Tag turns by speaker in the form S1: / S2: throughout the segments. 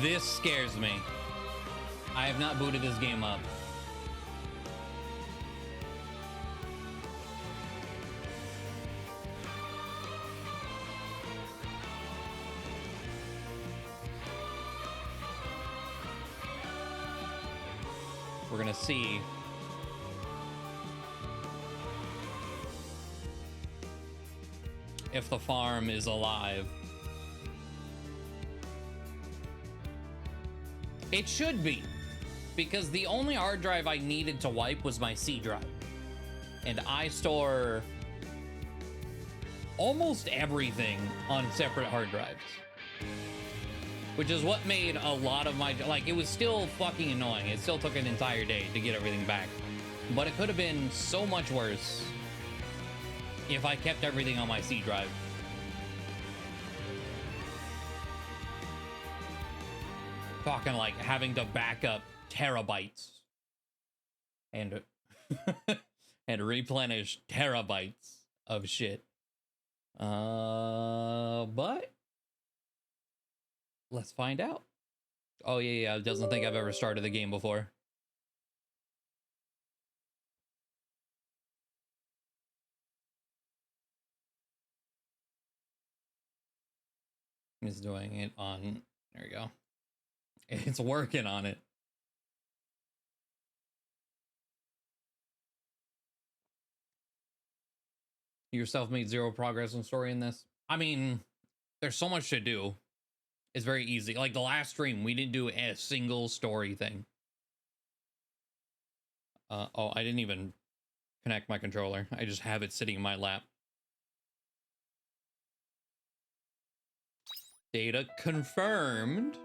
S1: This scares me. I have not booted this game up. We're gonna see. If the farm is alive. It should be, because the only hard drive I needed to wipe was my C drive. And I store almost everything on separate hard drives. Which is what made a lot of my, like, it was still fucking annoying. It still took an entire day to get everything back. But it could have been so much worse if I kept everything on my C drive. Talking like having to back up terabytes and and replenish terabytes of shit. But let's find out. Oh yeah, it doesn't think I've ever started the game before. It's doing it on, there we go. It's working on it. Yourself made zero progress in story in this. I mean, there's so much to do. It's very easy. Like the last stream, we didn't do a single story thing. Oh, I didn't even connect my controller. I just have it sitting in my lap. Data confirmed.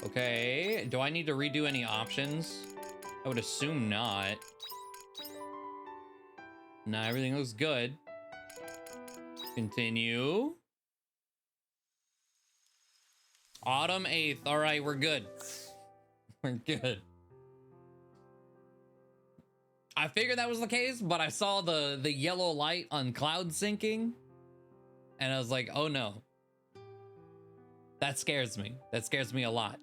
S1: Okay, do I need to redo any options? I would assume not. Nah, everything looks good. Continue. Autumn 8th. All right, we're good. We're good. I figured that was the case, but I saw the yellow light on cloud syncing, and I was like, oh no. That scares me. That scares me a lot.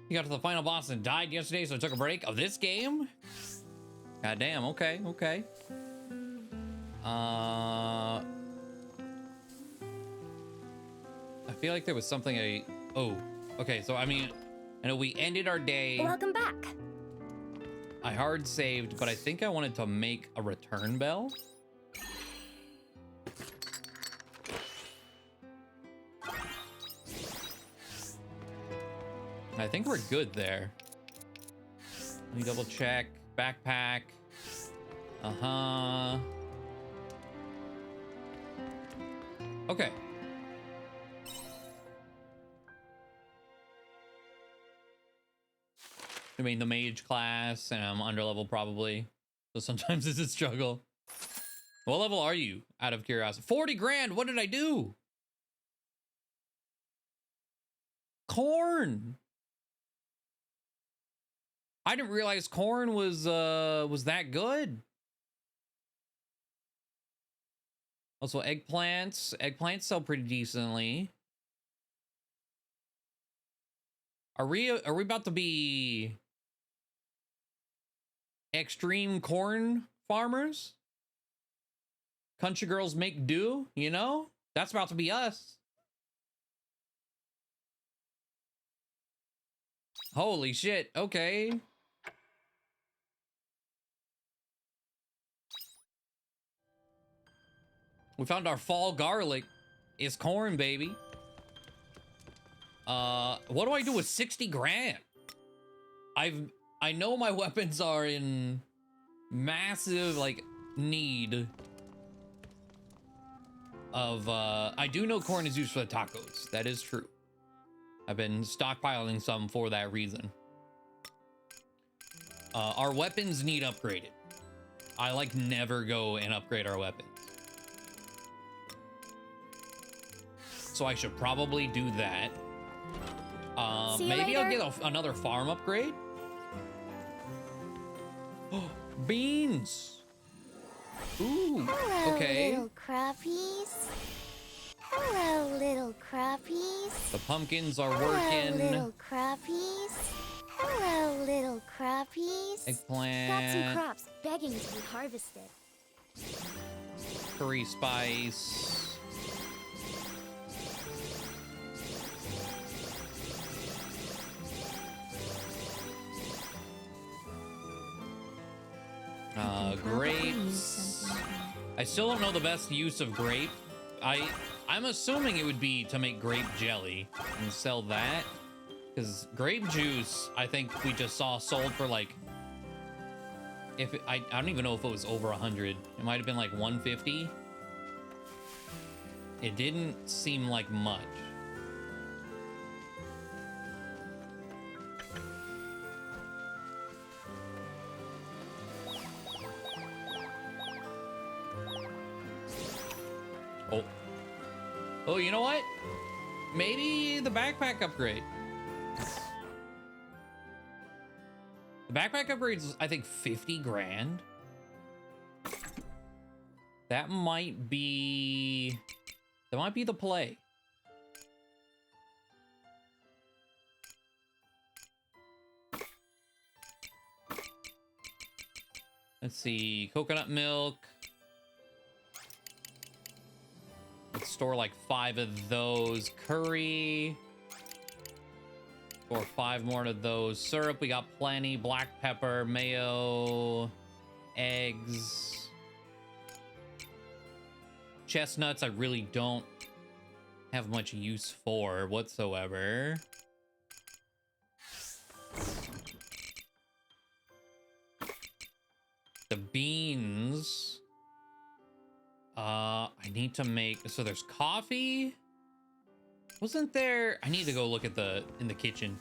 S1: You got to the final boss and died yesterday, so I took a break of this game? God damn, okay, okay. I feel like there was something oh, okay, so I mean, I know we ended our day.
S2: Welcome back.
S1: I hard saved, but I think I wanted to make a return bell. I think we're good there. Let me double check. Backpack. Uh-huh. Okay. I mean, the mage class, and I'm under level probably. So sometimes it's a struggle. What level are you, out of curiosity? 40 grand, what did I do? Corn. I didn't realize corn was that good. Also, eggplants. Eggplants sell pretty decently. Are we about to be extreme corn farmers? Country girls make do, you know? That's about to be us. Holy shit, okay. We found our fall garlic. It's corn, baby. What do I do with 60 grand? I know my weapons are in massive, like, need of, I do know corn is used for the tacos. That is true. I've been stockpiling some for that reason. Our weapons need upgraded. I, like, never go and upgrade our weapons. So I should probably do that. Maybe I'll get another farm upgrade. Beans. Ooh,
S2: Hello,
S1: okay.
S2: little crappies. Hello, little crappies.
S1: The pumpkins are
S2: Hello,
S1: working.
S2: little crappies. Hello, little crappies.
S1: Eggplant.
S2: Got some crops begging to be harvested.
S1: Curry spice. Grapes. I still don't know the best use of grape. I'm assuming it would be to make grape jelly and sell that. Because grape juice, I think we just saw sold for like, I don't even know if it was over 100. It might have been like 150. It didn't seem like much. Oh. Oh, you know what? Maybe the backpack upgrade. The backpack upgrade's, I think, 50 grand. That might be the play. Let's see, coconut milk. Let's store like 5 of those. Curry. Or 5 more of those. Syrup, we got plenty. Black pepper, mayo, eggs. Chestnuts, I really don't have much use for whatsoever. The beans. I need to make, so there's coffee. Wasn't there, I need to go look at in the kitchen.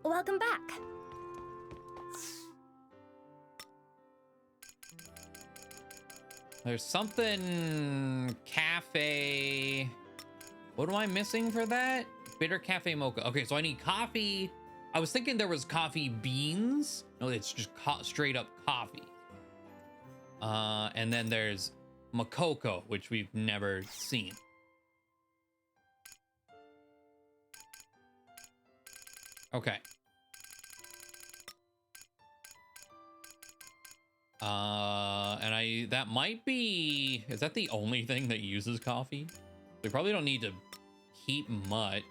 S2: Welcome back.
S1: There's something cafe. What am I missing for that? Bitter cafe mocha. Okay, so I need coffee. I was thinking there was coffee beans. No, it's just straight up coffee. And then there's Makoko, which we've never seen. Okay. And that might be, is that the only thing that uses coffee? We probably don't need to keep much.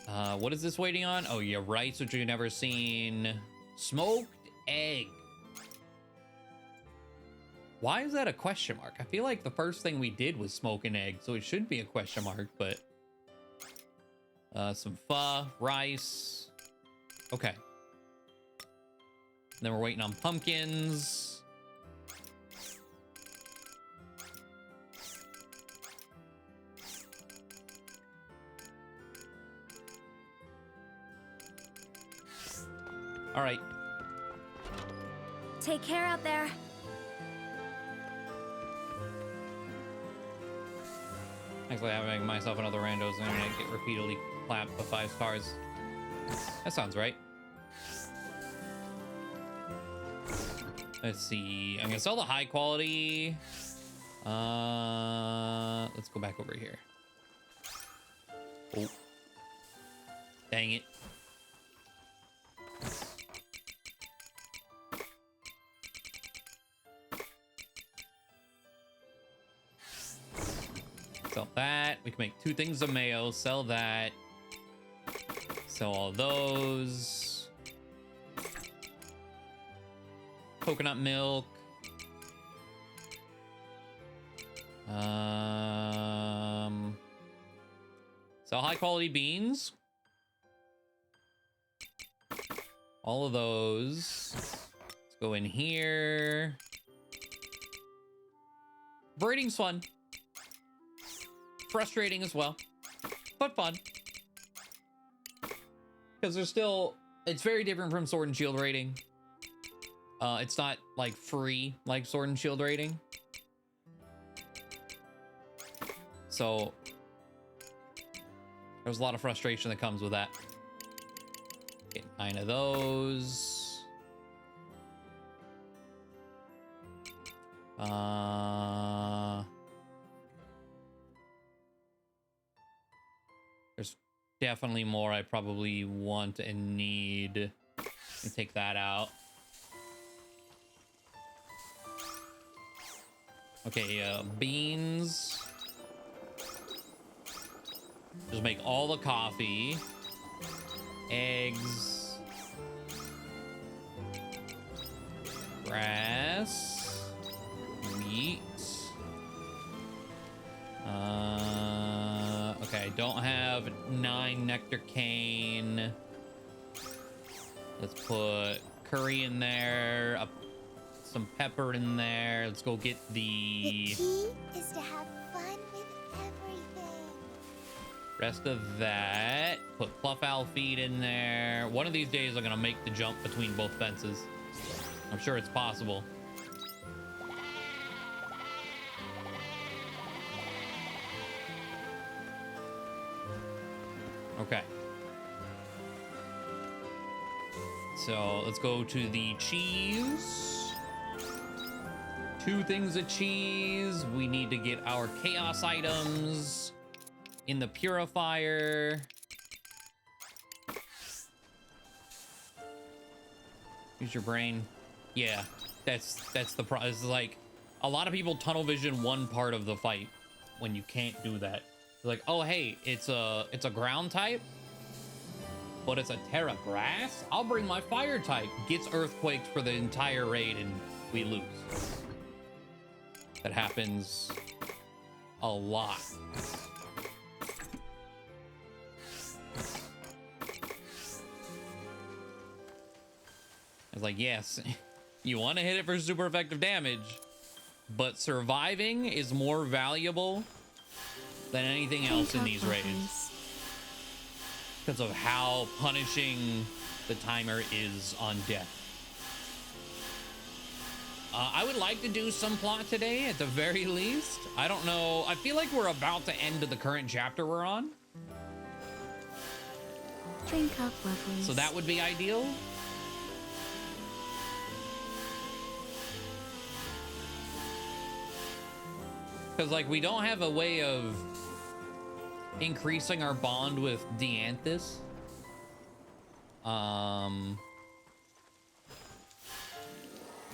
S1: What is this waiting on? Oh, yeah, rice, which we've never seen. Smoked egg. Why is that a question mark? I feel like the first thing we did was smoke an egg, so it should be a question mark, but... some pho, rice. Okay. Then we're waiting on pumpkins. All right.
S2: Take care out there.
S1: Actually, I'm making myself another randos and I get repeatedly clapped for 5 stars. That sounds right. Let's see. I'm gonna sell the high quality. Let's go back over here. Oh. Dang it. Sell that. We can make 2 things of mayo. Sell that. Sell all those. Coconut milk. Sell high quality beans. All of those. Let's go in here. Breeding's fun. Frustrating as well, but fun. Because there's still, it's very different from Sword and Shield raiding. It's not like free like Sword and Shield raiding. So there's a lot of frustration that comes with that. Get 9 of those. There's definitely more I probably want and need. Let me take that out. Okay, beans. Just make all the coffee. Eggs. Grass. Wheat. Okay, I don't have 9 nectar cane. Let's put curry in there, some pepper in there. Let's go get
S2: The key is to have fun with everything.
S1: rest of that. Put fluff owl feed in there. One of these days I'm gonna make the jump between both fences. I'm sure it's possible. Okay. So let's go to the cheese. 2 things of cheese. We need to get our chaos items in the purifier. Use your brain. Yeah, that's the problem. It's like a lot of people tunnel vision one part of the fight when you can't do that. Like, oh hey, it's a ground type, but it's a terra grass. I'll bring my fire type. Gets earthquakes for the entire raid and we lose. That happens a lot. It's like, yes, you want to hit it for super effective damage, but surviving is more valuable than anything else in these raids because of how punishing the timer is on death. I would like to do some plot today at the very least. I don't know. I feel like we're about to end the current chapter we're on.
S2: Drink up, lovelies.
S1: So that would be ideal. Because, like, we don't have a way of increasing our bond with Dianthus.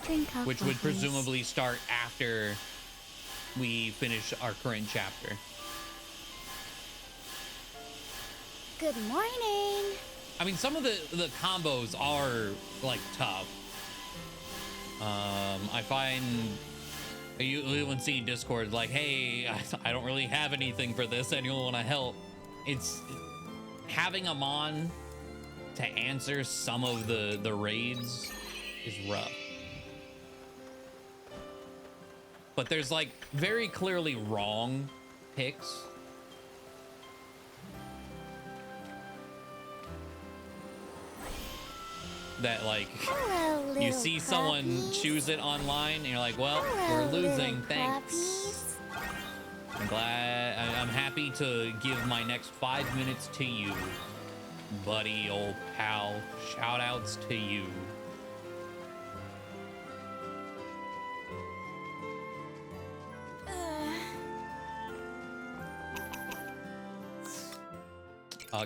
S2: Drink up,
S1: Which would
S2: lovelies.
S1: presumably start after we finish our current chapter.
S2: Good morning.
S1: I mean, some of the combos are, like, tough. I find you when seeing Discord, like, hey, I don't really have anything for this. Anyone want to help? It's having them on to answer some of the raids is rough. But there's, like, very clearly wrong picks. That, like,
S2: Hello,
S1: you see someone
S2: crappies.
S1: choose it online and you're like, well,
S2: Hello,
S1: we're losing,
S2: little
S1: thanks.
S2: crappies.
S1: I'm happy to give my next 5 minutes to you, buddy, old pal. Shout outs to you.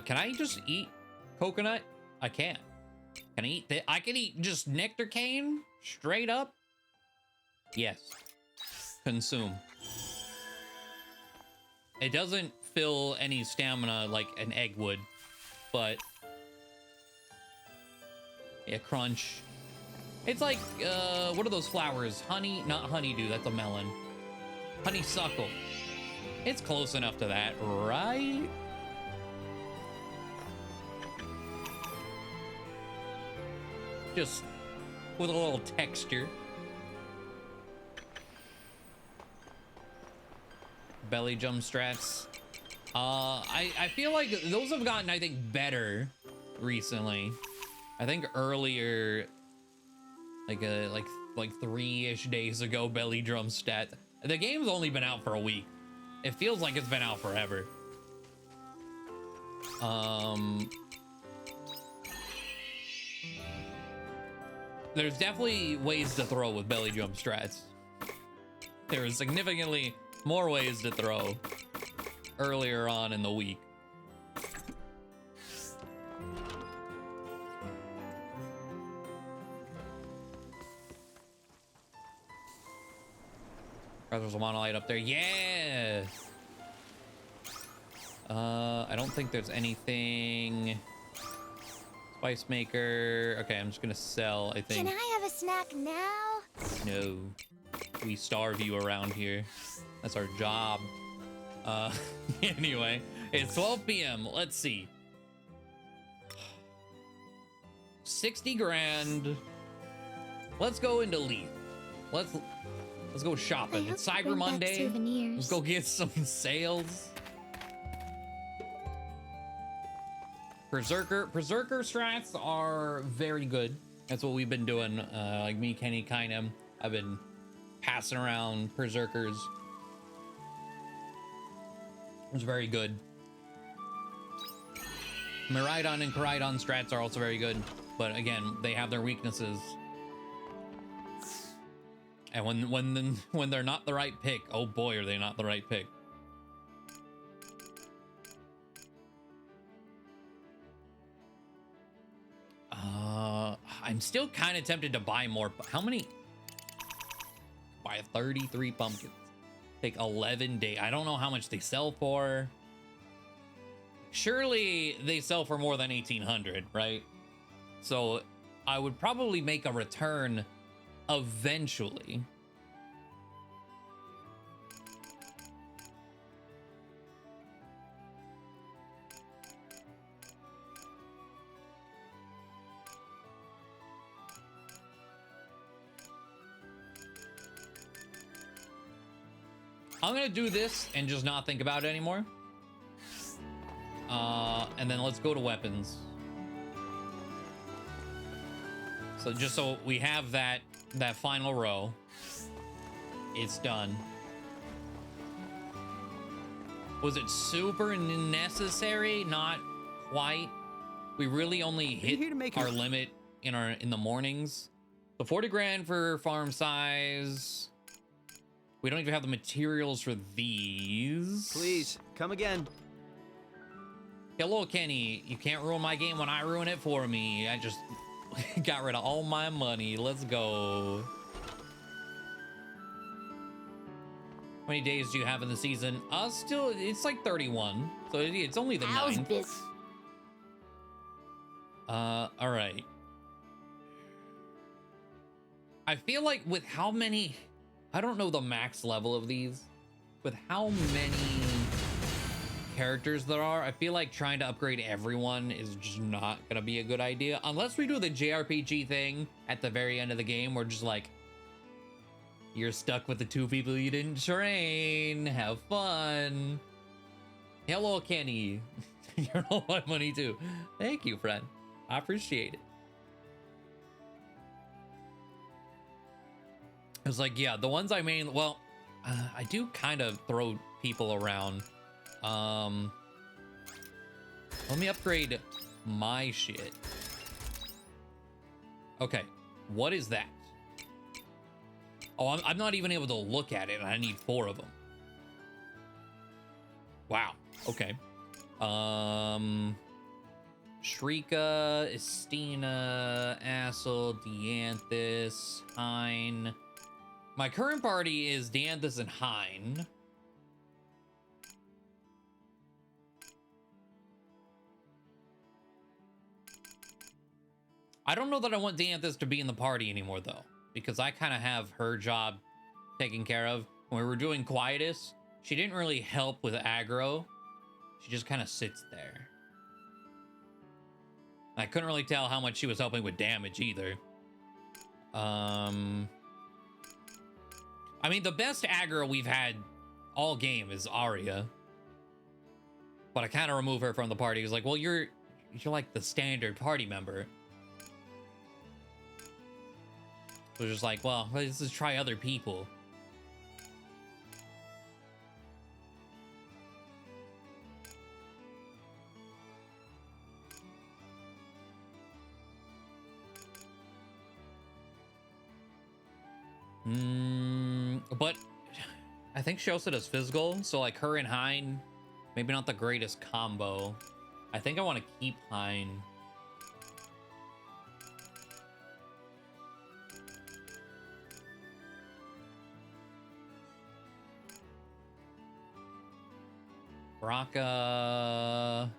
S1: Can I just eat coconut? I can't. Can I eat that? I can eat just nectar cane straight up. Yes. Consume. It doesn't fill any stamina like an egg would, but yeah, crunch. It's like, what are those flowers? Honey, not honeydew, that's a melon. Honeysuckle. It's close enough to that, right? Just with a little texture. Belly jump strats. I feel like those have gotten, I think, better recently. I think earlier, like 3-ish days ago, belly drum stat. The game's only been out for a week. It feels like it's been out forever. There's definitely ways to throw with belly jump strats. There were significantly more ways to throw earlier on in the week. There's a monolite up there. Yeah. I don't think there's anything. Spice maker. Okay, I'm just gonna sell, I think.
S2: Can I have a snack now?
S1: No. We starve you around here. That's our job. Anyway, it's 12 p.m. Let's see. 60 grand. Let's go into Leaf. Let's go shopping. It's Cyber Monday. Let's go get some sales. Berserker strats are very good. That's what we've been doing. Like me, Kenny, Kinem. I've been passing around Berserkers. It's very good. Miraidon and Koraidon strats are also very good, but again, they have their weaknesses. And when they're not the right pick, oh boy, are they not the right pick. I'm still kind of tempted to buy more. How many? Buy 33 pumpkins. Take 11 days. I don't know how much they sell for. Surely they sell for more than 1,800, right? So I would probably make a return eventually. I'm gonna do this and just not think about it anymore. And then let's go to weapons. So just so we have that final row. It's done. Was it super necessary? Not quite. We really only hit our limit in the mornings. So 40 grand for farm size. We don't even have the materials for these.
S3: Please, come again.
S1: Hello, Kenny. You can't ruin my game when I ruin it for me. I just got rid of all my money. Let's go. How many days do you have in the season? Still, it's like 31. So it's only the 9th. All right. I feel like with how many... I don't know the max level of these. With how many characters there are, I feel like trying to upgrade everyone is just not gonna be a good idea. Unless we do the JRPG thing at the very end of the game, where just like, you're stuck with the 2 people you didn't train. Have fun. Hello, Kenny. You're all my money too. Thank you, friend. I appreciate it. It's like, yeah, the ones I main, well, I do kind of throw people around. Let me upgrade my shit. Okay, what is that? Oh, I'm not even able to look at it, and I need 4 of them. Wow, okay. Shrika, Estina, Assel, Dianthus, Hein. My current party is Dianthus and Hein. I don't know that I want Dianthus to be in the party anymore, though, because I kind of have her job taken care of. When we were doing Quietus, she didn't really help with aggro. She just kind of sits there. I couldn't really tell how much she was helping with damage either. I mean, the best aggro we've had all game is Arya. But I kind of remove her from the party. It's like, well, you're like the standard party member. So just like, well, let's just try other people. But I think Shosa does physical, so like her and Hein, maybe not the greatest combo. I think I want to keep Hein. Baraka.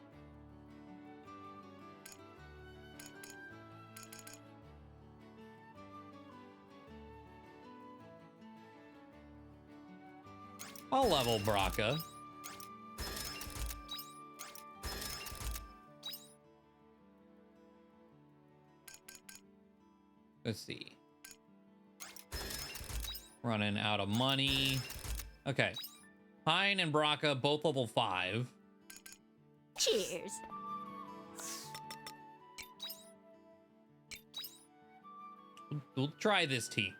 S1: I'll level Baraka. Let's see. Running out of money. Okay. Hein and Baraka both level 5.
S2: Cheers.
S1: We'll try this tea.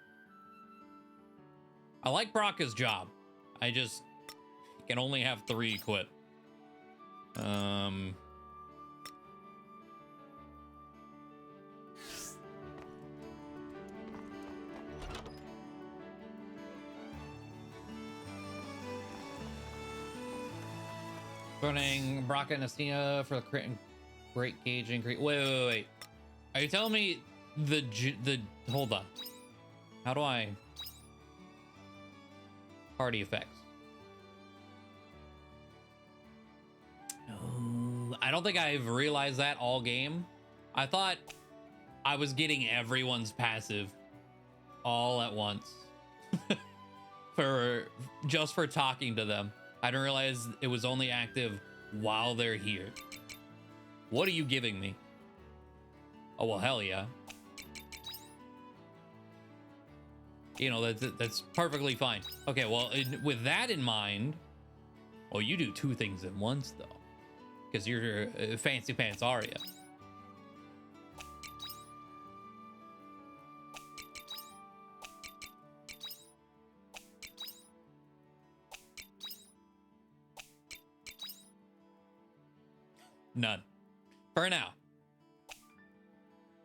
S1: I like Baraka's job. I just can only have 3 equipped. Running Baraka and Estina for the great gauge increase. Wait. Are you telling me the hold on. How do I party effects? Oh, I don't think I've realized that all game. I thought I was getting everyone's passive all at once for talking to them. I didn't realize it was only active while they're here. What are you giving me? Oh, well, hell yeah. You know, that's perfectly fine. Okay, well, with that in mind, well, you do 2 things at once, though. Because you're Fancy Pants Arya. None. For now.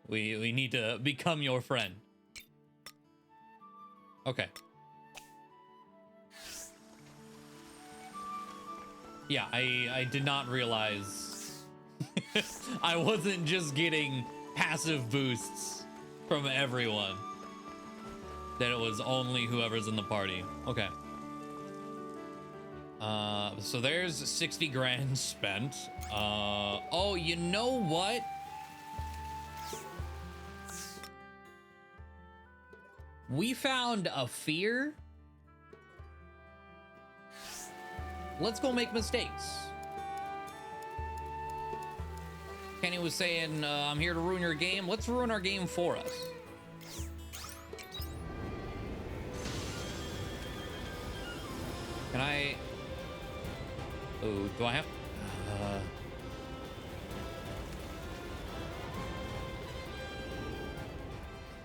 S1: We need to become your friend. Okay. Yeah, I did not realize I wasn't just getting passive boosts from everyone. That it was only whoever's in the party. Okay. So there's 60 grand spent. Oh, you know what? We found a fear. Let's go make mistakes. Kenny was saying, I'm here to ruin your game. Let's ruin our game for us. Can I... Oh, do I have...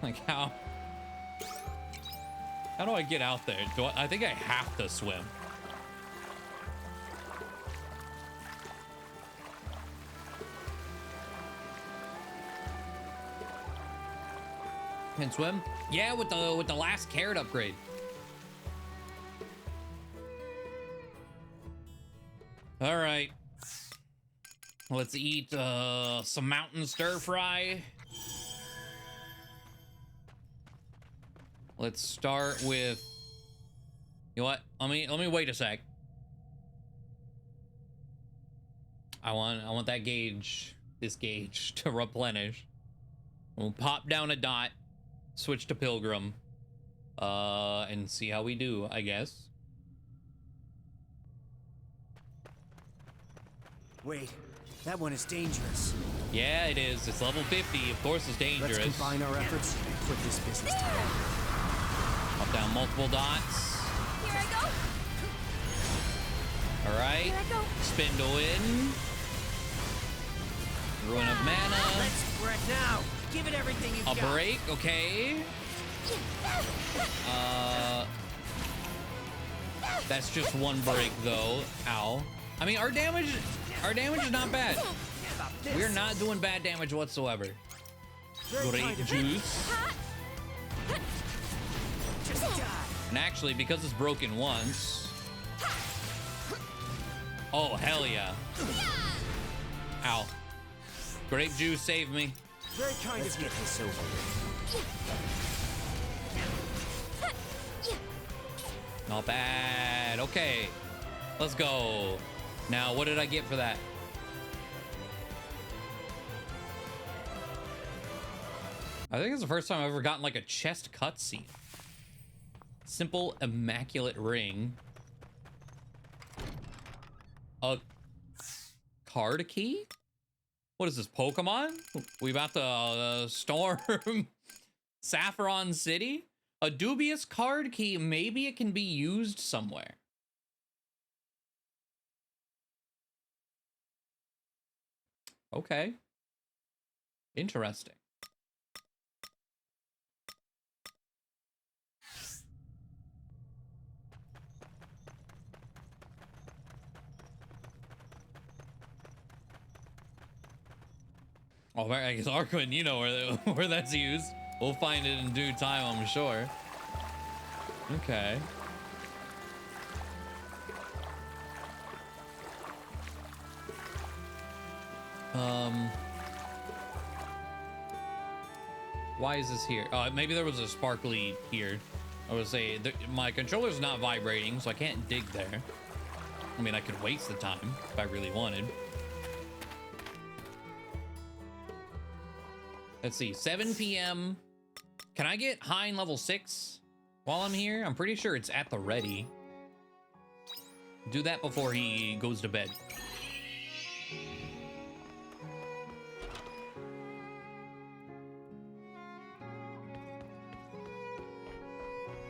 S1: Like, how do I get out there? I think I have to swim. Can swim? Yeah, with the last carrot upgrade. All right. Let's eat some mountain stir fry. Let's start with, you know what? Let me wait a sec. I want that gauge, this gauge, to replenish. We'll pop down a dot, switch to Pilgrim, and see how we do, I guess.
S3: Wait, that one is dangerous.
S1: Yeah, it is. It's level 50. Of course, it's dangerous.
S3: Let's combine our efforts and put this business together.
S1: Pop down multiple dots.
S2: Here I go.
S1: All right.
S2: Here I go.
S1: Spindle in. Ruin of mana.
S3: Let's wreck now. Give it everything you've
S1: A
S3: got.
S1: break, okay. That's just one break though. Ow. I mean, our damage is not bad. We're not doing bad damage whatsoever.
S3: Very
S1: Great
S3: kind of
S1: juice.
S3: Just die.
S1: And actually, because it's broken once... Oh, hell yeah. Ow. Grape juice saved me.
S3: Very kind of you. Get this over with.
S1: Not bad. Okay. Let's go. Now, what did I get for that? I think it's the first time I've ever gotten like a chest cutscene. Simple, immaculate ring. A card key? What is this, Pokemon? We about to storm Saffron City? A dubious card key. Maybe it can be used somewhere. Okay. Interesting. Oh, I guess Arquin, you know where that's used. We'll find it in due time, I'm sure. Okay. Why is this here? Maybe there was a sparkly here. I would say my controller's not vibrating, so I can't dig there. I mean, I could waste the time if I really wanted. Let's see, 7 p.m. Can I get Hein level 6 while I'm here? I'm pretty sure it's at the ready. Do that before he goes to bed.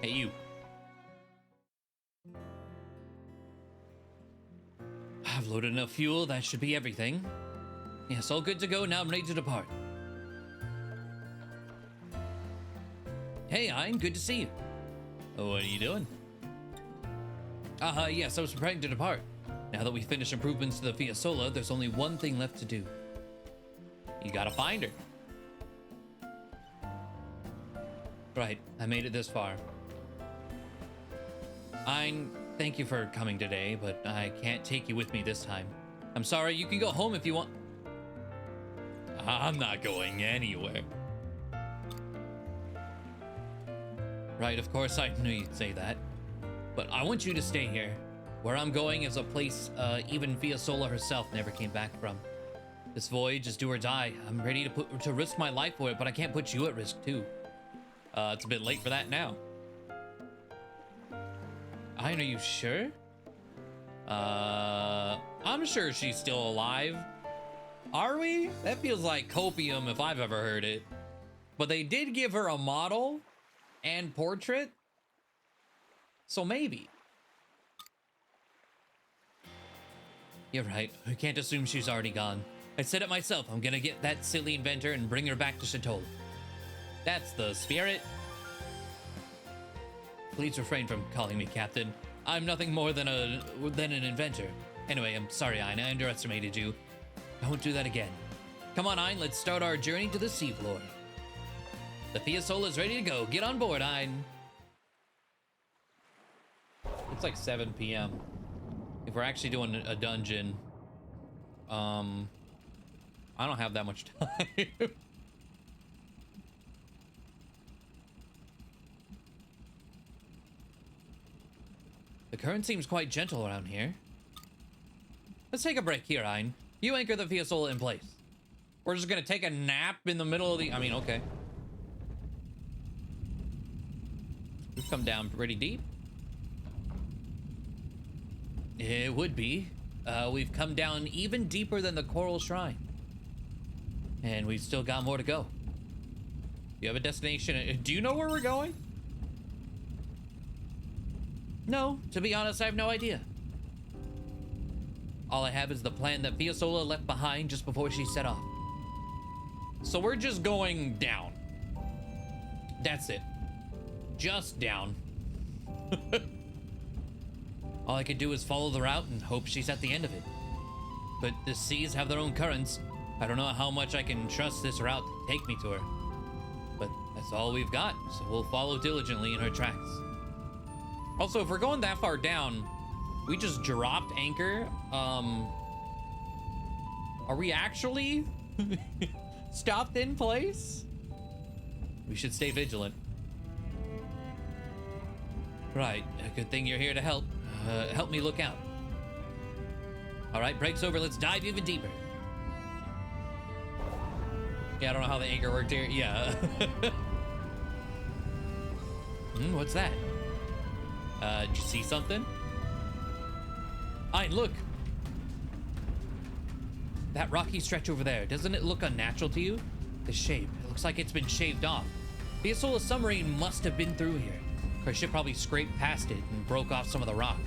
S1: Hey, you. I've loaded enough fuel. That should be everything. Yes, all good to go. Now I'm ready to depart. Hey, Hein, good to see you. What are you doing? Yes, I was preparing to depart. Now that we've finished improvements to the Fiasola, there's only one thing left to do. You gotta find her. Right, I made it this far. Hein, thank you for coming today, but I can't take you with me this time. I'm sorry, you can go home if you want. I'm not going anywhere. Right, of course I knew you'd say that. But I want you to stay here. Where I'm going is a place even Fiasola herself never came back from. This voyage is do or die. I'm ready to risk my life for it, but I can't put you at risk too. It's a bit late for that now. Are you sure? I'm sure she's still alive. Are we? That feels like copium if I've ever heard it. But they did give her a model and portrait, so maybe. You're right, we can't assume she's already gone. I said it myself, I'm gonna get that silly inventor and bring her back to Chateau. That's the spirit. Please refrain from calling me Captain. I'm nothing more than an inventor. Anyway, I'm sorry, Ein, I underestimated you. I won't do that again. Come on, Ein, let's start our journey to the seafloor. The Fiasola is ready to go. Get on board, Ein. It's like 7 p.m. If we're actually doing a dungeon, I don't have that much time. The current seems quite gentle around here. Let's take a break here, Ein. You anchor the Fiasola in place. We're just gonna take a nap in the middle of the... I mean, okay. We've come down pretty deep. It would be. We've come down even deeper than the Coral Shrine. And we've still got more to go. You have a destination. Do you know where we're going? No, to be honest, I have no idea. All I have is the plan that Fiasola left behind just before she set off. So we're just going down. That's it. Just down. All I can do is follow the route and hope she's at the end of it. But the seas have their own currents. I don't know how much I can trust this route to take me to her. But that's all we've got, so we'll follow diligently in her tracks. Also, if we're going that far down, we just dropped anchor. Are we actually stopped in place? We should stay vigilant. Right, a good thing you're here to help. Help me look out. All right, break's over. Let's dive even deeper. Yeah, I don't know how the anchor worked here. Yeah. What's that? Did you see something? Ein, look. That rocky stretch over there, doesn't it look unnatural to you? The shape, it looks like it's been shaved off. The Harvestella submarine must have been through here. Our ship probably scraped past it and broke off some of the rock.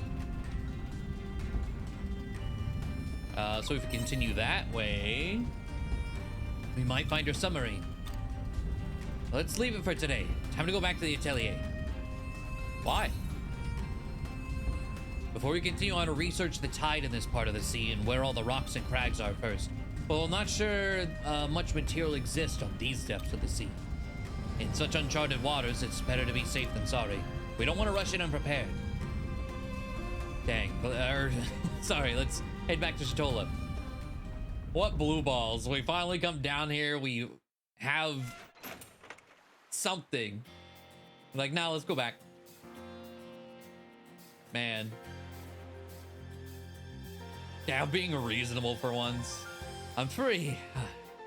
S1: So if we continue that way, we might find our submarine. Let's leave it for today. Time to go back to the atelier. Why? Before we continue on to research the tide in this part of the sea and where all the rocks and crags are first. Well, not sure much material exists on these depths of the sea. In such uncharted waters, it's better to be safe than sorry. We don't want to rush in unprepared. Dang. Sorry, let's head back to Harvestella. What blue balls. We finally come down here. We have something. Like, now let's go back. Man. Yeah, I'm being reasonable for once. I'm free.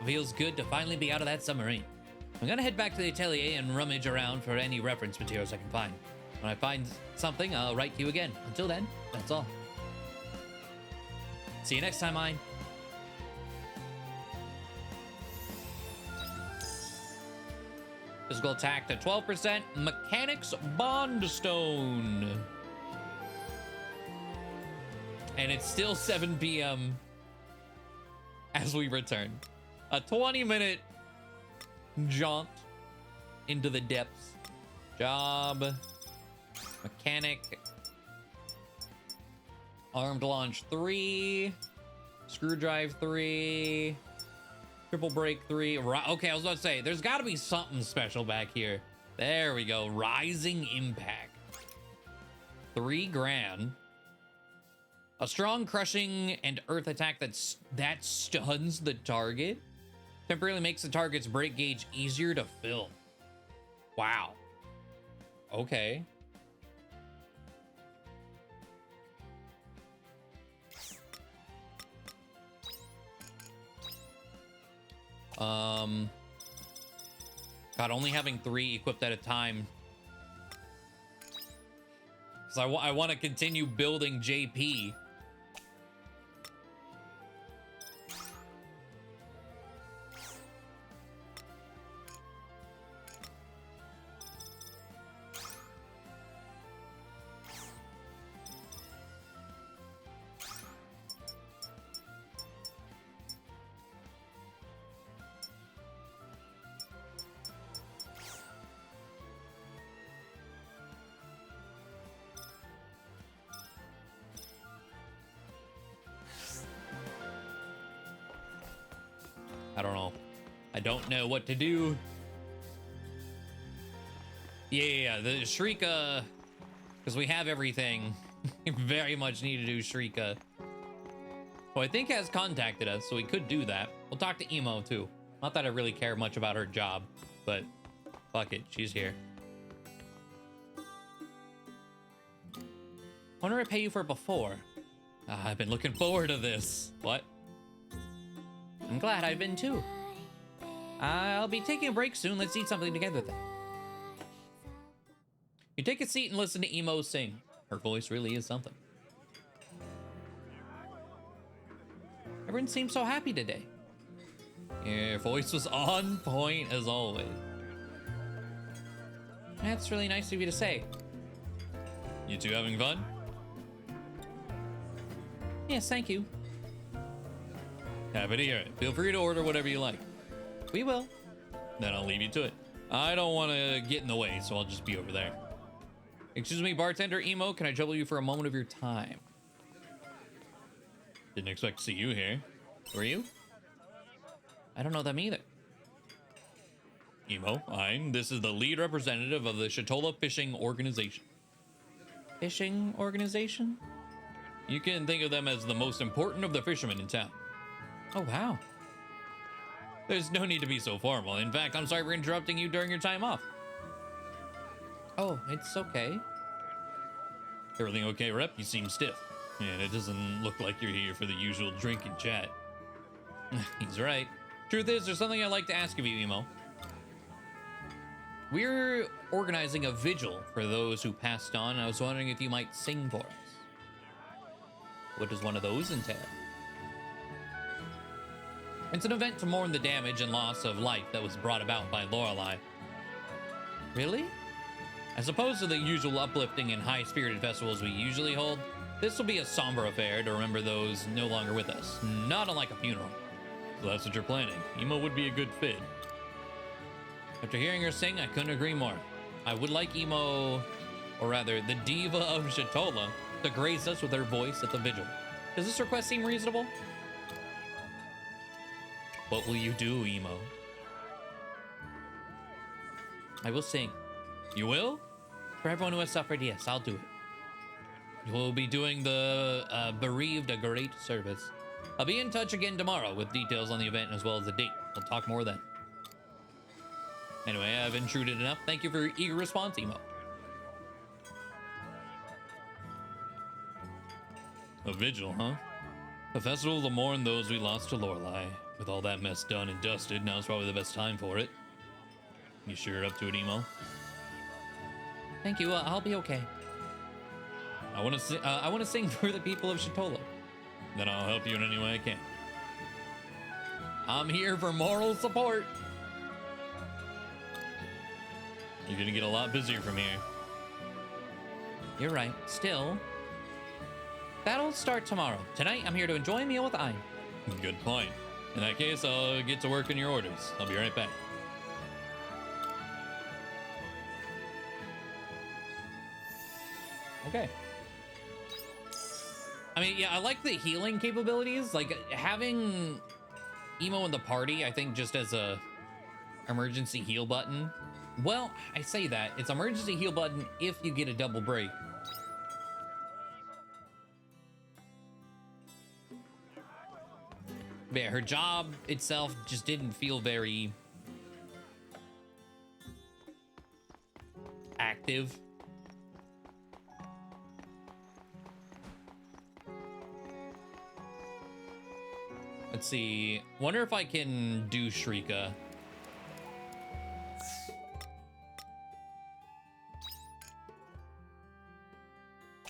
S1: Feels good to finally be out of that submarine. I'm gonna head back to the atelier and rummage around for any reference materials I can find. When I find something, I'll write to you again. Until then, that's all. See you next time, Ein. Physical attack to 12%. Mechanics Bond Stone. And it's still 7 p.m. as we return. A 20-minute jaunt into the depths. Job. Mechanic. Armed launch 3. Screwdrive 3. Triple break 3. Okay, I was about to say, there's got to be something special back here. There we go. Rising impact. 3 grand. A strong crushing and earth attack that stuns the target. Temporarily makes the target's break gauge easier to fill. Wow. Okay. God, only having 3 equipped at a time. Because I want to continue building JP. I don't know. I don't know what to do. Yeah, the Shrika, because we have everything. Very much need to do Shrika. Who I think has contacted us, so we could do that. We'll talk to Emo too. Not that I really care much about her job, but fuck it, she's here. When did I pay you for before? I've been looking forward to this. What? I'm glad I've been too. I'll be taking a break soon. Let's eat something together then. You take a seat and listen to Emo sing. Her voice really is something. Everyone seems so happy today. Your voice was on point as always. That's really nice of you to say. You two having fun? Yes, thank you. Happy to hear it. Feel free to order whatever you like. We will. Then I'll leave you to it. I don't want to get in the way, so I'll just be over there. Excuse me, bartender Emo, can I trouble you for a moment of your time? Didn't expect to see you here. Were you? I don't know them either. Emo, this is the lead representative of the Harvestella Fishing Organization. fishing organization? You can think of them as the most important of the fishermen in town. Oh, wow. There's no need to be so formal. In fact, I'm sorry for interrupting you during your time off. Oh, it's okay. Everything okay, Rep? You seem stiff. And it doesn't look like you're here for the usual drink and chat. He's right. Truth is, there's something I'd like to ask of you, Emo. We're organizing a vigil for those who passed on, and I was wondering if you might sing for us. What does one of those entail? It's an event to mourn the damage and loss of life that was brought about by Lorelei. Really? As opposed to the usual uplifting and high-spirited festivals we usually hold, this will be a somber affair to remember those no longer with us, not unlike a funeral. So that's what you're planning. Emo would be a good fit. After hearing her sing, I couldn't agree more. I would like Emo, or rather, the diva of Shatola, to grace us with her voice at the vigil. Does this request seem reasonable? What will you do, Emo? I will sing. You will? For everyone who has suffered, yes, I'll do it. We'll be doing the bereaved a great service. I'll be in touch again tomorrow with details on the event as well as the date. We'll talk more then. Anyway, I've intruded enough. Thank you for your eager response, Emo. A vigil, huh? A festival to mourn those we lost to Lorelei. With all that mess done and dusted, now's probably the best time for it. You sure you're up to it, Emo? Thank you. I'll be okay. I want to sing for the people of Shatola. Then I'll help you in any way I can. I'm here for moral support. You're gonna get a lot busier from here. You're right. Still, that'll start tomorrow. Tonight, I'm here to enjoy a meal with Ein. Good point. In that case, I'll get to work on your orders. I'll be right back. Okay. I mean, yeah, I like the healing capabilities. Like, having Emo in the party, I think, just as a emergency heal button. Well, I say that. It's emergency heal button if you get a double break. But yeah, her job itself just didn't feel very active. Let's see. Wonder if I can do Shrika.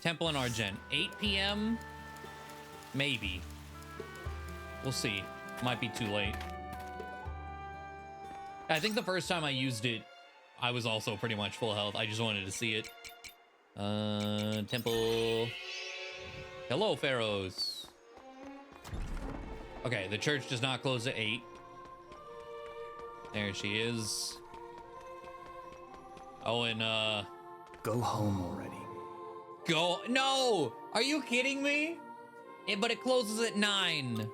S1: Temple in Argent. 8 p.m? Maybe. We'll see. Might be too late. I think the first time I used it, I was also pretty much full health. I just wanted to see it. Temple. Hello, Pharaohs. Okay, the church does not close at 8. There she is. Oh, and
S3: Go home already.
S1: go. No! Are you kidding me? But it closes at 9.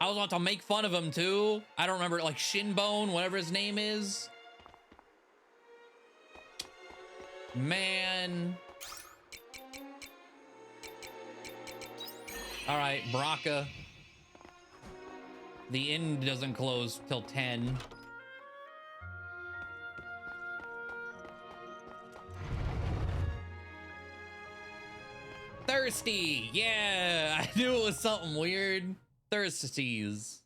S1: I was about to make fun of him too. I don't remember, like Shinbone, whatever his name is. Man. All right, Braca. The inn doesn't close till 10. Thirsty. Yeah, I knew it was something weird. Thirsties.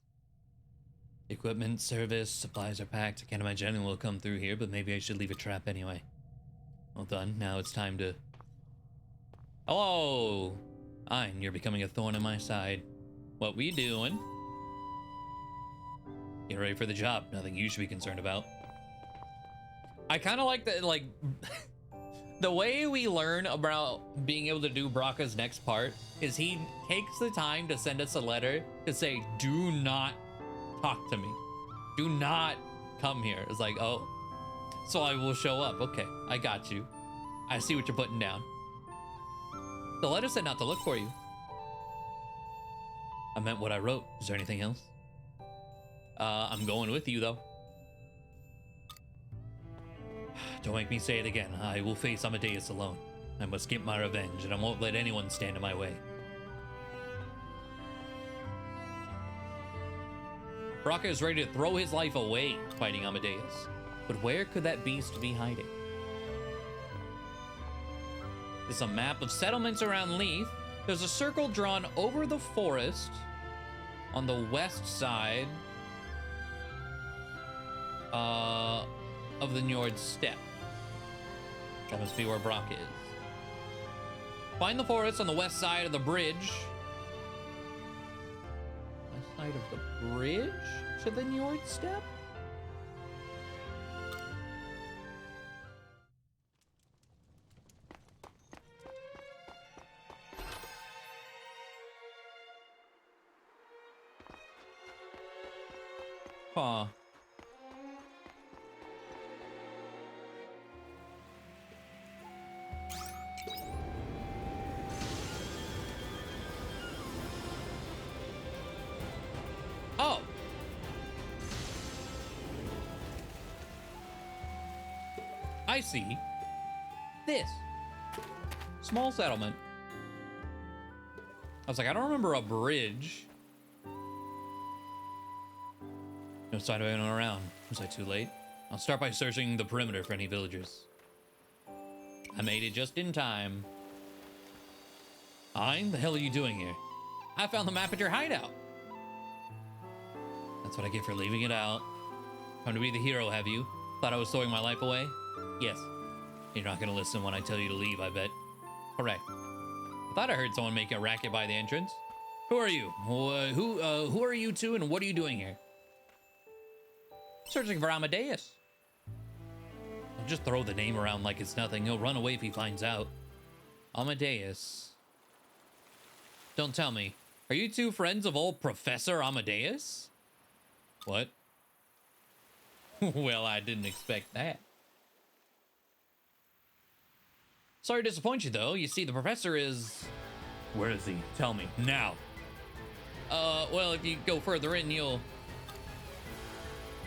S1: Equipment, service, supplies are packed. I can't imagine anyone will come through here, but maybe I should leave a trap anyway. Well done. Now it's time to... Hello! Ein, you're becoming a thorn in my side. What we doing? Get ready for the job. Nothing you should be concerned about. I kind of like that, like... The way we learn about being able to do Braca's next part is he takes the time to send us a letter to say, do not talk to me. Do not come here. It's like, oh, so I will show up. Okay, I got you. I see what you're putting down. The letter said not to look for you. I meant what I wrote. Is there anything else? I'm going with you, though. Don't make me say it again. I will face Amadeus alone. I must get my revenge, and I won't let anyone stand in my way. Baraka is ready to throw his life away fighting Amadeus. But where could that beast be hiding? This is a map of settlements around Leith. There's a circle drawn over the forest on the west side of the Njord Steppe. That must be where Brock is. Find the forest on the west side of the bridge. West side of the bridge to the Njord Steppe? Huh. Oh. I see. This. Small settlement. I was like, I don't remember a bridge. No sign of anyone around. Was I too late? I'll start by searching the perimeter for any villagers. I made it just in time. Ein, the hell are you doing here? I found the map at your hideout. That's what I get for leaving it out. Come to be the hero, have you? Thought I was throwing my life away? Yes. You're not gonna listen when I tell you to leave, I bet. Correct. I thought I heard someone make a racket by the entrance. Who are you? Who are you two, and what are you doing here? Searching for Amadeus. Don't just throw the name around like it's nothing. He'll run away if he finds out. Amadeus. Don't tell me. Are you two friends of old Professor Amadeus? What? Well, I didn't expect that. Sorry to disappoint you, though. You see, the professor is... Where is he? Tell me. Now. Well, if you go further in, you'll...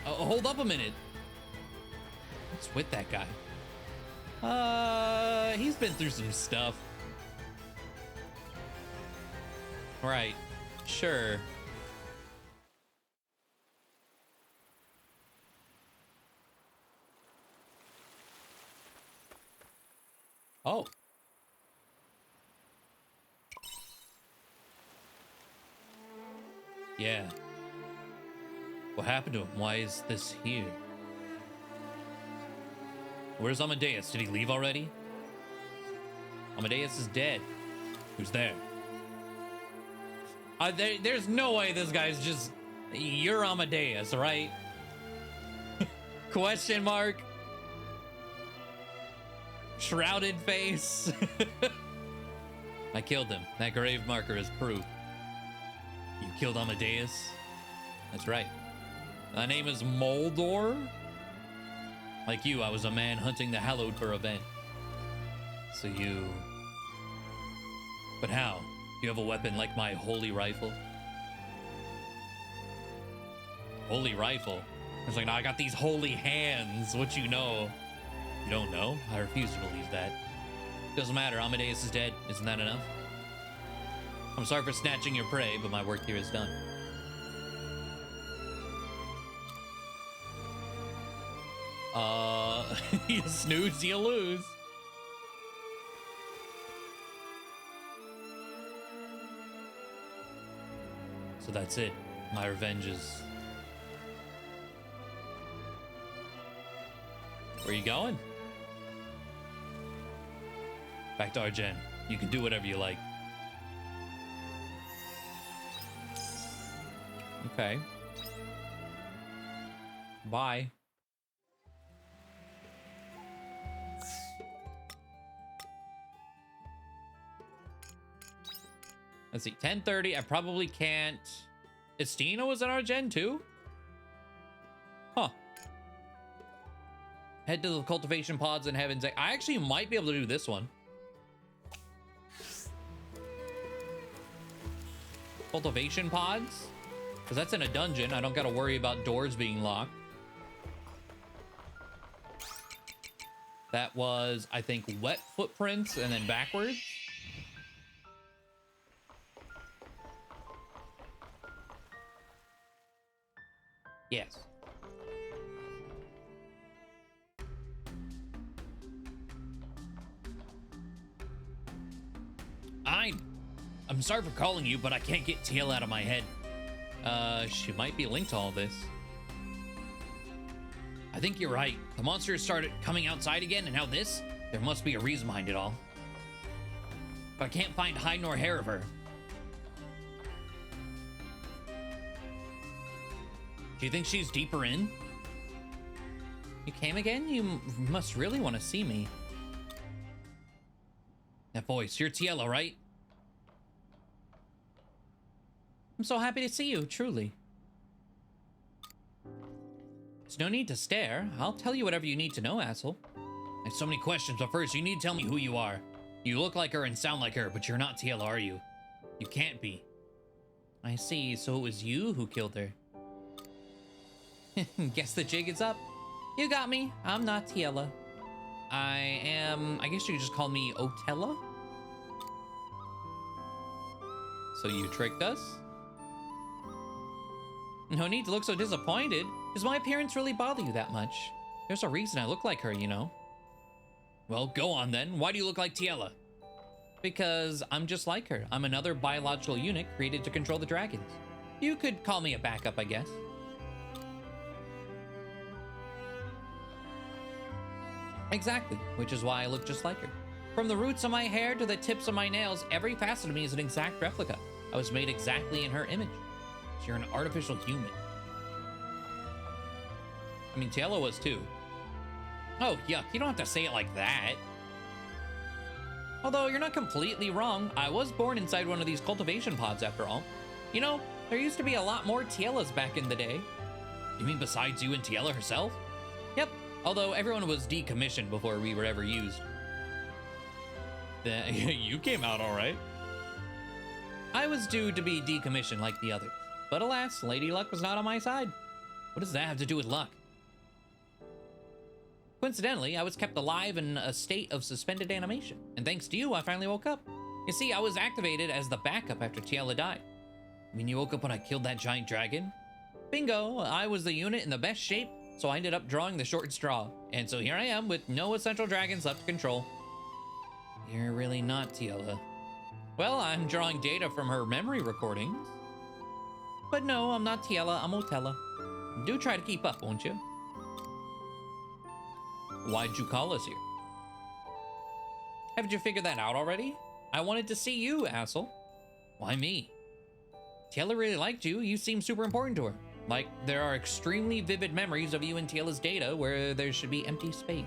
S1: hold up a minute. What's with that guy? He's been through some stuff. Right. Sure. Oh. Yeah. What happened to him? Why is this here? Where's Amadeus? Did he leave already? Amadeus is dead. Who's there? There's no way this guy's just... You're Amadeus, right? Question mark? Shrouded face? I killed him. That grave marker is proof. You killed Amadeus? That's right. My name is Moldor. Like you, I was a man hunting the hallowed for event. So you... But how? You have a weapon like my holy rifle? Holy rifle? I was like, no, I got these holy hands. What you know? You don't know? I refuse to believe that. Doesn't matter. Amadeus is dead. Isn't that enough? I'm sorry for snatching your prey, but my work here is done. You snooze, you lose. So that's it. My revenge is... Where are you going? Back to Argent. You can do whatever you like. Okay. Bye. Let's see, 10:30. I probably can't. Estina was in our gen too? Huh. Head to the cultivation pods in Heaven's Egg. I actually might be able to do this one. Cultivation pods? Because that's in a dungeon. I don't got to worry about doors being locked. That was, I think, wet footprints and then backwards. Yes. I'm sorry for calling you, but I can't get Teal out of my head. She might be linked to all this. I think you're right. The monsters started coming outside again, and now this? There must be a reason behind it all. But I can't find hide nor hair of her. Do you think she's deeper in? You came again? You must really want to see me. That voice, you're Tiela, right? I'm so happy to see you, truly. There's no need to stare. I'll tell you whatever you need to know, asshole. I have so many questions, but first you need to tell me who you are. You look like her and sound like her, but you're not Tiela, are you? You can't be. I see, so it was you who killed her. Guess the jig is up. You got me. I'm not Tiela. I guess you could just call me Otella? So you tricked us? No need to look so disappointed. Does my appearance really bother you that much? There's a reason I look like her, you know. Well, go on then. Why do you look like Tiela? Because I'm just like her. I'm another biological unit created to control the dragons. You could call me a backup, I guess. Exactly, which is why I look just like her. From the roots of my hair to the tips of my nails, every facet of me is an exact replica. I was made exactly in her image. So you're an artificial human. I mean, Tiela was too. Oh, yuck, you don't have to say it like that. Although, you're not completely wrong. I was born inside one of these cultivation pods, after all. You know, there used to be a lot more Tielas back in the day. You mean besides you and Tiela herself? Yep, although everyone was decommissioned before we were ever used. You came out all right. I was due to be decommissioned like the others. But alas, Lady Luck was not on my side. What does that have to do with luck? Coincidentally, I was kept alive in a state of suspended animation. And thanks to you, I finally woke up. You see, I was activated as the backup after Tiela died. I mean, you woke up when I killed that giant dragon? Bingo, I was the unit in the best shape, so I ended up drawing the short straw. And so here I am with no essential dragons left to control. You're really not Tiela. Well, I'm drawing data from her memory recordings. But no, I'm not Tiela, I'm Otella. Do try to keep up, won't you? Why'd you call us here? Haven't you figured that out already? I wanted to see you, asshole. Why me? Tiela really liked you. You seem super important to her. Like, there are extremely vivid memories of you in Tiela's data where there should be empty space.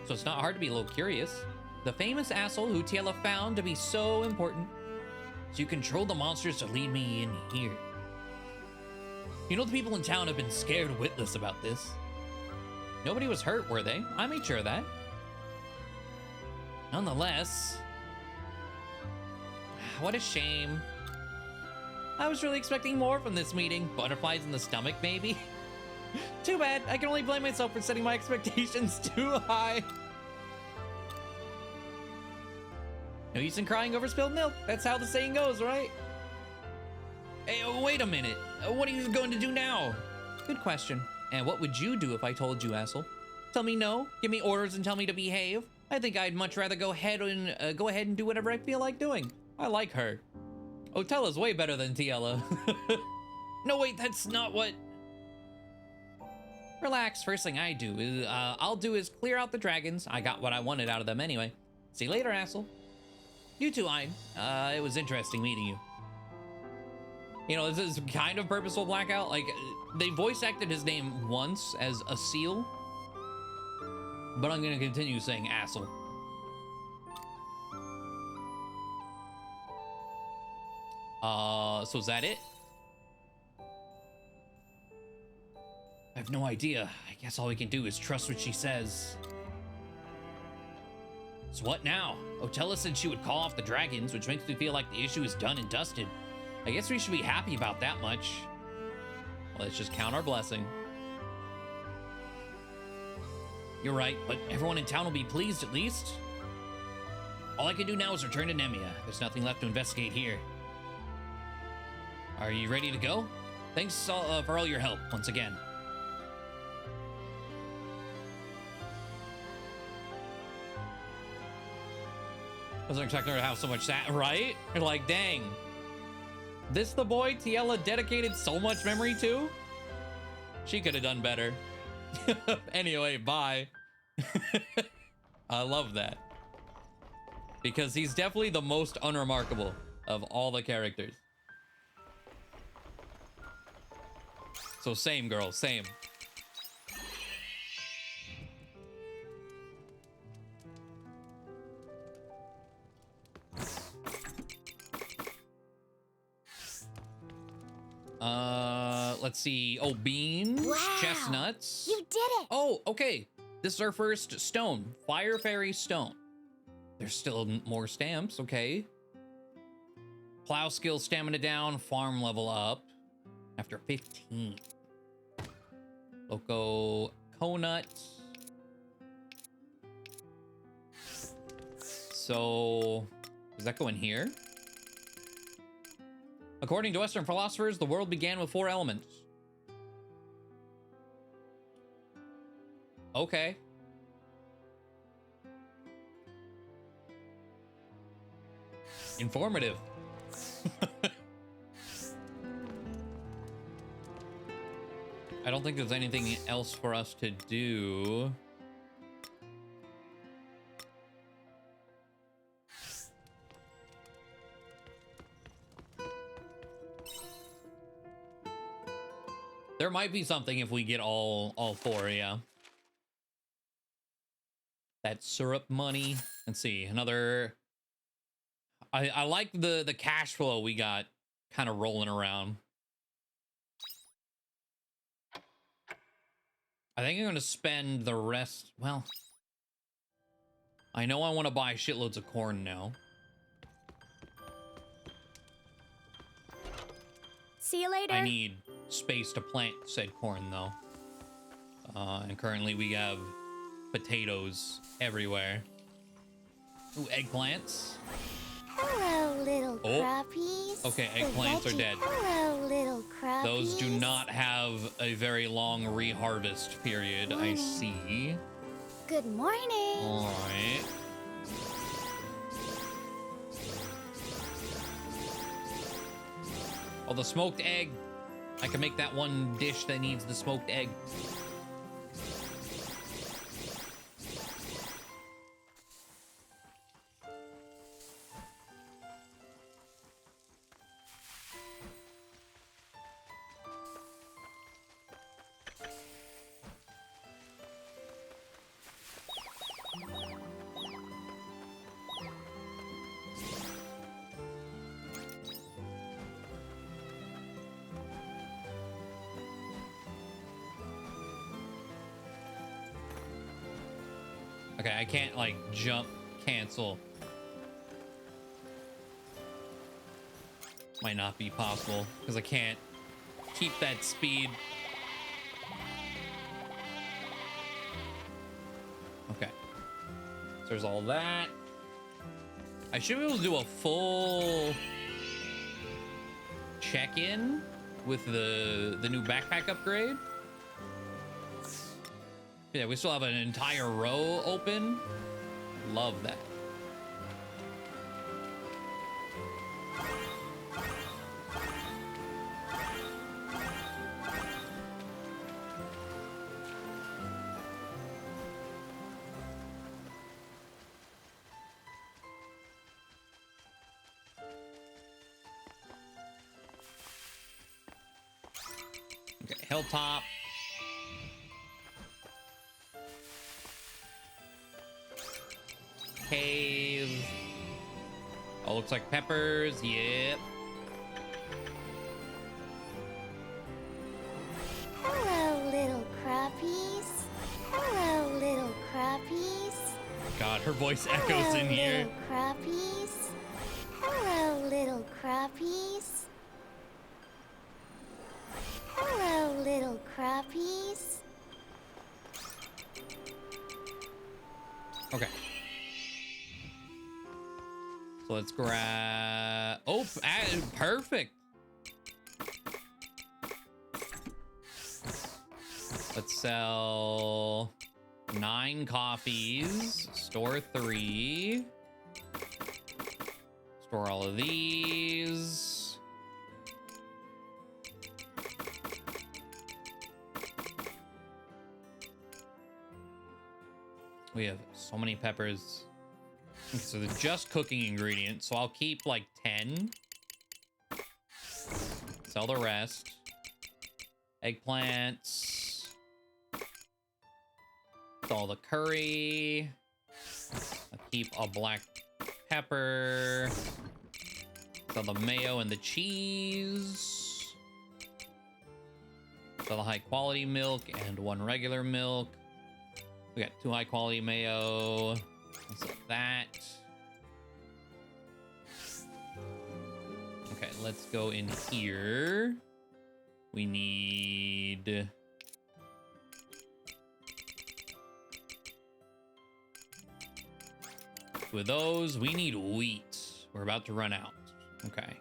S1: So it's not hard to be a little curious. The famous asshole who Tiela found to be so important. So you controlled the monsters to lead me in here. You know, the people in town have been scared witless about this. Nobody was hurt, were they? I made sure of that. Nonetheless, what a shame. I was really expecting more from this meeting. Butterflies in the stomach, maybe? Too bad. I can only blame myself for setting my expectations too high. No use in crying over spilled milk. That's how the saying goes, right? Hey, wait a minute. What are you going to do now? Good question. And what would you do if I told you, asshole? Tell me no? Give me orders and tell me to behave? I think I'd much rather go ahead and do whatever I feel like doing. I like her. Otella's way better than Tiela. No, wait, that's not what... Relax, first thing I'll do is clear out the dragons. I got what I wanted out of them anyway. See you later, asshole. You too, Ein. It was interesting meeting you. You know, this is kind of purposeful blackout. Like, they voice acted his name once as a seal. But I'm gonna continue saying asshole. So is that it? I have no idea. I guess all we can do is trust what she says. So what now? Otella said she would call off the dragons, which makes me feel like the issue is done and dusted. I guess we should be happy about that much. Let's just count our blessing. You're right, but everyone in town will be pleased at least. All I can do now is return to Nemia. There's nothing left to investigate here. Are you ready to go? Thanks for all your help once again. Wasn't expecting her to have so much right? You're like, dang. This the boy Tiela dedicated so much memory to? She could have done better. Anyway, bye. I love that. Because he's definitely the most unremarkable of all the characters. So same, girl, same. Let's see. Oh, beans,
S2: Wow,
S1: chestnuts.
S2: You did it!
S1: Oh, okay. This is our first stone. Fire Fairy Stone. There's still more stamps, okay. Plow skill, stamina down, farm level up. After 15. Loco Conut. So, does that go in here? According to Western philosophers, the world began with 4 elements. Okay. Informative. I don't think there's anything else for us to do. There might be something if we get all 4, yeah. That syrup money. Let's see, another. I like the cash flow we got kind of rolling around. I think I'm going to spend the rest. Well, I know I want to buy shitloads of corn now.
S2: See you later.
S1: I need space to plant said corn, though. And currently we have potatoes everywhere. Ooh, eggplants.
S2: Hello, little crappies.
S1: Okay, eggplants are dead.
S2: Hello, little crappies.
S1: Those do not have a very long reharvest period, I see.
S2: Good morning.
S1: All right. Oh, the smoked egg. I can make that one dish that needs the smoked egg. Okay, I can't like jump, cancel. Might not be possible because I can't keep that speed. Okay. So there's all that. I should be able to do a full check-in with the new backpack upgrade. Yeah, we still have an entire row open. Love that. Okay, hilltop. Cave. Oh, looks like peppers. Yep.
S2: Hello, little crappies. Hello, little crappies.
S1: God, her voice echoes in here.
S2: Little crappies. Hello, little crappies. Hello, little crappies.
S1: Okay. So let's grab... Oh, perfect. Let's sell 9 coffees. Store 3. Store all of these. We have so many peppers. Okay, so they're just cooking ingredients. So I'll keep like 10. Sell the rest. Eggplants. All the curry. I'll keep a black pepper. Sell the mayo and the cheese. Sell the high quality milk and 1 regular milk. We got 2 high quality mayo. Sell that. Okay, let's go in here. We need... With those, we need wheat. We're about to run out. Okay.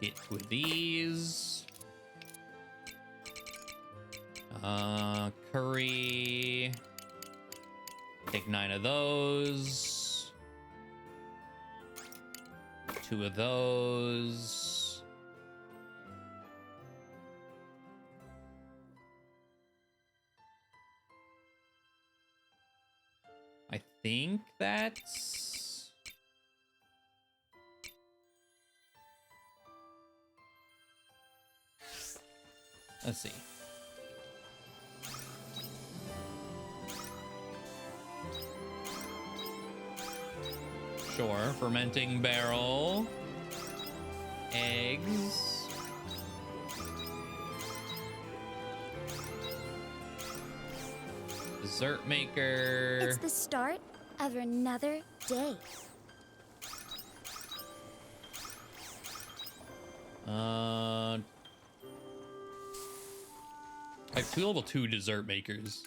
S1: Get with these. Curry. Take 9 of those. 2 of those. I think that's... Let's see. Sure, fermenting barrel. Eggs. Dessert maker.
S2: It's the start of another day.
S1: I have 2 level 2 dessert makers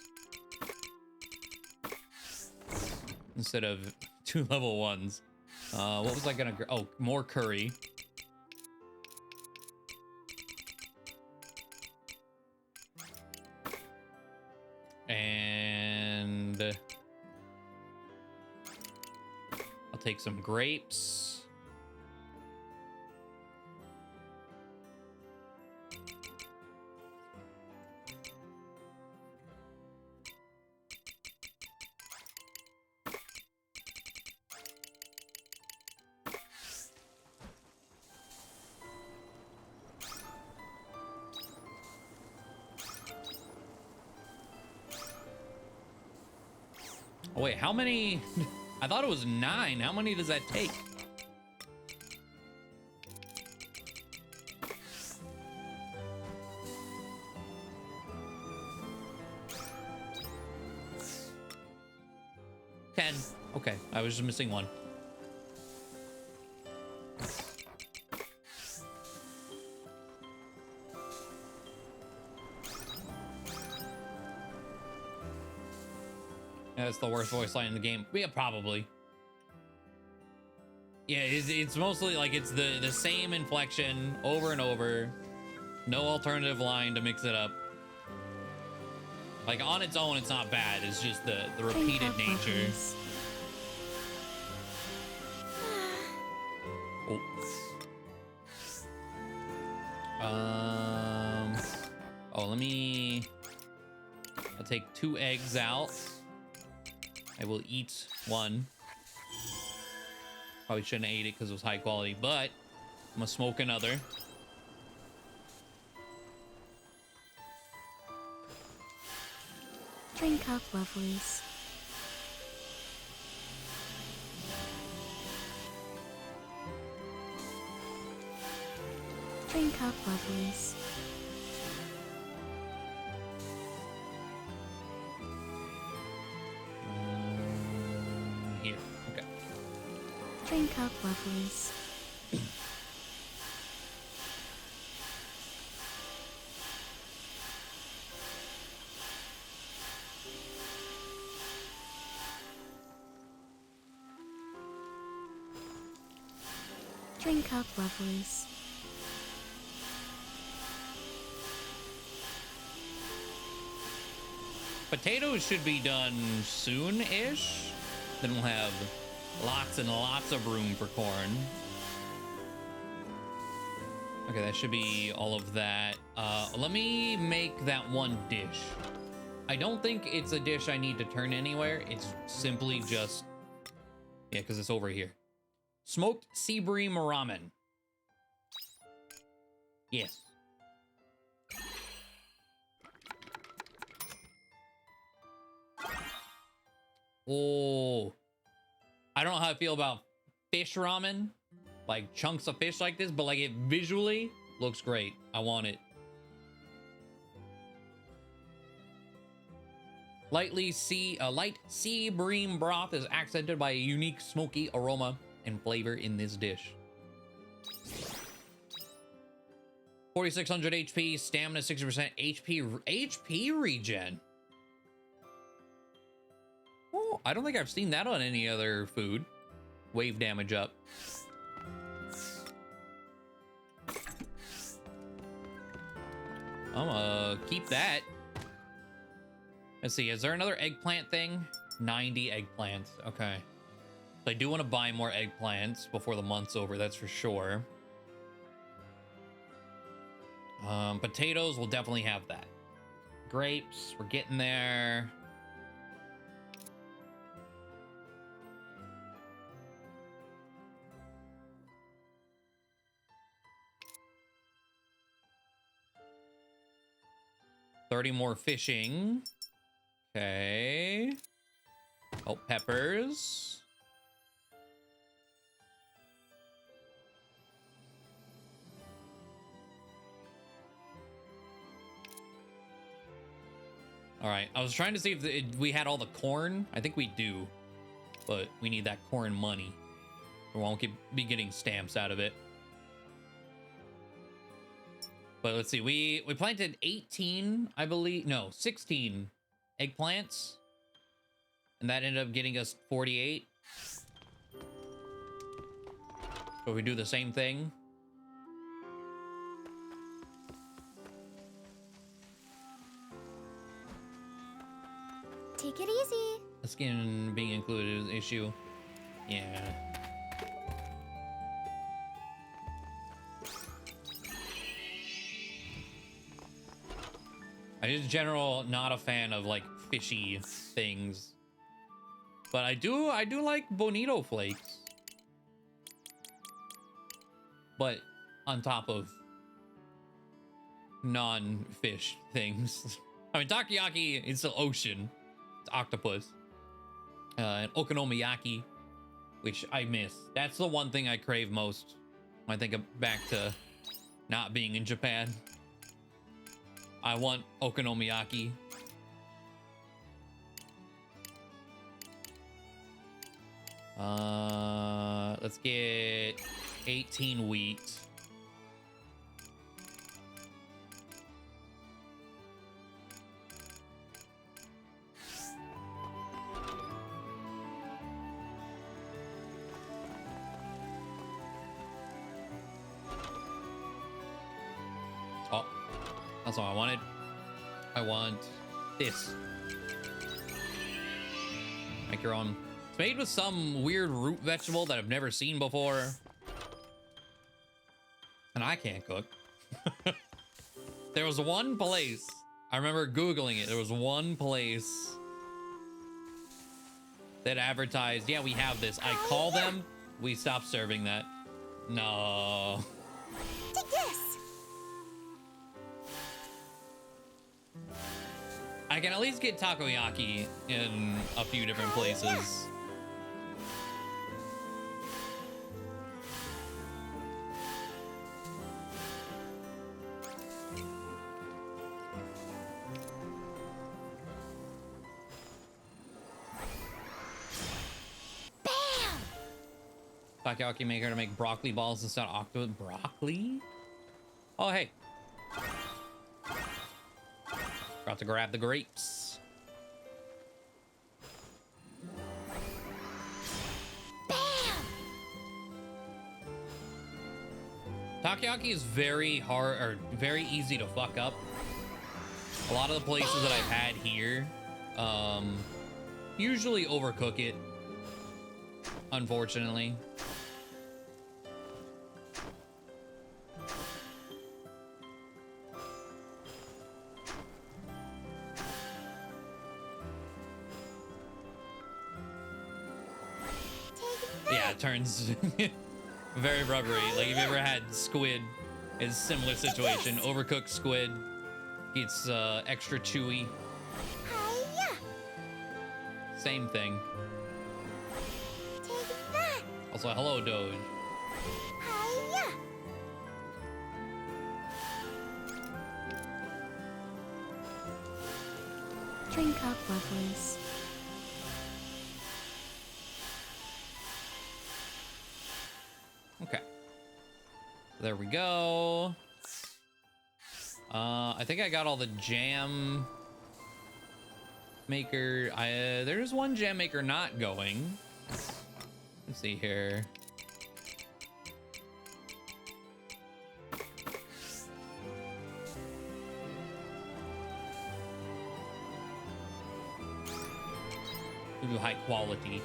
S1: instead of 2 level 1s. What was I gonna... Oh, more curry. And I'll take some grapes. Oh, wait, how many? I thought it was 9. How many does that take? Ten. Okay, I was just missing 1. That's the worst voice line in the game. Yeah, probably. Yeah, it's mostly like it's the same inflection over and over. No alternative line to mix it up. Like on its own, it's not bad. It's just the repeated nature. Oh. Oh, I'll take 2 eggs out. I will eat 1. Probably shouldn't have ate it because it was high quality, but I'm gonna smoke another.
S2: Drink up, lovelies. Drink up, lovelies.
S1: Here, okay.
S2: Drink up, lovelies.
S4: drink up, lovelies.
S1: Potatoes should be done soon-ish. Then we'll have lots and lots of room for corn. Okay, that should be all of that. Let me make that one dish. I don't think it's a dish I need to turn anywhere. It's simply just... Yeah, because it's over here. Smoked sea bream ramen. Yes. Oh, I don't know how I feel about fish ramen, like chunks of fish like this, but like it visually looks great. I want it. Light sea bream broth is accented by a unique smoky aroma and flavor in this dish. 4600 HP, stamina 60%, HP regen. Oh, I don't think I've seen that on any other food. Wave damage up. I'm gonna keep that. Let's see, is there another eggplant thing? 90 eggplants, okay. So I do want to buy more eggplants before the month's over, that's for sure. Potatoes, we'll definitely have that. Grapes, we're getting there. $30 more fishing. Okay. Oh, peppers. All right. I was trying to see if we had all the corn. I think we do, but we need that corn money. We won't be getting stamps out of it. But let's see. We planted 18, I believe. No, 16 eggplants. And that ended up getting us 48. So we do the same thing.
S2: Take it easy.
S1: The skin being included is an issue. Yeah. I'm just in general not a fan of like fishy things. But I do like bonito flakes. But on top of non-fish things. I mean, takoyaki, it's the ocean. It's octopus. And okonomiyaki, which I miss. That's the one thing I crave most when I think of back to not being in Japan. I want okonomiyaki. Let's get 18 wheat. Oh, that's all I wanted. I want this. Make your own. It's made with some weird root vegetable that I've never seen before. And I can't cook. There was one place, I remember Googling it. There was one place that advertised, yeah, we have this. I call them, we stopped serving that. No.
S2: Take this.
S1: I can at least get takoyaki in a few different places. Takoyaki maker to make broccoli balls instead of octopus. Broccoli? Oh, hey. Got to grab the grapes.
S2: Bam!
S1: Takoyaki is very hard, or very easy to fuck up. A lot of the places that I've had here, usually overcook it, unfortunately. Yeah, it turns very rubbery. Like, if you ever had squid, it's a similar situation. Overcooked squid gets extra chewy. Same thing. Also, hello, Doge.
S4: Drink up, lovelies.
S1: Okay. There we go. I think I got all the jam maker. There's one jam maker not going. Let's see here. We do high quality.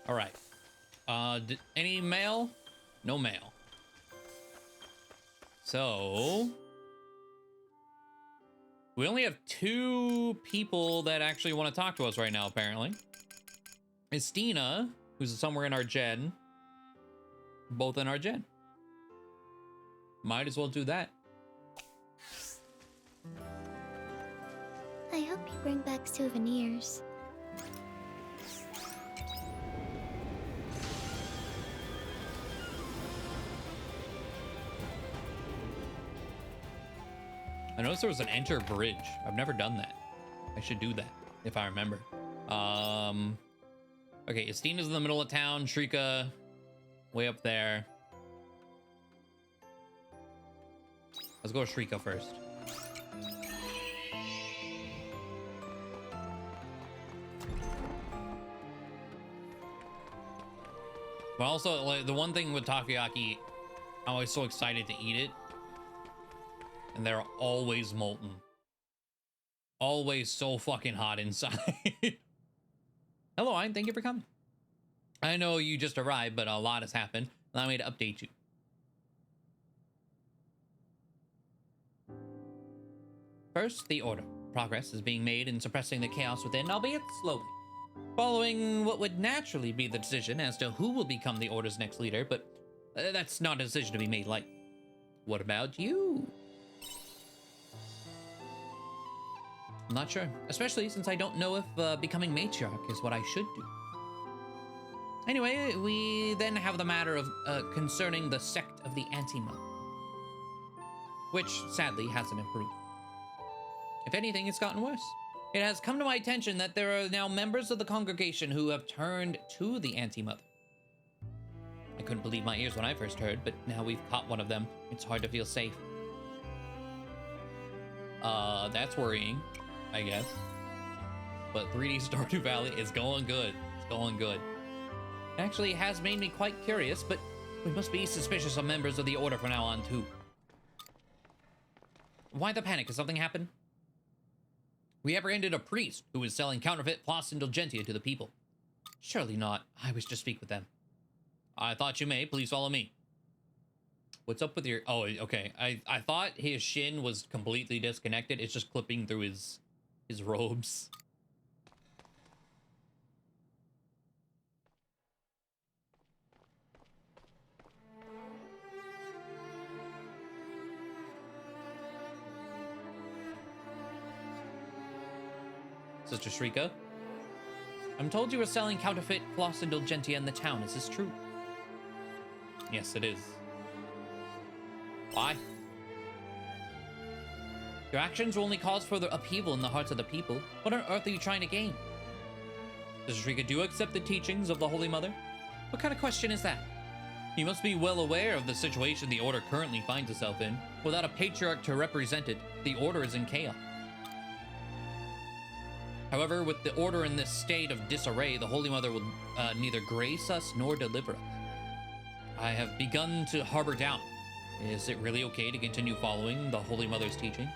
S1: All right. Any mail? No mail. So we only have 2 people that actually want to talk to us right now, apparently. Estina, who's somewhere in our gen. Both in our gen. Might as well do that.
S4: I hope you bring back souvenirs.
S1: I noticed there was an enter bridge. I've never done that. I should do that if I remember. Okay, Estina's in the middle of town. Shrika, way up there. Let's go with Shrika first. But also, like, the one thing with takoyaki, I'm always so excited to eat it. And they're always molten. Always so fucking hot inside. Hello, Ein. Thank you for coming. I know you just arrived, but a lot has happened. Allow me to update you. First, the order. Progress is being made in suppressing the chaos within, albeit slowly. Following what would naturally be the decision as to who will become the order's next leader, but that's not a decision to be made lightly. What about you? I'm not sure, especially since I don't know if becoming matriarch is what I should do. Anyway, we then have the matter of concerning the sect of the Anti-Mother, which sadly hasn't improved. If anything, it's gotten worse. It has come to my attention that there are now members of the congregation who have turned to the Anti-Mother. I couldn't believe my ears when I first heard, but now we've caught one of them. It's hard to feel safe. That's worrying, I guess. But 3D Stardew Valley is going good. It's going good. Actually, it has made me quite curious, but we must be suspicious of members of the Order from now on, too. Why the panic? Has something happened? We apprehended a priest who was selling counterfeit Plus Indulgentia to the people. Surely not. I wish to speak with them. I thought you may. Please follow me. What's up with your... Oh, okay. I thought his shin was completely disconnected. It's just clipping through his robes. Sister Shrika, I'm told you were selling counterfeit Plus Indulgentia in the town. Is this true? Yes, it is. Why? Your actions will only cause further upheaval in the hearts of the people. What on earth are you trying to gain? Sister Shrika, do you accept the teachings of the Holy Mother? What kind of question is that? You must be well aware of the situation the Order currently finds itself in. Without a patriarch to represent it, the Order is in chaos. However, with the order in this state of disarray, the Holy Mother will neither grace us nor deliver us. I have begun to harbor doubt. Is it really okay to continue following the Holy Mother's teaching?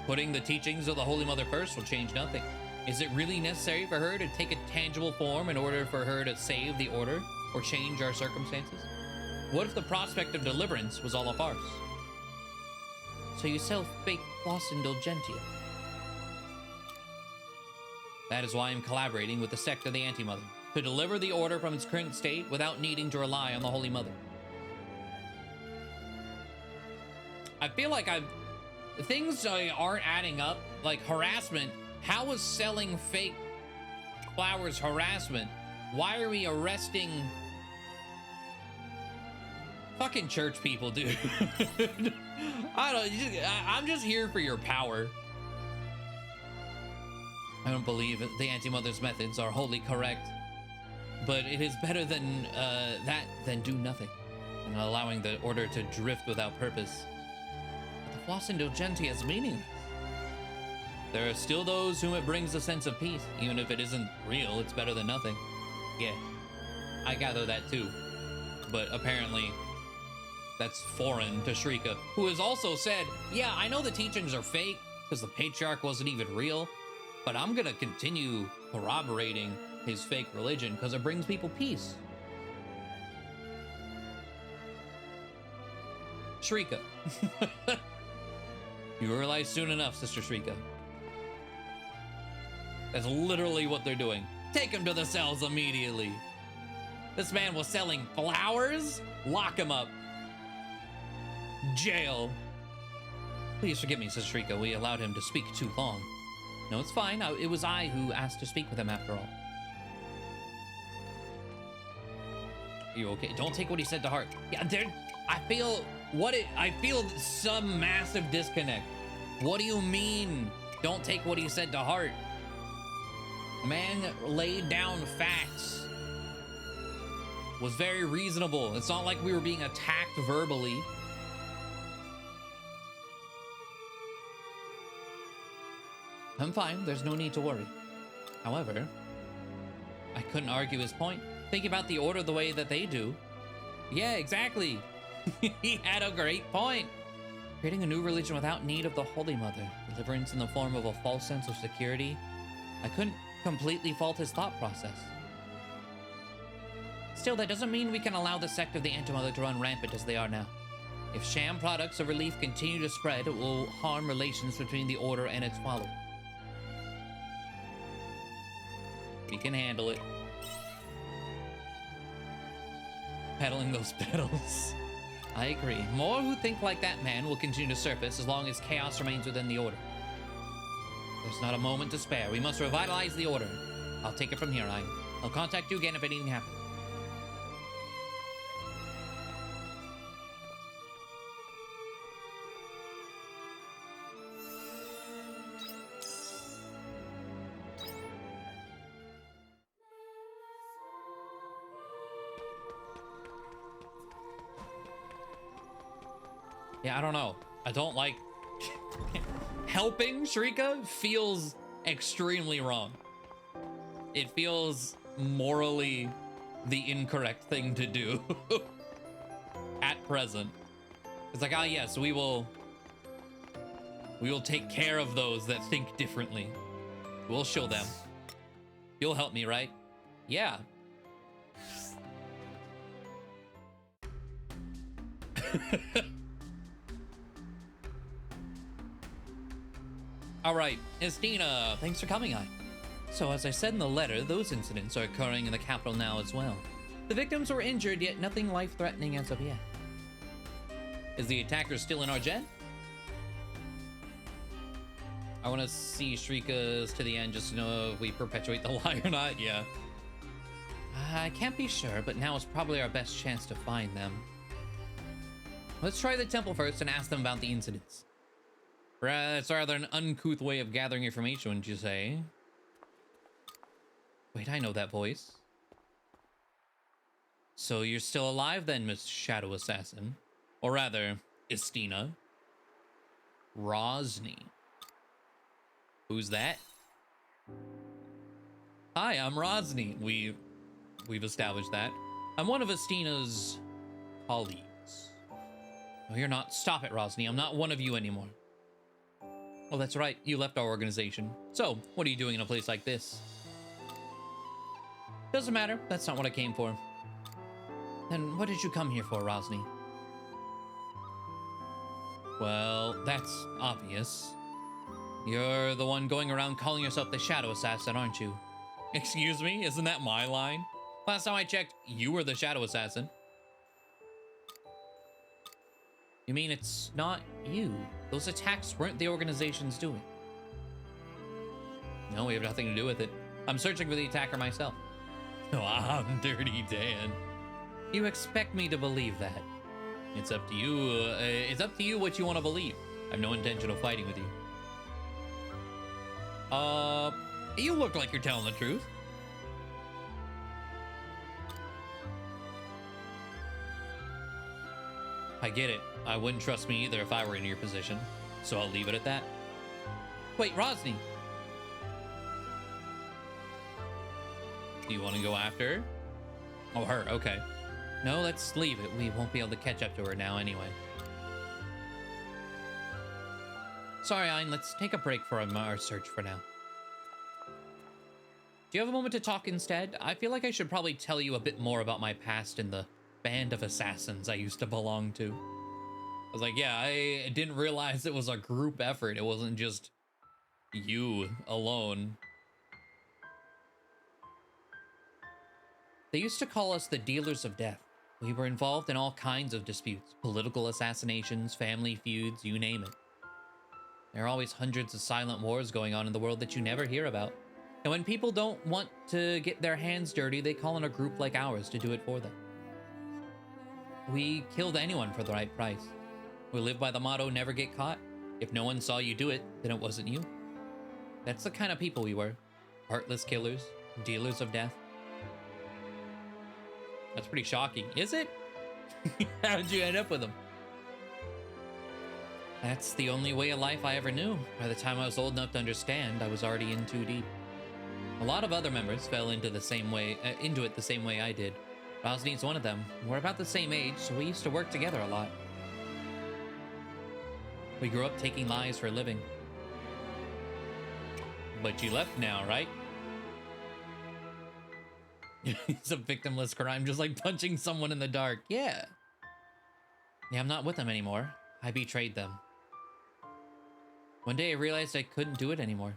S1: Putting the teachings of the Holy Mother first will change nothing. Is it really necessary for her to take a tangible form in order for her to save the order or change our circumstances? What if the prospect of deliverance was all a farce? So you sell fake Floss Indulgentia? That is why I'm collaborating with the sect of the Anti-Mother, to deliver the order from its current state without needing to rely on the Holy Mother. I feel like things aren't adding up. Like harassment. How is selling fake flowers harassment? Why are we arresting fucking church people, dude? I'm just here for your power. I don't believe the Anti-Mother's methods are wholly correct, but it is better than that than do nothing and allowing the order to drift without purpose. But the Floss Indulgentia is meaningless. There are still those whom it brings a sense of peace. Even if it isn't real, it's better than nothing. Yeah, I gather that too. But apparently, that's foreign to Shrika, who has also said, yeah, I know the teachings are fake because the patriarch wasn't even real, but I'm gonna continue corroborating his fake religion because it brings people peace. Shrika. You realize soon enough, Sister Shrika. That's literally what they're doing. Take him to the cells immediately. This man was selling flowers? Lock him up. Jail. Please forgive me, Sister Shrika. We allowed him to speak too long. No, it's fine. It was I who asked to speak with him after all. You okay? Don't take what he said to heart. Yeah, I feel some massive disconnect. What do you mean? Don't take what he said to heart. Man laid down facts. Was very reasonable. It's not like we were being attacked verbally. I'm fine. There's no need to worry. However, I couldn't argue his point. Think about the order the way that they do. Yeah, exactly. He had a great point. Creating a new religion without need of the Holy Mother. Deliverance in the form of a false sense of security. I couldn't completely fault his thought process. Still, that doesn't mean we can allow the sect of the Anti-Mother to run rampant as they are now. If sham products of relief continue to spread, it will harm relations between the Order and its followers. We can handle it. Peddling those pedals. I agree. More who think like that man will continue to surface as long as chaos remains within the Order. There's not a moment to spare. We must revitalize the Order. I'll take it from here, I'll contact you again if anything happens. Yeah, I don't know. I don't like... Helping Shrika feels extremely wrong. It feels morally the incorrect thing to do at present. It's like, ah, yes, we will take care of those that think differently. We'll show them. You'll help me, right? Yeah. All right, Estina, thanks for coming on. So as I said in the letter, those incidents are occurring in the capital now as well. The victims were injured, yet nothing life-threatening as of yet. Is the attacker still in our jet? I want to see Shrika's to the end just to know if we perpetuate the lie or not. Yeah. I can't be sure, but now is probably our best chance to find them. Let's try the temple first and ask them about the incidents. It's rather an uncouth way of gathering information, wouldn't you say? Wait, I know that voice. So you're still alive then, Miss Shadow Assassin. Or rather, Estina. Rosny. Who's that? Hi, I'm Rosny. We've established that. I'm one of Astina's colleagues. No, you're not. Stop it, Rosny. I'm not one of you anymore. Oh, that's right. You left our organization. So, what are you doing in a place like this? Doesn't matter. That's not what I came for. Then what did you come here for, Rosny? Well, that's obvious. You're the one going around calling yourself the Shadow Assassin, aren't you? Excuse me? Isn't that my line? Last time I checked, you were the Shadow Assassin. You mean it's not you? Those attacks weren't the organization's doing. No, we have nothing to do with it. I'm searching for the attacker myself. Oh, I'm Dirty Dan. You expect me to believe that? It's up to you. It's up to you what you want to believe. I have no intention of fighting with you. You look like you're telling the truth. I get it. I wouldn't trust me either if I were in your position. So I'll leave it at that. Wait, Rosny. Do you want to go after her? Oh, her. Okay. No, let's leave it. We won't be able to catch up to her now anyway. Sorry, Ein. Let's take a break from our search for now. Do you have a moment to talk instead? I feel like I should probably tell you a bit more about my past and the band of assassins I used to belong to. I was like, yeah, I didn't realize it was a group effort. It wasn't just you alone. They used to call us the Dealers of Death. We were involved in all kinds of disputes, political assassinations, family feuds, you name it. There are always hundreds of silent wars going on in the world that you never hear about. And when people don't want to get their hands dirty, they call on a group like ours to do it for them. We killed anyone for the right price. We live by the motto, never get caught. If no one saw you do it, then it wasn't you. That's the kind of people we were. Heartless killers, dealers of death. That's pretty shocking. Is it? How'd you end up with them? That's the only way of life I ever knew. By the time I was old enough to understand, I was already in too deep. A lot of other members fell into it the same way I did. Rosny's one of them. We're about the same age, so we used to work together a lot. We grew up taking lies for a living. But you left now, right? It's a victimless crime, just like punching someone in the dark. Yeah. Yeah, I'm not with them anymore. I betrayed them. One day I realized I couldn't do it anymore.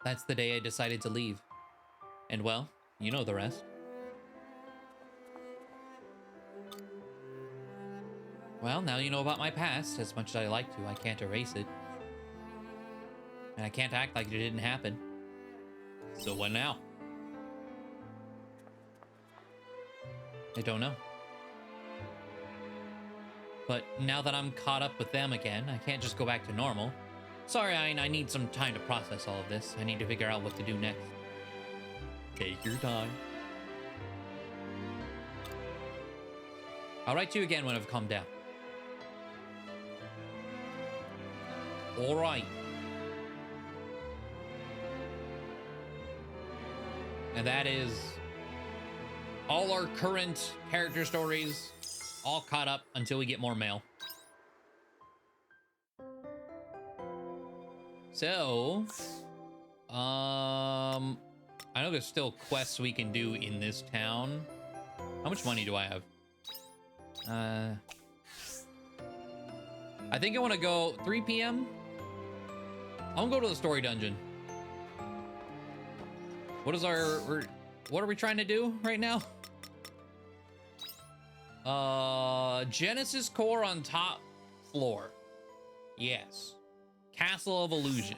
S1: That's the day I decided to leave. And well, you know the rest. Well, now you know about my past. As much as I like to, I can't erase it. And I can't act like it didn't happen. So what now? I don't know. But now that I'm caught up with them again, I can't just go back to normal. Sorry, I need some time to process all of this. I need to figure out what to do next. Take your time. I'll write to you again when I've calmed down. All right. And that is all our current character stories, all caught up until we get more mail. So, I know there's still quests we can do in this town. How much money do I have? I think I want to go 3 p.m. I'm gonna go to the story dungeon. What is what are we trying to do right now? Genesis core on top floor. Yes. Castle of Illusion.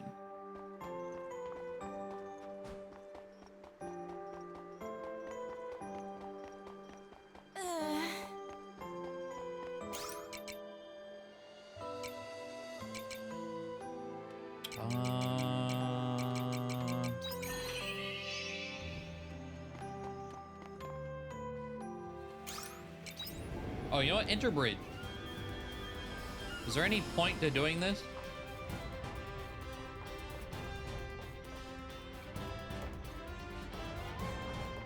S1: Oh, you know what? Interbridge. Is there any point to doing this?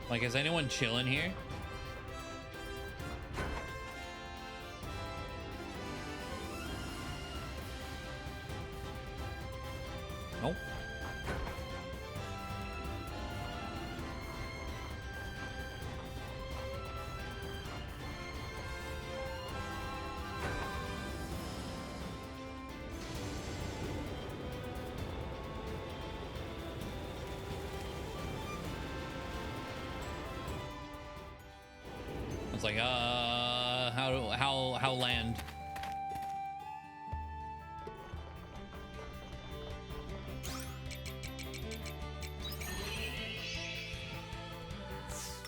S1: Like, is anyone chilling here? Nope. It's like, how land?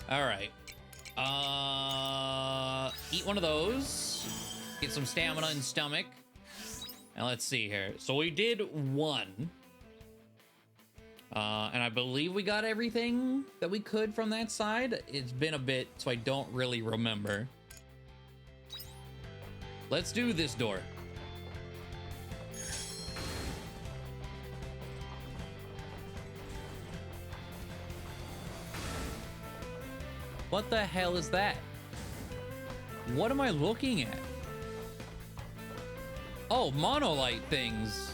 S1: All right. Eat one of those. Get some stamina and stomach. And let's see here. So we did one. And I believe we got everything that we could from that side. It's been a bit, so I don't really remember. Let's do this door. What the hell is that? What am I looking at? Oh, monolite things.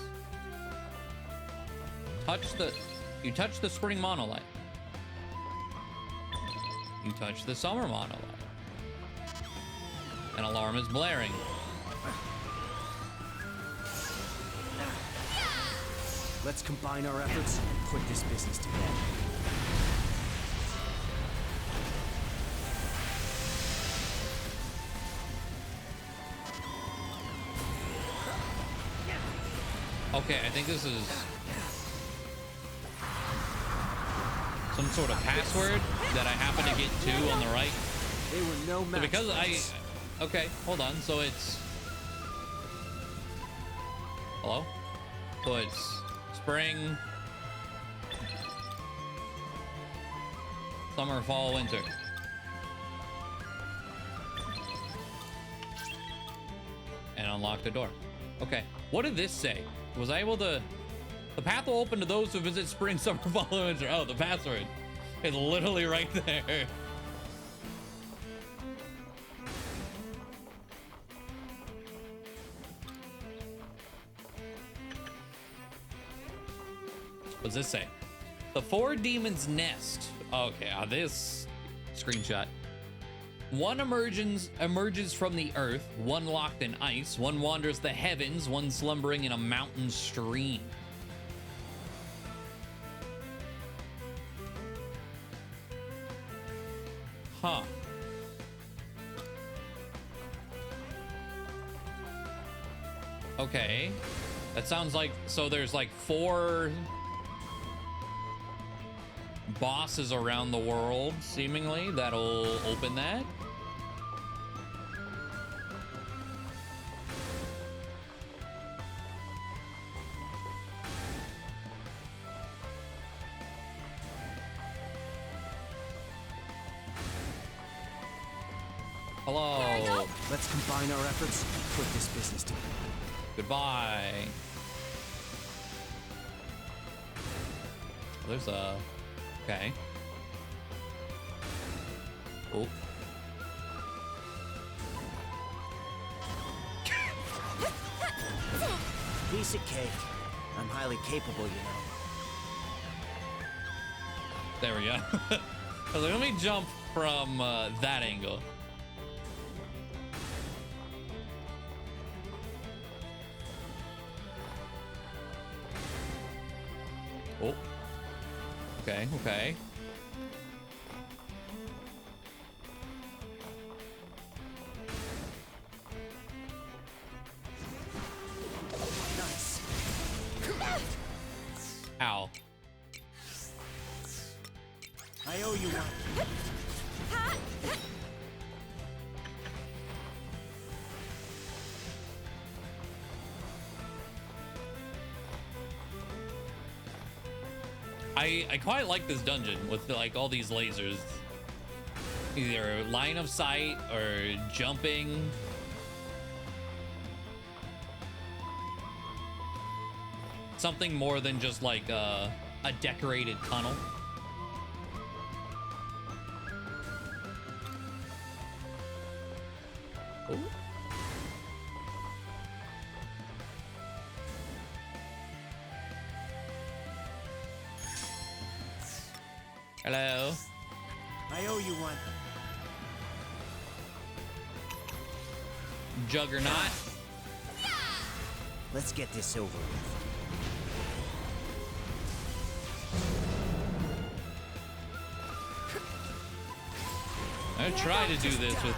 S1: You touch the spring monolith. You touch the summer monolith. An alarm is blaring.
S3: Let's combine our efforts and put this business to bed.
S1: Okay, I think this is some sort of password that I happen to get to on the right.
S3: They were no match.
S1: So because okay, hold on. So it's, hello? So it's spring, summer, fall, winter. And unlock the door. Okay, what did this say? Was I able to... The path will open to those who visit spring, summer, fall, and winter. Oh, the password is literally right there. What does this say? The Four Demons Nest. Okay, this screenshot. One emerges from the earth, one locked in ice, one wanders the heavens, one slumbering in a mountain stream. Huh. Okay. That sounds like, so there's like 4 bosses around the world, seemingly, that'll open that. Hello.
S3: Let's combine our efforts and put this business to bed.
S1: Goodbye. There's a... Okay. Oh.
S3: Piece of cake. I'm highly capable, you know.
S1: There we go. I was like, let me jump from that angle. Oh. Okay, okay.
S3: Nice.
S1: Ow.
S3: I owe you one.
S1: I quite like this dungeon with like all these lasers. Either line of sight or jumping. Something more than just like a decorated tunnel. Oh. Hello.
S3: I owe you one.
S1: Juggernaut.
S3: Let's get this over with.
S1: I try to do this with.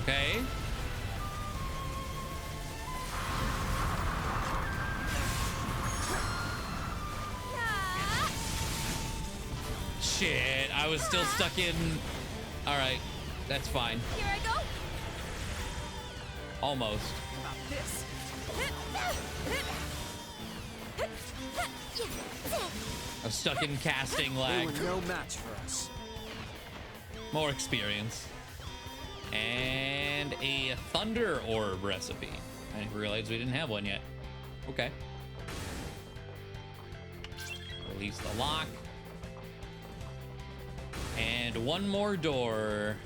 S1: Okay. Shit, I was still stuck in. All right, that's fine.
S2: Here I go.
S1: Almost.
S3: About this.
S1: I was stuck in casting
S3: They
S1: lag.
S3: were no match for us.
S1: More experience. And a thunder orb recipe. I didn't realize we didn't have one yet. Okay. Release the lock. And one more door.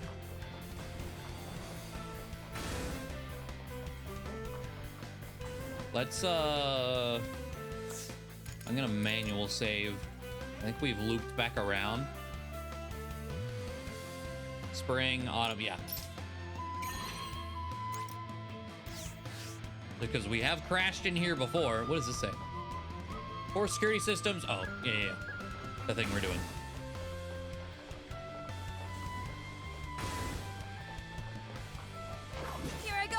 S1: Let's I'm gonna manual save. I think we've looped back around. Spring, autumn, yeah. Because we have crashed in here before. What does this say? Core security systems. Oh, yeah. The thing we're doing.
S2: Here I go.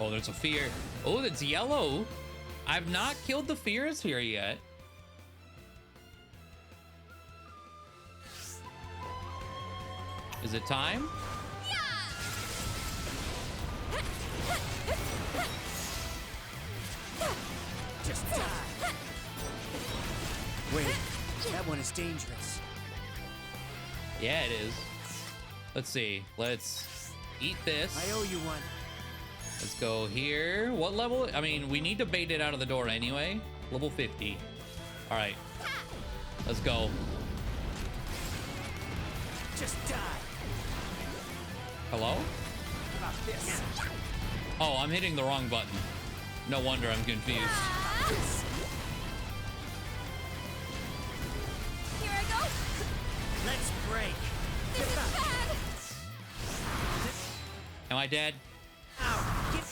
S1: Oh, there's a fear. Oh, that's yellow. I've not killed the fears here yet. Is it time?
S3: Just die. Wait, that one is dangerous.
S1: Yeah, it is. Let's see. Let's eat this.
S3: I owe you one.
S1: Let's go here. What level? I mean, we need to bait it out of the door anyway. Level 50. All right. Let's go.
S3: Just die.
S1: Hello?
S3: About this.
S1: Oh, I'm hitting the wrong button. No wonder I'm confused.
S2: Here I go.
S3: Let's break.
S2: This is bad.
S1: Am I dead?
S3: Ow. Get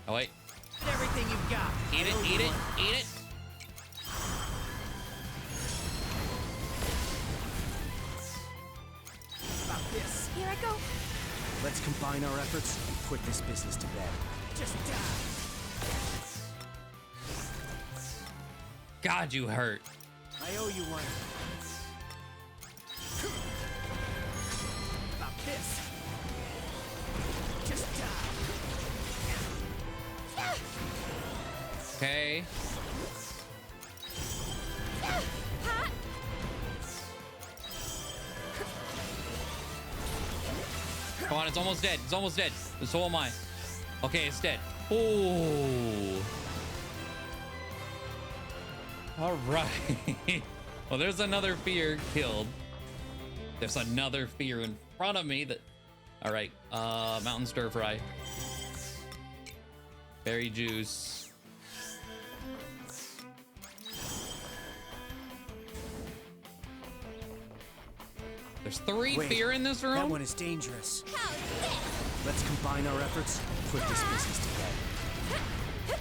S1: Oh, wait.
S3: everything you've got.
S1: Eat
S3: I owe
S1: it,
S3: you
S1: eat it,
S3: one.
S1: eat it.
S3: About this.
S2: Here I go.
S3: Let's combine our efforts and put this business to bed. Just die.
S1: God, you hurt.
S3: I owe you one. About this. Just die.
S1: Okay. Come on, it's almost dead. It's almost dead. So am I. Okay, it's dead. Oh. All right. Well, there's another fear killed. There's another fear in front of me that... All right. Mountain stir fry. Berry juice. There's 3
S3: Wait,
S1: fear in this room?
S3: That one is dangerous.
S2: How's this?
S3: Let's combine our efforts and put this business to bed.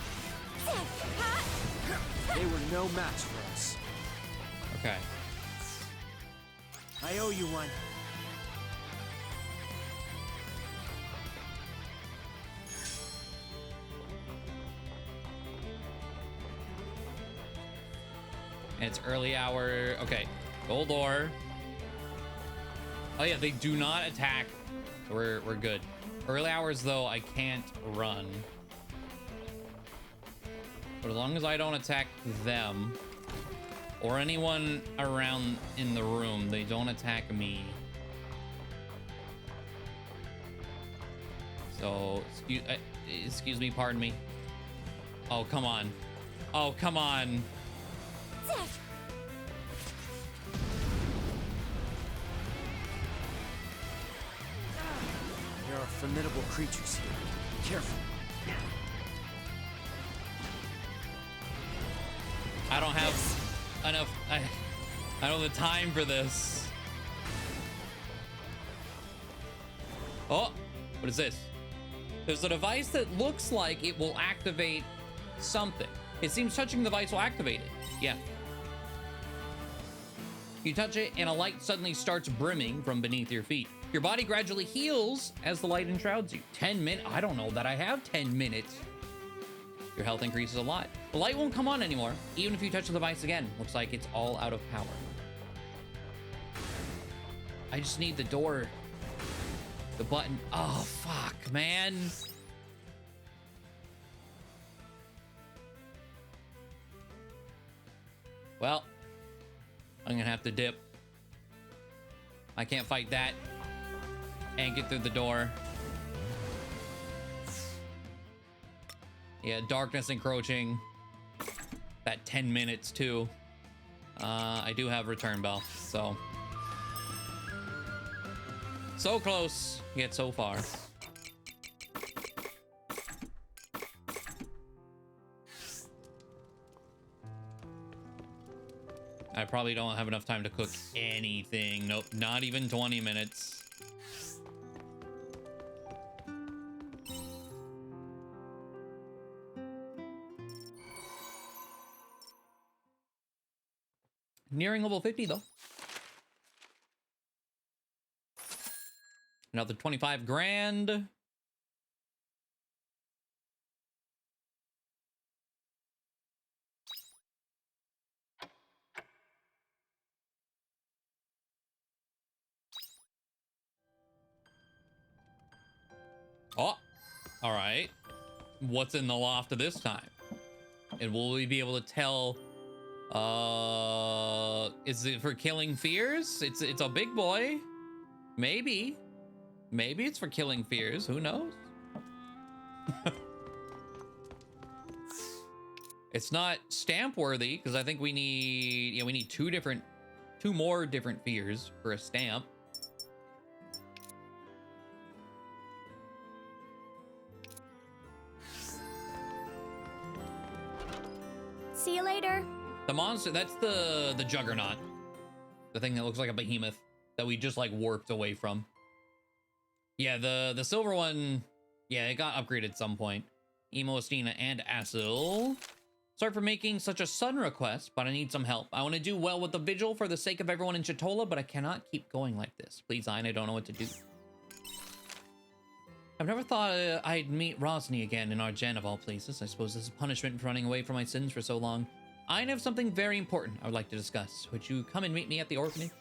S3: They were no match for us.
S1: Okay.
S3: I owe you one.
S1: And it's early hour. Okay. Gold ore. Oh yeah, they do not attack. We're good. Early hours though, I can't run. But as long as I don't attack them or anyone around in the room, they don't attack me. So, excuse me, pardon me. Oh, come on. Oh, come on.
S3: There are formidable creatures here. Be careful.
S1: I don't have enough. I don't have the time for this. Oh, what is this? There's a device that looks like it will activate something. It seems touching the device will activate it. Yeah. You touch it and a light suddenly starts brimming from beneath your feet. Your body gradually heals as the light enshrouds you. 10 minutes. I don't know that I have 10 minutes. Your health increases a lot. The light won't come on anymore, even if you touch the device again. Looks like it's all out of power. I just need the door. The button. Oh, fuck, man. Well, I'm gonna have to dip. I can't fight that and get through the door. Yeah, darkness encroaching. That 10 minutes too. I do have return bell, so close, yet so far. I probably don't have enough time to cook anything. Nope, not even 20 minutes. Nearing level 50 though. Another 25 grand. Oh, all right. What's in the loft this time? And will we be able to tell? Is it for killing fears? It's a big boy. Maybe it's for killing fears. Who knows? It's not stamp worthy because I think we need two more different fears for a stamp.
S2: See you later.
S1: The monster, that's the juggernaut. The thing that looks like a behemoth that we just like warped away from. Yeah, the silver one, yeah, it got upgraded at some point. Emo, Estina, and Asil. Sorry for making such a sudden request, but I need some help. I want to do well with the vigil for the sake of everyone in Chitola, but I cannot keep going like this. Please, Ayn, I don't know what to do. I've never thought I'd meet Rosny again in Argen of all places. I suppose this is punishment for running away from my sins for so long. I have something very important I would like to discuss. Would you come and meet me at the orphanage?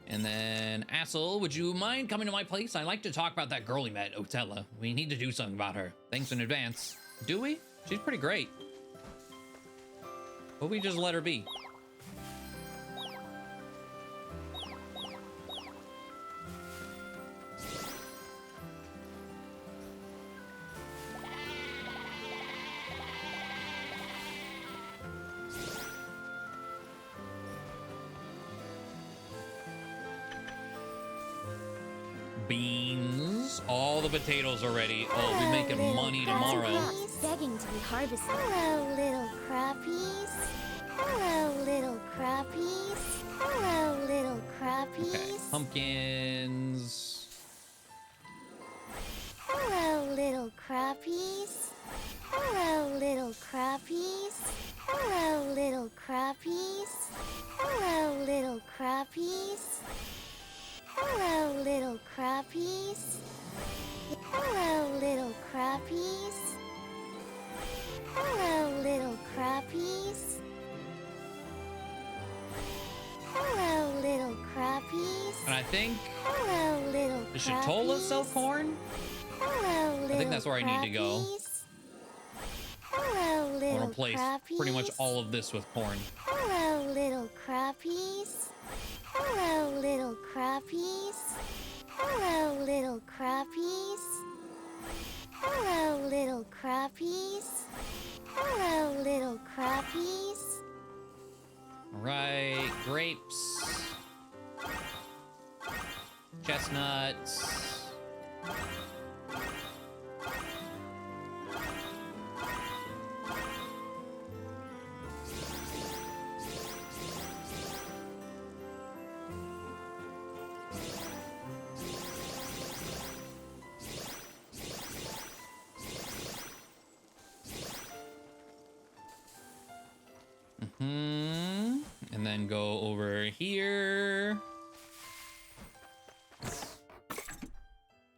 S1: And then, Assel, would you mind coming to my place? I'd like to talk about that girl we met, Otella. We need to do something about her. Thanks in advance. Do we? She's pretty great. What if we just let her be? Beans. All the potatoes are ready. Oh, we're making money tomorrow.
S2: Begging to be harvested. Hello, little crappies. Hello, little crappies. Hello, little crappies.
S1: Okay, pumpkins.
S2: Hello, little crappies. Hello, little crappies. Hello, little crappies. Hello, little crappies. Hello, little crappies. Hello, little crappies. Hello, little crappies. Hello, little crappies.
S1: And I think,
S2: Hello, little
S1: does Chitola sell corn?
S2: Hello, little
S1: I think that's where I need to go.
S2: Hello,
S1: I'll
S2: little
S1: replace pretty much all of this with corn.
S2: Hello, little crappies. Hello, little crappies. Hello, little crappies. crappies. Hello, little crappies.
S1: Right, grapes. Chestnuts. And then go over here.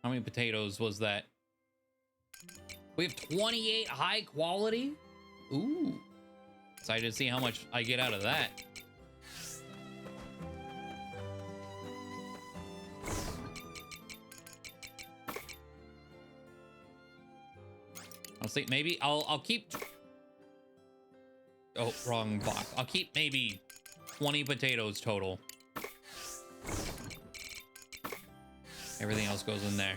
S1: How many potatoes was that? We have 28 high quality. Ooh. Excited to see how much I get out of that. I'll see. Maybe I'll keep. Oh, wrong box. I'll keep maybe 20 potatoes total. Everything else goes in there.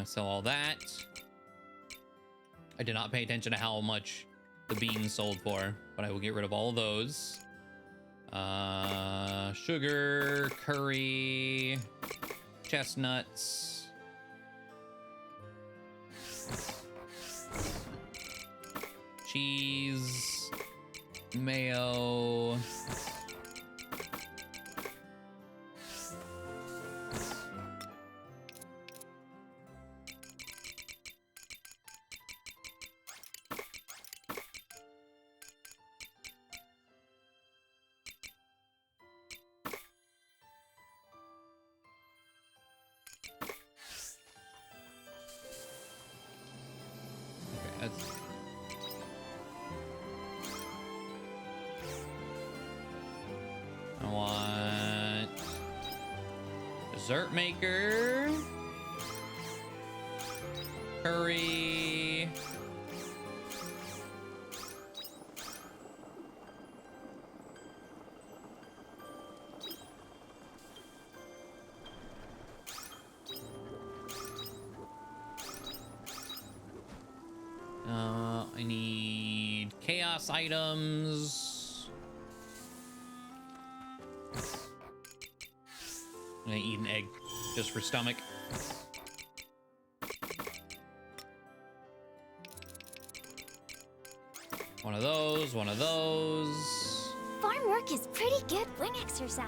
S1: Sell all that. I did not pay attention to how much the beans sold for, but I will get rid of all of those. Sugar, curry, chestnuts. Cheese, mayo. Okay, that's... I want dessert maker, curry, I need chaos items. I'm gonna eat an egg just for stomach. One of those, one of those.
S2: Farm work is pretty good wing exercise.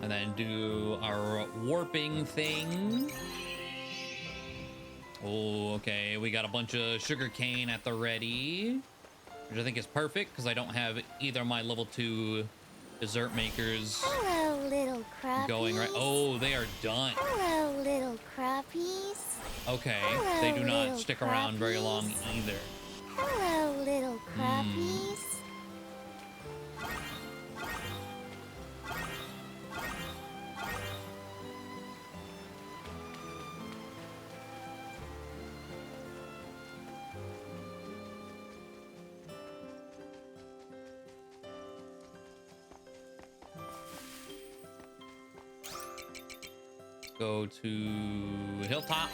S1: And then do our warping thing. Oh, okay. We got a bunch of sugar cane at the ready, which I think is perfect because I don't have either of my level 2 dessert makers
S2: Hello, little crappies.
S1: going right. Oh, they are done.
S2: Hello, little crappies.
S1: Okay,
S2: Hello,
S1: they do not
S2: little
S1: stick around very long
S2: crappies.
S1: either.
S2: Hello, little crappies.
S1: Go to Hilltop.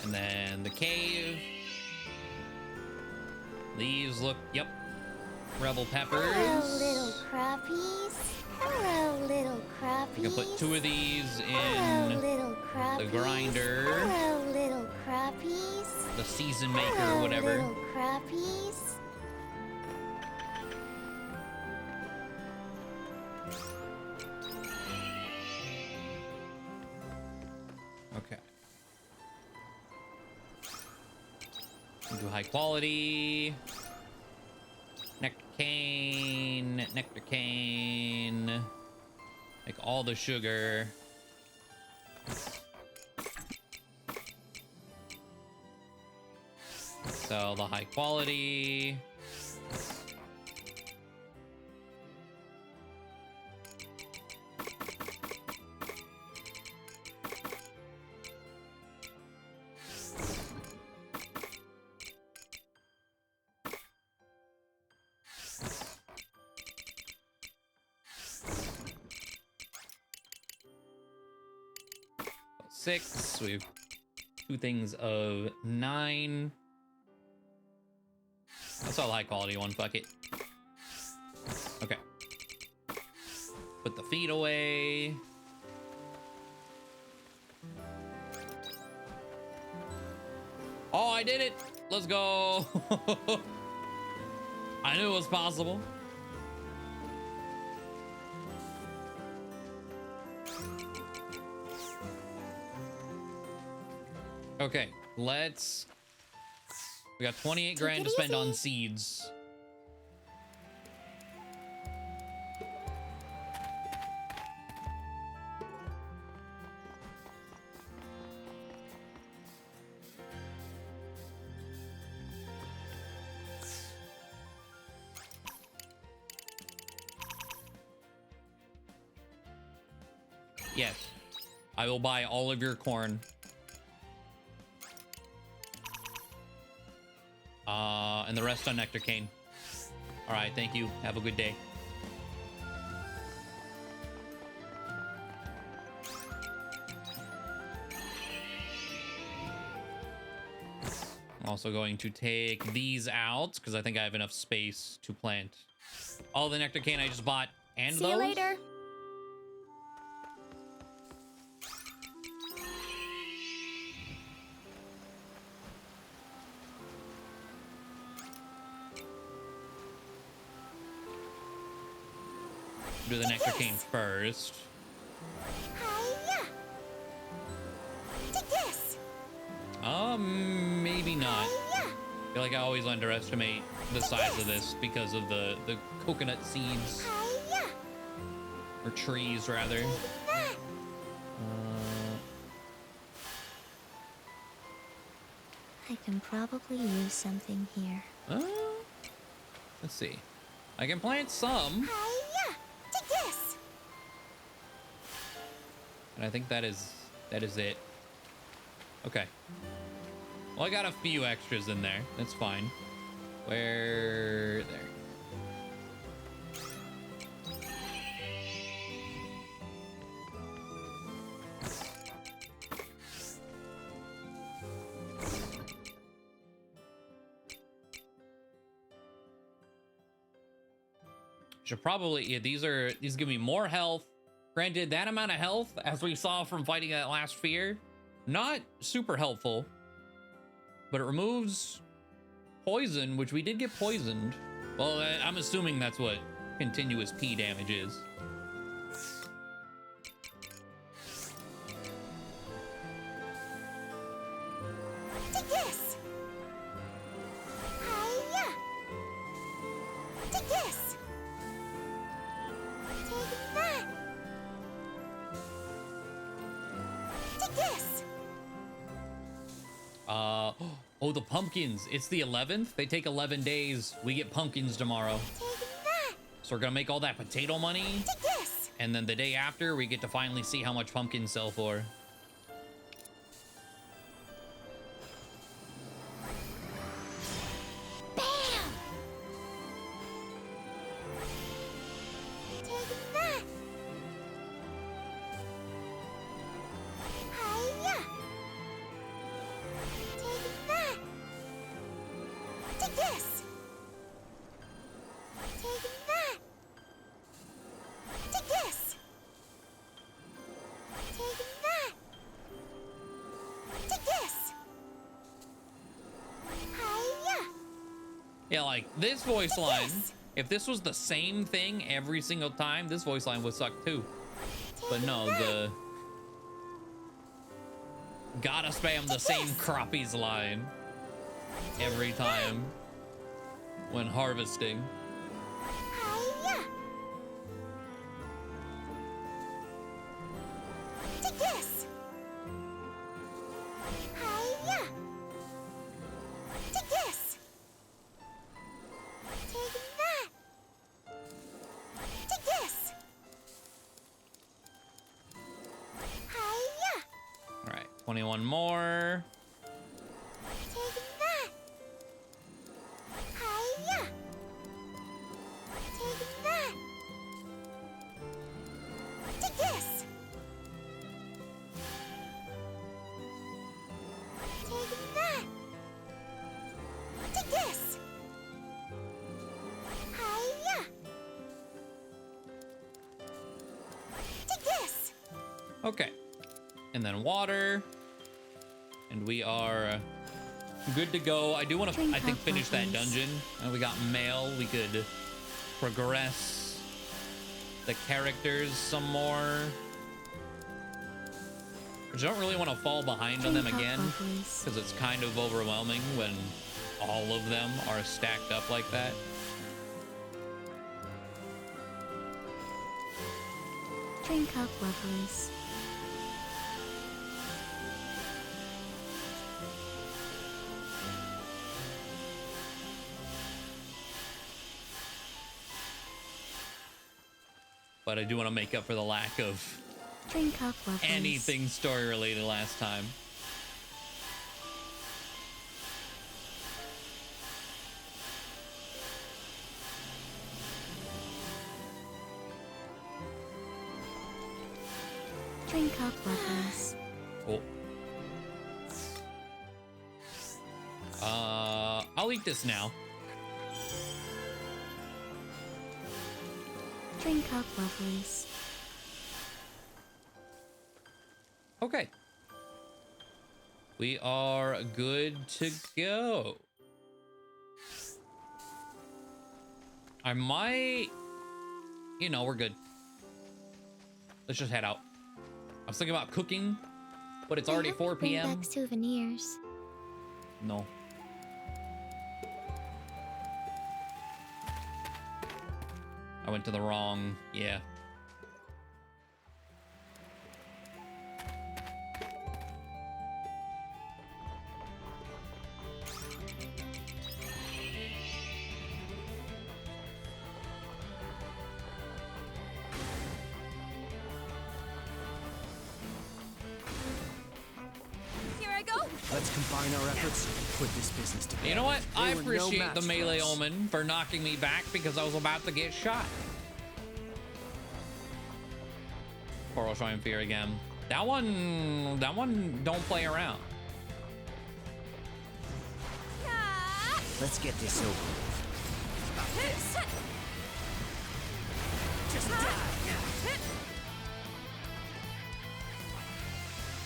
S1: And then the cave. These look, yep. Rebel peppers.
S2: Hello, little crappies. Hello, little crappies.
S1: You can put 2 of these
S2: Hello,
S1: in
S2: little crappies.
S1: the grinder,
S2: Hello, little crappies.
S1: the season maker,
S2: Hello,
S1: or whatever.
S2: little crappies.
S1: Okay. Do high quality. Nectar cane, nectar cane. Like all the sugar. So the high quality. 6. We have 2 things of 9. That's all high quality one. Fuck it. Okay. Put the feet away. Oh, I did it. Let's go. I knew it was possible. Okay, let's... We got 28 grand to spend on seeds. Yes, I will buy all of your corn. And the rest on nectar cane. All right, thank you. Have a good day. I'm also going to take these out because I think I have enough space to plant all the nectar cane I just bought and
S4: See
S1: those.
S4: you later. Do the nectar cane first.
S2: Hiya! Take this!
S1: Maybe not.
S2: Hiya!
S1: I feel like I always underestimate the size of this because of the coconut seeds.
S2: Hiya!
S1: Or trees, rather.
S2: That!
S4: I can probably use something here.
S1: Let's see. I can plant some.
S2: Hiya! Take this!
S1: And I think that is it. Okay. Well, I got a few extras in there. That's fine. Where... There. Should probably... Yeah, these give me more health. Granted, that amount of health, as we saw from fighting that last fear, not super helpful. But it removes poison, which we did get poisoned. Well, I'm assuming that's what continuous P damage is.
S2: Take this! Hiya! Take this! Take that! Take this!
S1: Oh, the pumpkins. It's the 11th. They take 11 days. We get pumpkins tomorrow.
S2: Take that!
S1: So we're gonna make all that potato money.
S2: Take this!
S1: And then the day after, we get to finally see how much pumpkins sell for.
S2: Bam! Take that! Hiya! Take that! Take this! Take that! Take this! Take that! Take this! Hiya!
S1: Yeah, like this voice
S2: Take
S1: line,
S2: this.
S1: if this was the same thing every single time, this voice line would suck too. But no, the gotta spam the same crappies line every time when harvesting.
S2: Hiya! Take this! Hiya! Take this! Take that! Take this! Hiya!
S1: All right, 21 more.
S2: Take that! Hiya! Take that! Take this!
S1: Okay. And then water. And we are good to go. I do want to, I think, finish that dungeon. And we got mail. We could progress the characters some more. I don't really want to fall behind on them again, because it's kind of overwhelming when all of them are stacked up like that.
S4: Drink up, lovelies.
S1: But I do want to make up for the lack of
S4: Drink up, lovelies.
S1: anything story related last time.
S4: Drink up, lovelies.
S1: Cool. I'll eat this now.
S4: Drink up, lovelies.
S1: Okay. We are good to go. I might... You know, we're good. Let's just head out. I was thinking about cooking, but it's already 4
S4: Bring
S1: p.m.
S4: back souvenirs.
S1: No. I went to the wrong... Yeah.
S2: Here I go.
S3: Let's combine our efforts and put this business to bed.
S1: You know what?
S3: They
S1: I
S3: were no
S1: appreciate
S3: match
S1: the
S3: for
S1: melee
S3: us.
S1: omen for knocking me back because I was about to get shot. Coral showing fear again. That one don't play around.
S3: Let's get this over with. Just die.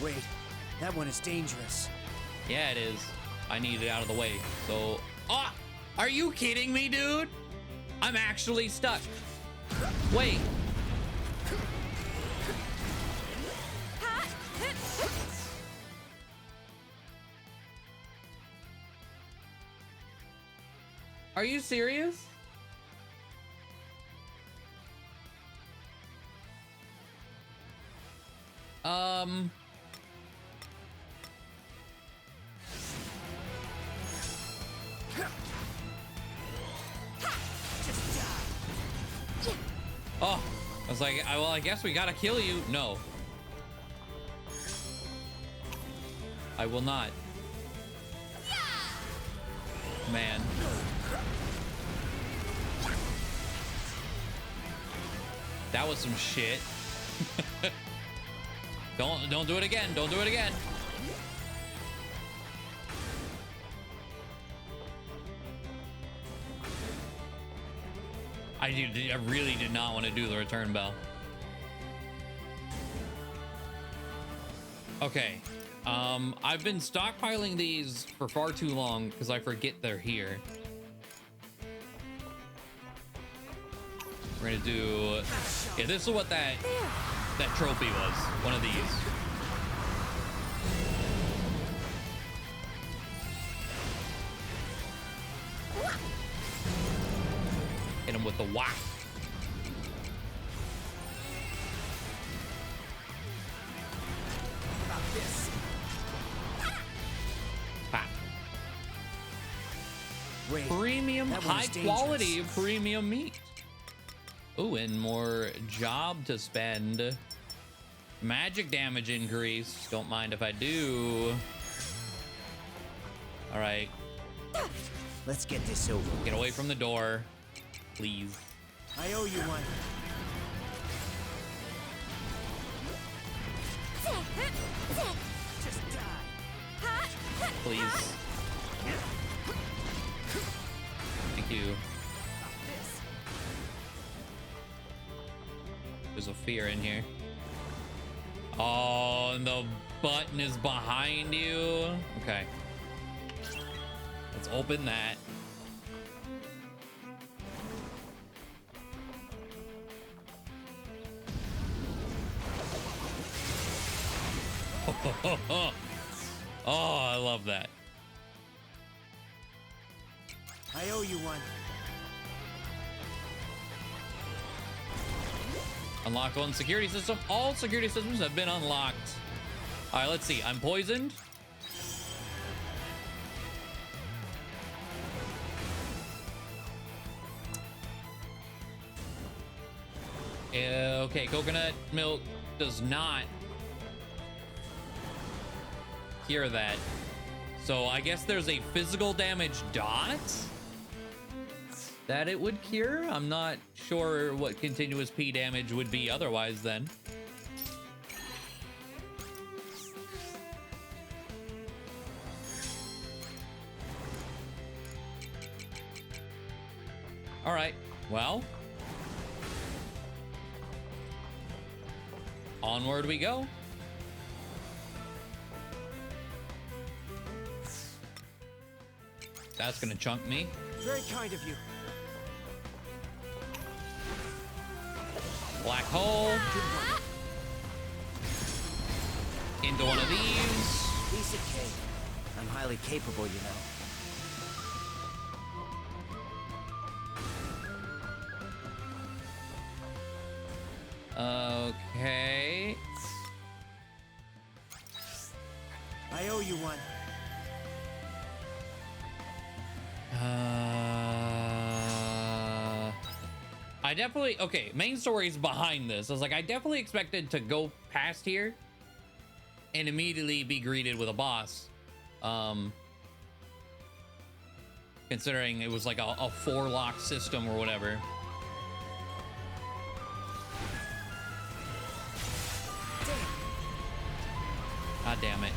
S3: Wait, that one is dangerous.
S1: Yeah, it is. I need it out of the way. So, ah, are you kidding me, dude? I'm actually stuck. Wait. Are you serious? Oh, I was like, well, I guess we gotta kill you. No. I will not. Man. That was some shit. Don't do it again. Don't do it again. I really did not want to do the return bell. Okay. I've been stockpiling these for far too long because I forget they're here. We're gonna do... Yeah, this is what that trophy was. One of these. Hit him with the whack. Pop.
S3: Wait,
S1: Premium,
S3: that one
S1: high
S3: is
S1: quality
S3: dangerous.
S1: premium meat. Oh, and more job to spend. Magic damage increase. Don't mind if I do. All right.
S3: let's get this over.
S1: Get away from the door, please.
S3: I owe you one. Just die.
S1: Please. Thank you. There's a fear in here. Oh, and the button is behind you. Okay. Let's open that. Oh, I love that.
S3: I owe you one.
S1: Unlock one security system. All security systems have been unlocked. All right, let's see. I'm poisoned. Okay, coconut milk does not cure that. So I guess there's a physical damage dot that it would cure. I'm not sure what continuous P damage would be otherwise then. All right, well, onward we go. That's gonna chunk me.
S3: Very kind of you.
S1: Black hole. Into one of these.
S3: Piece of cake. I'm highly capable, you know.
S1: Okay.
S3: I owe you one.
S1: I definitely, okay, main story is behind this. I was like, I definitely expected to go past here and immediately be greeted with a boss. Considering it was like a 4-lock system or whatever. God damn it.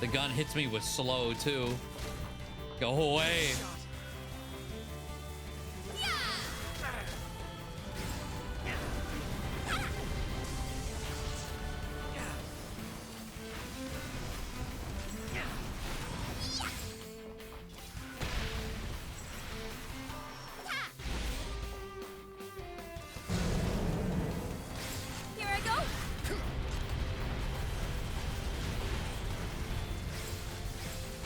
S1: The gun hits me with slow too. Go away.
S2: Here I go.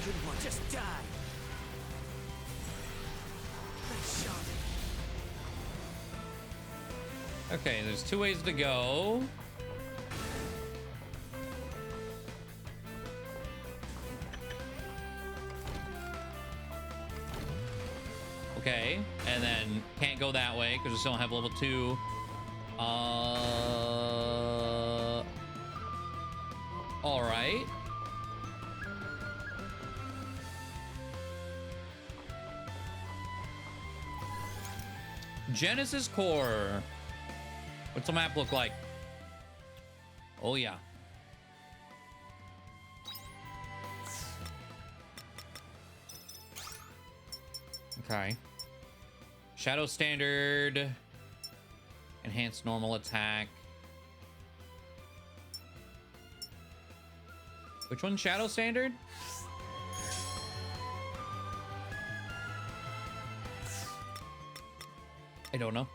S3: Good one. Just die. Nice shot.
S1: Okay, there's 2 ways to go. Okay, and then can't go that way because we still don't have level 2. All right. Genesis Core. What's the map look like? Oh yeah. Okay. Shadow Standard. Enhanced normal attack. Which one's Shadow Standard? I don't know.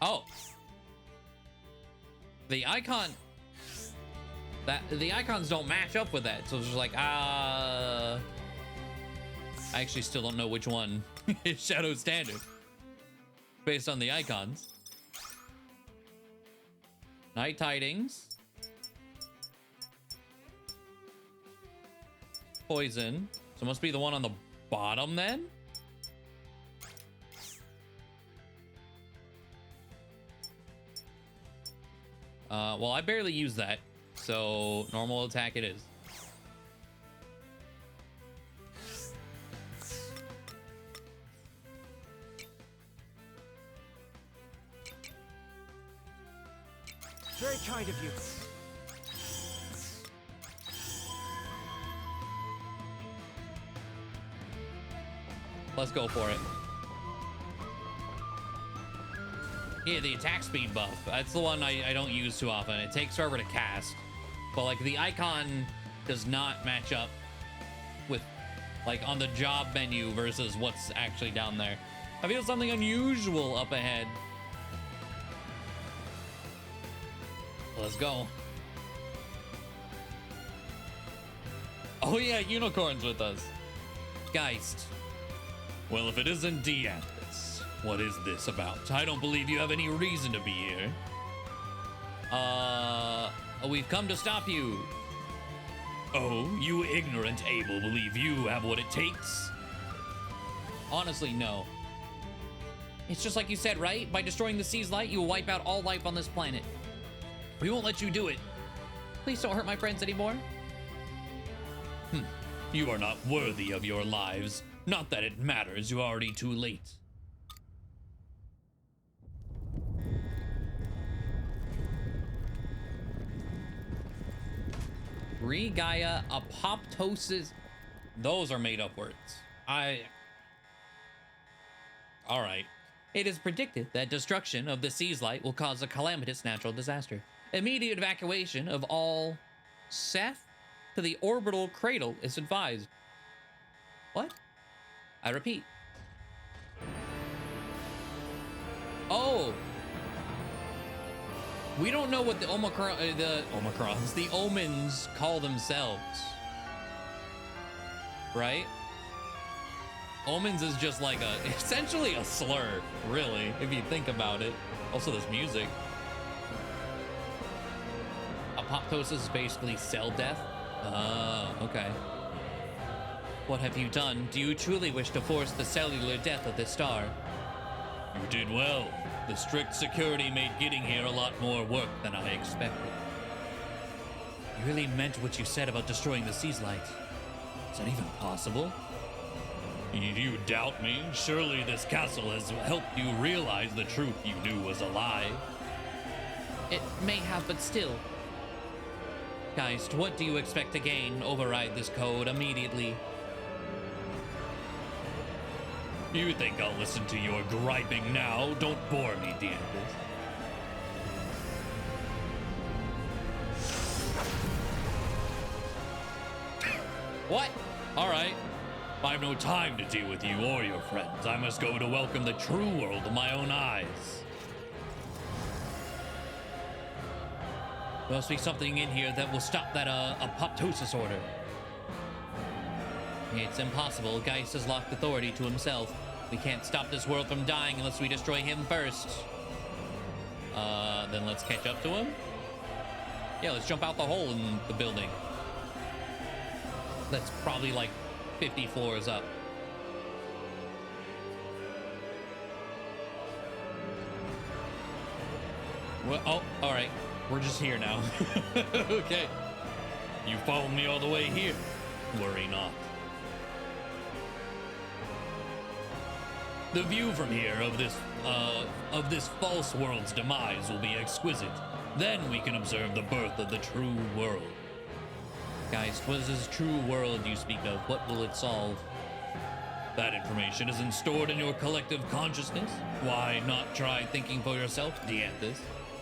S1: Oh. The icon... the icons don't match up with that. So it's just like, I actually still don't know which one is Shadow Standard based on the icons. Night Tidings. Poison. So it must be the one on the bottom then? Well, I barely use that. So normal attack it is.
S3: Very kind of you.
S1: Let's go for it. Yeah, the attack speed buff. That's the one I don't use too often. It takes forever to cast. But, like, the icon does not match up with, like, on the job menu versus what's actually down there. I feel something unusual up ahead. Let's go. Oh, yeah, Unicorn's with us. Geist. Well, if it isn't Dianthus, what is this about? I don't believe you have any reason to be here. We've come to stop you. Oh, you ignorant Abel believe you have what it takes? Honestly, no. It's just like you said, right? By destroying the sea's light, you will wipe out all life on this planet. We won't let you do it. Please don't hurt my friends anymore. You are not worthy of your lives. Not that it matters, you're already too late. Regaia apoptosis. Those are made up words. Alright. It is predicted that destruction of the sea's light will cause a calamitous natural disaster. Immediate evacuation of all Seth to the orbital cradle is advised. What? I repeat. Oh. We don't know what the omens call themselves. Right? Omens is just like essentially a slur, really, if you think about it. Also, this music. Apoptosis is basically cell death. Oh, okay. What have you done? Do you truly wish to force the cellular death of this star? You did well. The strict security made getting here a lot more work than I expected. You really meant what you said about destroying the sea's light. Is that even possible? You doubt me? Surely this castle has helped you realize the truth you knew was a lie. It may have, but still. Geist, what do you expect to gain? Override this code immediately. You think I'll listen to your griping now? Don't bore me, Dianthus. What? All right. I have no time to deal with you or your friends. I must go to welcome the true world to my own eyes. There must be something in here that will stop that apoptosis order. It's impossible. Geist has locked authority to himself. We can't stop this world from dying unless we destroy him first. Then let's catch up to him. Yeah, let's jump out the hole in the building. That's probably like 50 floors up. Well, oh, all right. We're just here now. Okay. You followed me all the way here. Worry not. The view from here of this false world's demise will be exquisite. Then we can observe the birth of the true world. Geist, what is this true world you speak of? What will it solve? That information isn't stored in your collective consciousness. Why not try thinking for yourself, Dianthus?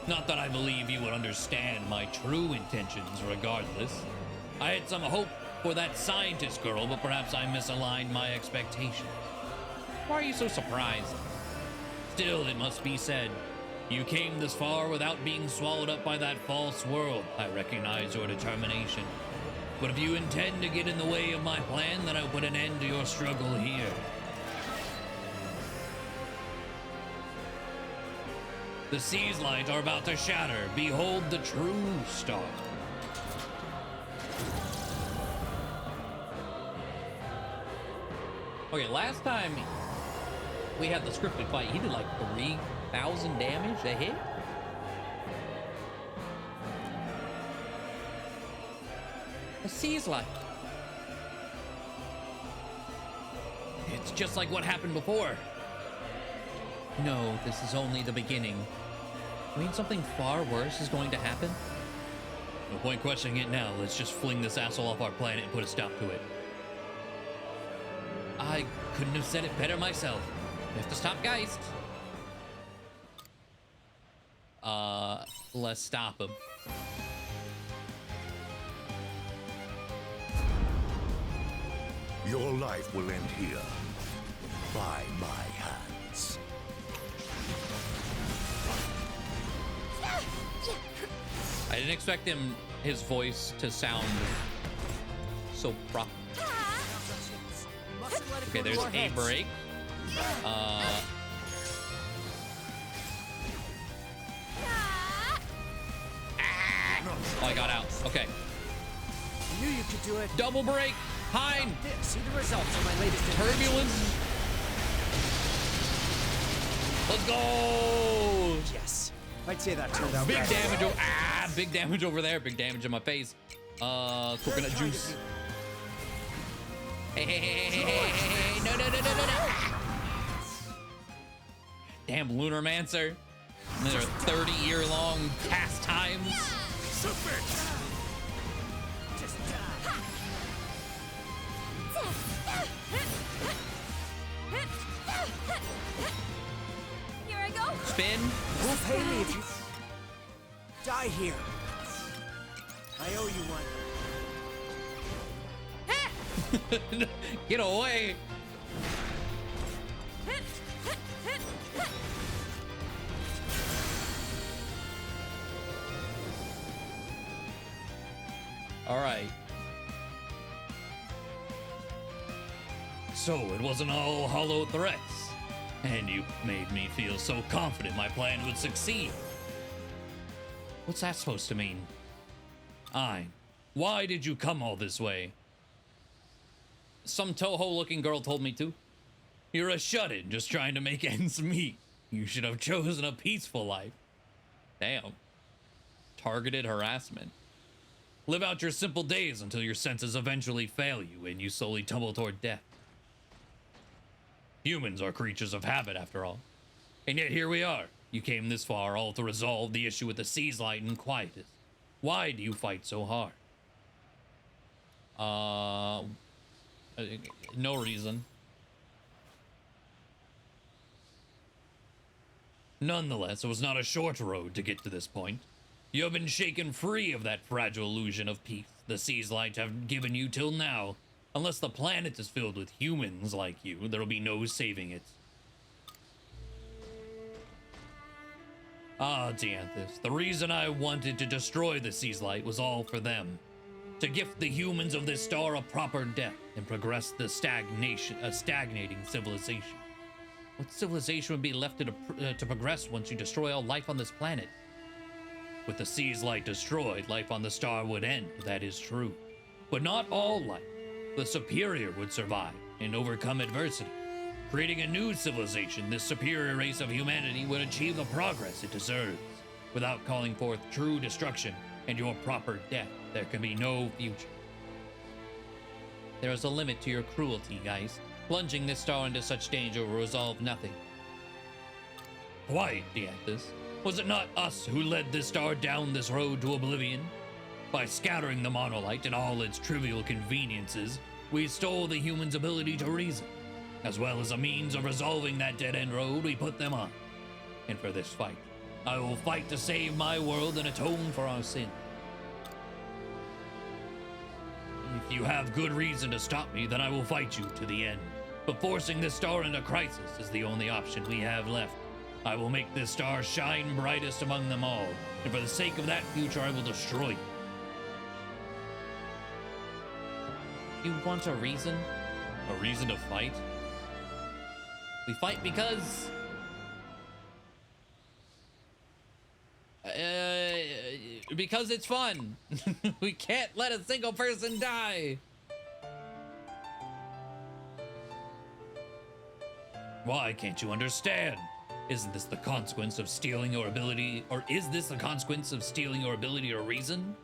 S1: Not that I believe you would understand my true intentions regardless. I had some hope for that scientist girl, but perhaps I misaligned my expectations. Why are you so surprised? Still, it must be said, you came this far without being swallowed up by that false world. I recognize your determination. But if you intend to get in the way of my plan, then I'll put an end to your struggle here. The sea's lights are about to shatter. Behold the true star. Okay, last time we had the scripted fight, he did like 3,000 damage a hit. The sea's light. It's just like what happened before. No, this is only the beginning. You mean something far worse is going to happen? No point questioning it now. Let's just fling this asshole off our planet and put a stop to it. I couldn't have said it better myself. We have to stop Geist. Let's stop him.
S5: Your life will end here, by my hands.
S1: I didn't expect his voice to sound so proper. Okay, there's a break. Oh, I got out. Okay.
S3: I knew you could do it.
S1: Double break. Hein.
S3: See the results of my latest
S1: Turbulence. Let's go.
S3: Yes. I'd say that turned out
S1: Big
S3: right.
S1: damage. Big damage over there. Big damage in my face. Coconut juice. Hey. No. Damn, Lunarmancer. Their 30-year-long pastimes.
S2: Here I go.
S1: Spin.
S3: Won't pay me if you die here. I owe you one.
S1: Get away. All right. So it wasn't all hollow threats, and you made me feel so confident my plan would succeed. What's that supposed to mean? Why did you come all this way? Some Toho-looking girl told me to. You're a shut-in just trying to make ends meet. You should have chosen a peaceful life. Damn. Targeted harassment. Live out your simple days until your senses eventually fail you and you slowly tumble toward death. Humans are creatures of habit, after all. And yet here we are. You came this far all to resolve the issue with the sea's light and quietus. Why do you fight so hard? No reason. Nonetheless, it was not a short road to get to this point. You have been shaken free of that fragile illusion of peace the sea's light have given you till now. Unless the planet is filled with humans like you, there will be no saving it. Ah, Dianthus, the reason I wanted to destroy the sea's light was all for them. To gift the humans of this star a proper death and progress the stagnating civilization. What civilization would be left to progress once you destroy all life on this planet? With the sea's light destroyed, life on the star would end, that is true. But not all life. The superior would survive and overcome adversity. Creating a new civilization, this superior race of humanity would achieve the progress it deserves. Without calling forth true destruction and your proper death, there can be no future. There is a limit to your cruelty, guys. Plunging this star into such danger will resolve nothing. Quiet, Dianthus. Was it not us who led this star down this road to oblivion? By scattering the monolith and all its trivial conveniences, we stole the humans' ability to reason. As well as a means of resolving that dead-end road we put them on. And for this fight, I will fight to save my world and atone for our sin. If you have good reason to stop me, then I will fight you to the end. But forcing this star into crisis is the only option we have left. I will make this star shine brightest among them all, and for the sake of that future, I will destroy you. You want a reason? A reason to fight? We fight because... because it's fun. We can't let a single person die. Why can't you understand? Isn't this the consequence of stealing your ability, or is this the consequence of stealing your ability or reason?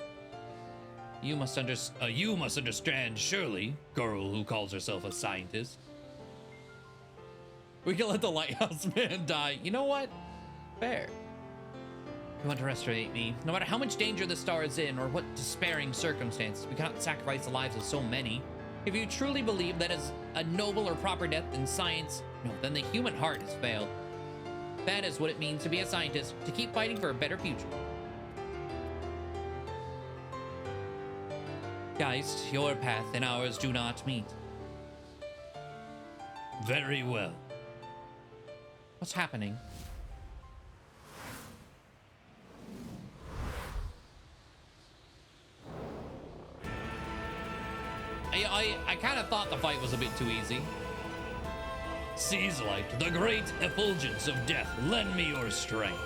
S1: You must understand, surely, girl who calls herself a scientist. We can let the lighthouse man die. You know what? Fair. You underestimate me. No matter how much danger the star is in, or what despairing circumstances, we cannot sacrifice the lives of so many. If you truly believe that is a noble or proper death in science, no, then the human heart has failed. That is what it means to be a scientist, to keep fighting for a better future. Geist, your path and ours do not meet. Very well. What's happening? I kind of thought the fight was a bit too easy. Seize light, the great effulgence of death, lend me your strength.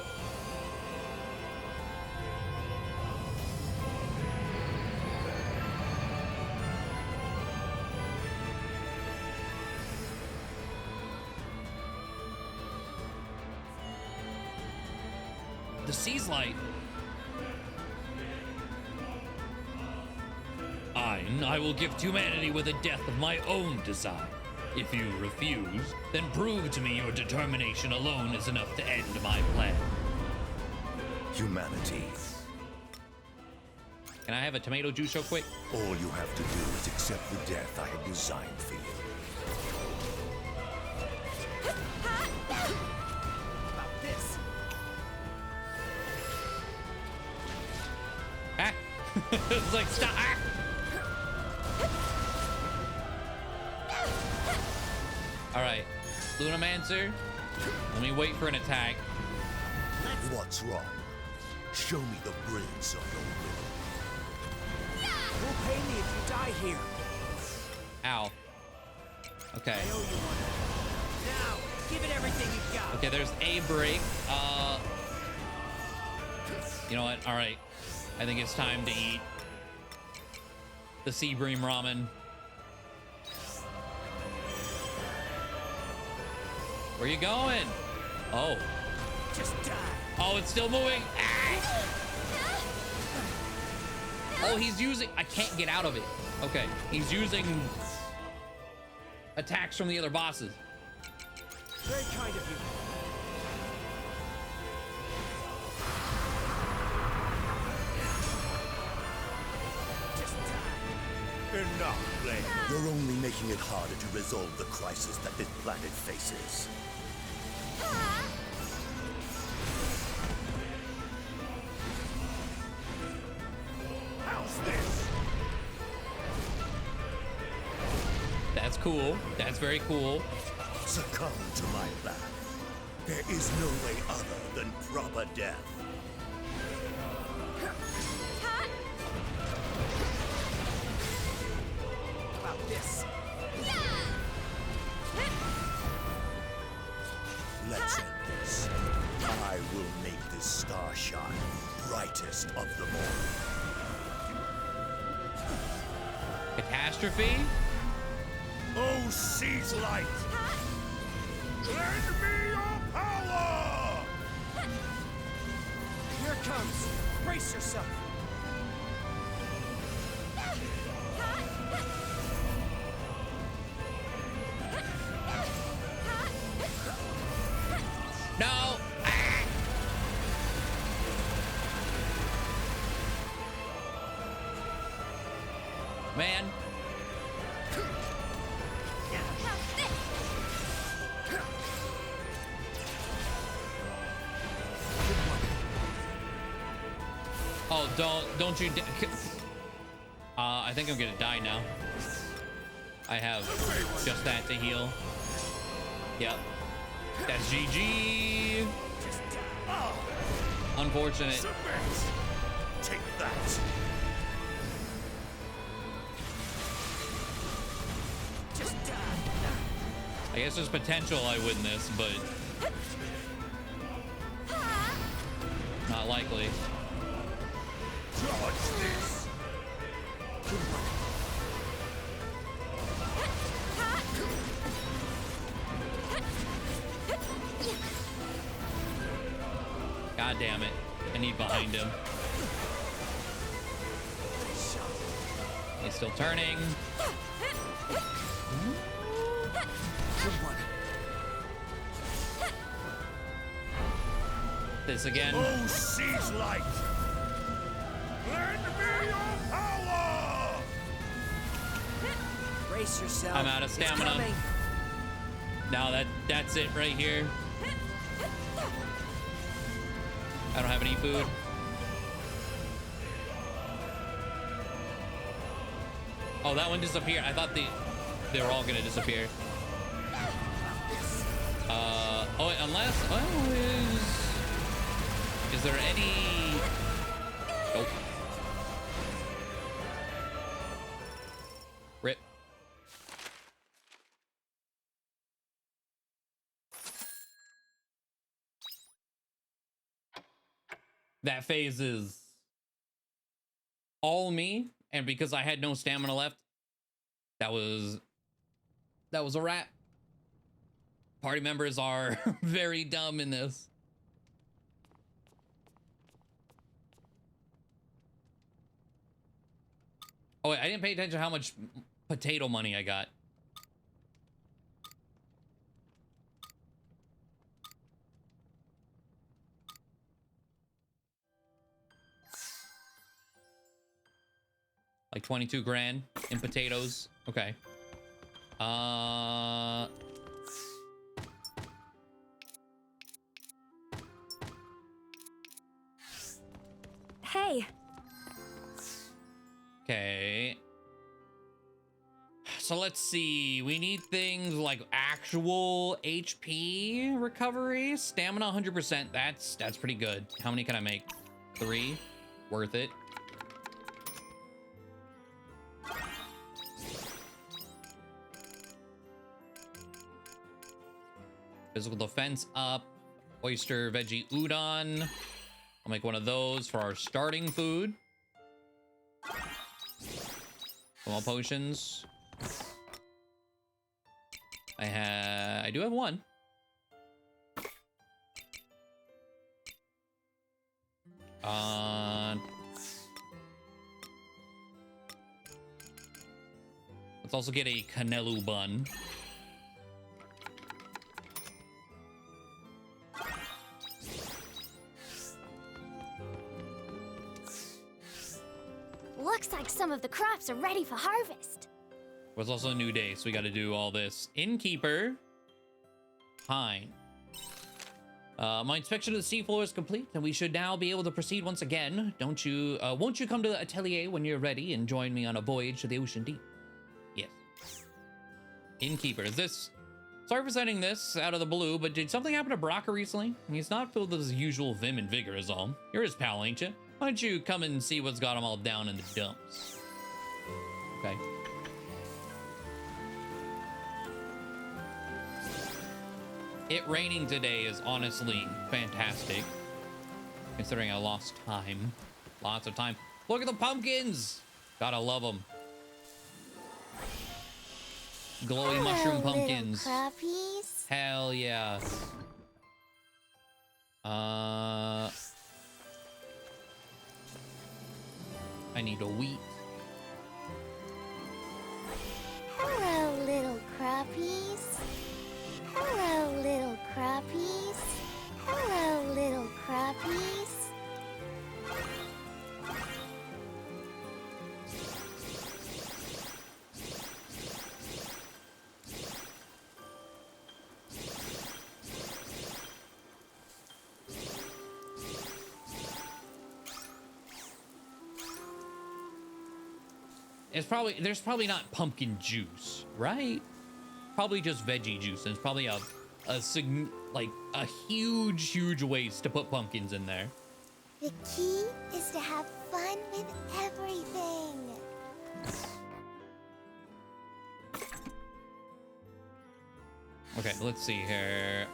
S1: The seize light. I will gift humanity with a death of my own design. If you refuse, then prove to me your determination alone is enough to end my plan.
S5: Humanity.
S1: Can I have a tomato juice real quick?
S5: All you have to do is accept the death I have designed for you.
S3: About this.
S1: Ah! It's like, stop! Ah! Alright, Lunamancer, let me wait for an attack.
S5: What's wrong? Show me the brilliance of your will.
S3: Who'll pay me if you die here?
S1: Ow. Okay.
S3: I owe you one. Now, give it everything you've got.
S1: Okay, there's a break. You know what? Alright. I think it's time to eat the sea bream ramen. Where you going? Oh.
S3: Just die.
S1: Oh, it's still moving. Ah! Oh, he's using... I can't get out of it. Okay. He's using attacks from the other bosses.
S3: Very kind of you. Just die.
S5: Enough, Blade. You're only making it harder to resolve the crisis that this planet faces. How's this?
S1: That's cool. That's very cool.
S5: Succumb to my wrath. There is no way other than proper death.
S3: About this.
S5: Let's end this. I will make this star shine brightest of them all.
S1: Catastrophe?
S5: Oh, seize light! Lend me your power!
S3: Here it comes. Brace yourself.
S1: No! Ah! Man. Oh, don't you... I think I'm gonna die now. I have just that to heal. Yep. That's GG. Unfortunate.
S5: Submit! Take that!
S3: Just die.
S1: I guess there's potential I win this, but not likely.
S5: Dodge this!
S1: God damn it. I need behind him. He's still turning.
S3: Good one.
S1: This again.
S5: Oh, seize light! Lend me your power!
S3: Brace yourself.
S1: I'm out of
S3: It's
S1: stamina.
S3: coming.
S1: Now that's it right here. I don't have any food. Oh, that one disappeared. I thought they were all gonna disappear. Oh, unless, oh, is there any? Nope. Rip. That phase is all me, and because I had no stamina left, that was a wrap. Party members are very dumb in this. Oh wait, I didn't pay attention to how much potato money I got. Like 22 grand in potatoes. Okay.
S6: Hey.
S1: Okay. So let's see. We need things like actual HP recovery, stamina 100%. That's pretty good. How many can I make? 3. Worth it. Physical defense up. Oyster veggie udon. I'll make one of those for our starting food. Small potions. I do have one. Let's also get a canelu bun.
S2: Looks like some of the crops are ready for harvest.
S1: Well, it's also a new day, so we got to do all this. Innkeeper. Pine. My inspection of the seafloor is complete, and we should now be able to proceed once again. Won't you come to the atelier when you're ready and join me on a voyage to the ocean deep? Yes. Innkeeper, is this... Sorry for sending this out of the blue, but did something happen to Brocker recently? He's not filled with his usual vim and vigor is all. You're his pal, ain't you? Why don't you come and see what's got him all down in the dumps? Okay. It raining today is honestly fantastic, considering I lost time. Lots of time. Look at the pumpkins! Gotta love them. Glowy mushroom pumpkins.
S2: Crappies.
S1: Hell yeah. I need a wheat.
S2: Hello, little crappies. Hello, little crappies. Hello, little crappies.
S1: There's probably not pumpkin juice, right? Probably just veggie juice. And it's probably a huge waste to put pumpkins in there.
S2: The key is to have fun with everything.
S1: Okay, let's see here.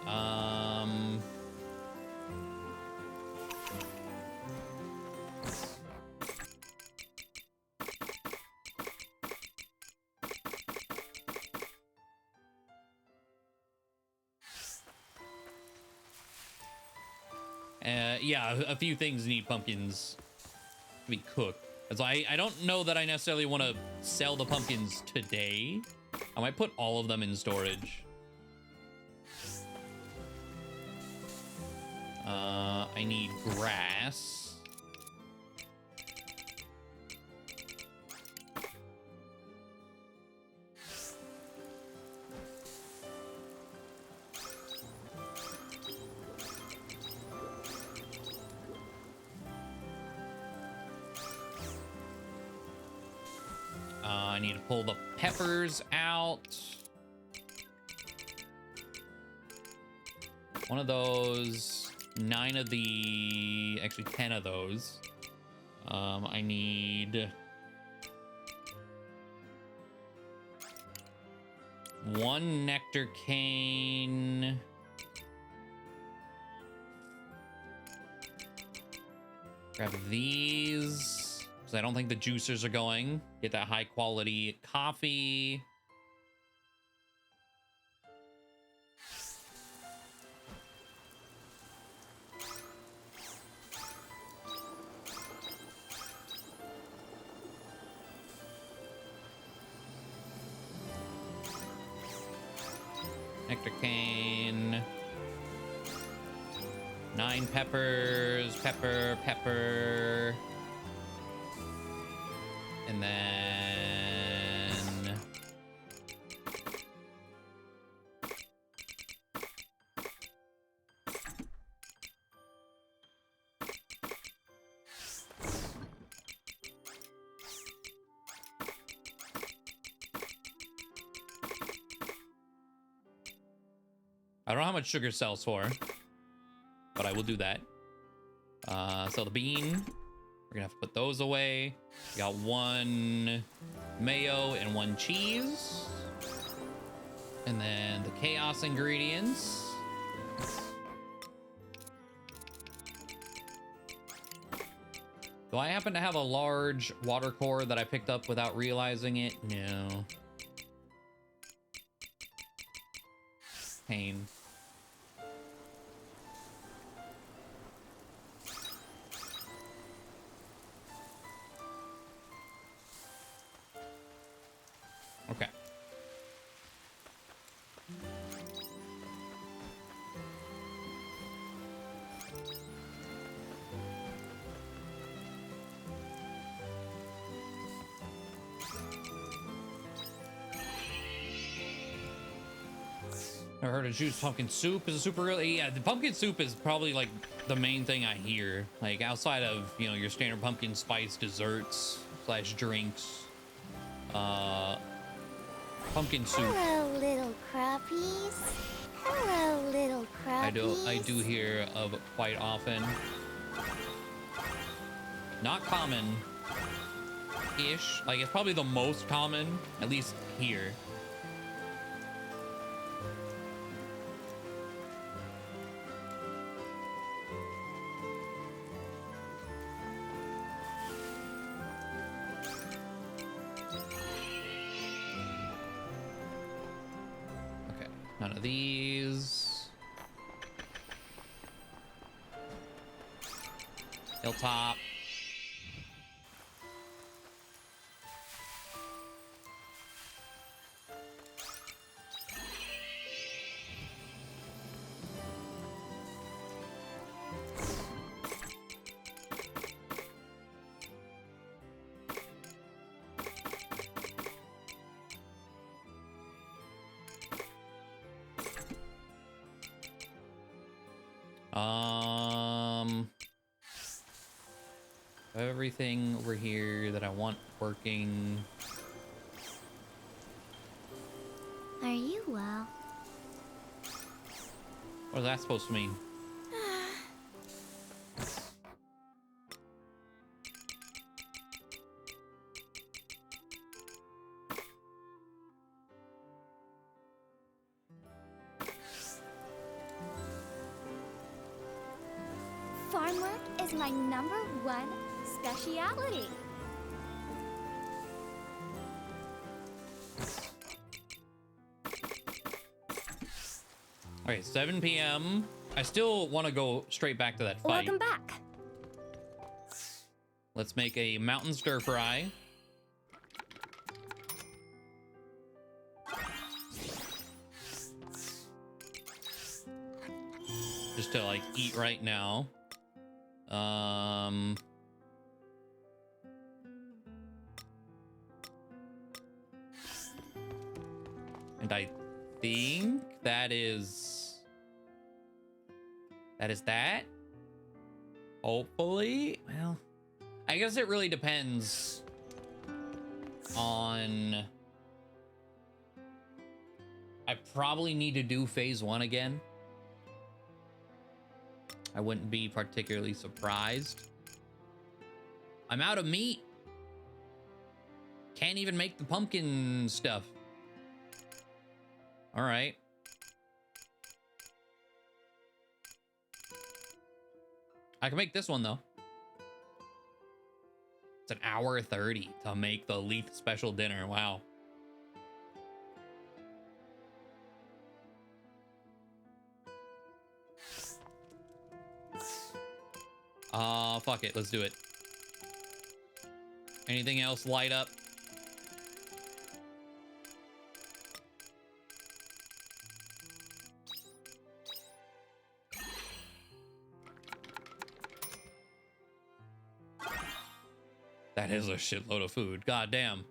S1: Yeah, a few things need pumpkins to be cooked. So I don't know that I necessarily want to sell the pumpkins today. I might put all of them in storage. I need grass. need to pull the peppers out. One of those, 9 of the, actually 10 of those. I need 1 nectar cane. Grab these, because I don't think the juicers are going. Get that high quality coffee. Nectar cane. 9 peppers. Pepper. And then... I don't know how much sugar sells for, but I will do that. So the bean, we're gonna have to put those away. We got 1 mayo and 1 cheese. And then the chaos ingredients. Do I happen to have a large water core that I picked up without realizing it? No. Pain. Okay. I heard of juice pumpkin soup is a super really, yeah, the pumpkin soup is probably like the main thing I hear, like outside of, you know, your standard pumpkin spice desserts / drinks. Pumpkin soup.
S2: Hello, little crappies. Hello, little crappies.
S1: I do hear of quite often. Not common ish, like it's probably the most common, at least here. None of these. Hilltop. Everything over here that I want working.
S4: Are you well?
S1: What is that supposed to mean?
S2: Farm work is my #1 speciality.
S1: Okay, 7 p.m. I still want to go straight back to that fight.
S2: Welcome back.
S1: Let's make a mountain stir fry. Just to like eat right now. And I think that is that. Hopefully. Well, I guess it really depends on... I probably need to do phase 1 again. I wouldn't be particularly surprised. I'm out of meat. Can't even make the pumpkin stuff. All right. I can make this one, though. It's an hour 30 to make the Leaf special dinner. Wow. Fuck it. Let's do it. Anything else light up? That is a shitload of food. God damn.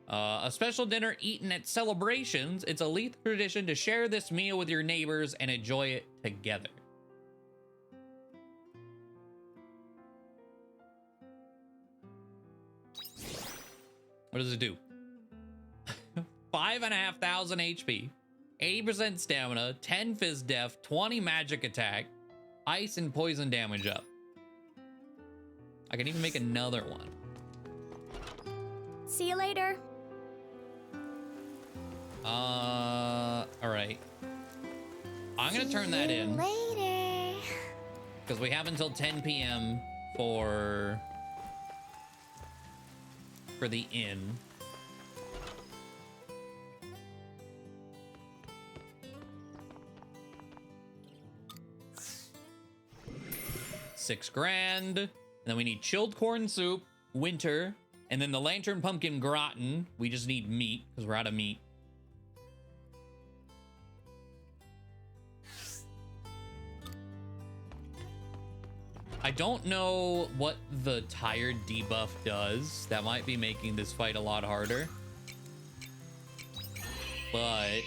S1: A special dinner eaten at celebrations. It's a Leaf tradition to share this meal with your neighbors and enjoy it together. What does it do? 5,500 HP, 80% stamina, 10 fizz def, 20 magic attack, ice and poison damage up. I can even make another one.
S2: See you later.
S1: All right. I'm gonna turn that in
S2: Later.
S1: because we have until 10 p.m. for the inn. $6 grand. And then we need chilled corn soup, winter, and then the lantern pumpkin gratin. We just need meat because we're out of meat. I don't know what the tired debuff does. That might be making this fight a lot harder. But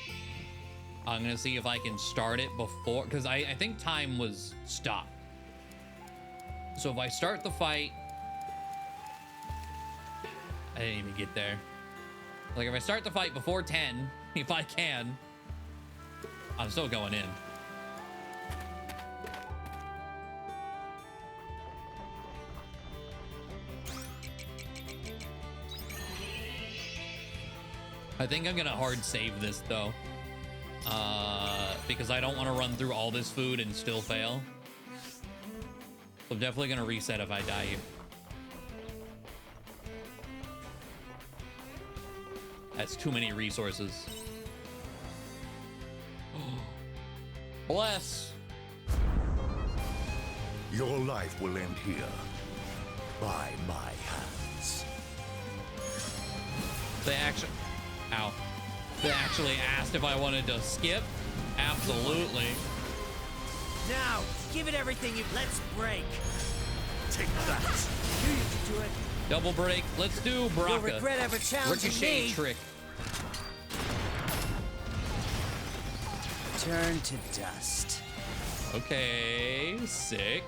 S1: I'm gonna see if I can start it before, because I think time was stopped. So if I start the fight, I didn't even get there. Like if I start the fight before 10, if I can, I'm still going in. I think I'm gonna hard save this though, because I don't want to run through all this food and still fail. So I'm definitely gonna reset if I die here. That's too many resources. Bless.
S5: Your life will end here, by my hands.
S1: They actually, ow. They actually asked if I wanted to skip. Absolutely.
S3: Now, give it everything you. Let's break.
S5: Take that.
S3: You used to do it.
S1: Double break. Let's do
S3: You'll
S1: Baraka.
S3: regret ever challenging
S1: Ricochet
S3: me.
S1: trick.
S3: Turn to dust.
S1: Okay, sick.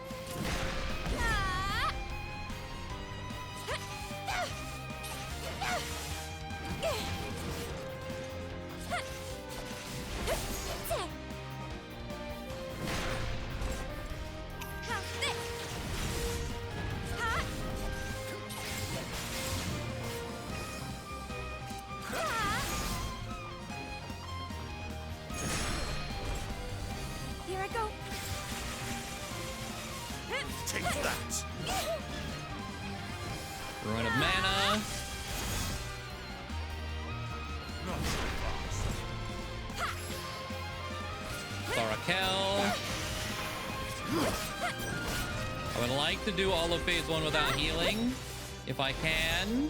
S2: Here I go.
S5: Take that.
S1: Ruin of mana. Thorakel. I would like to do all of phase 1 without healing, if I can.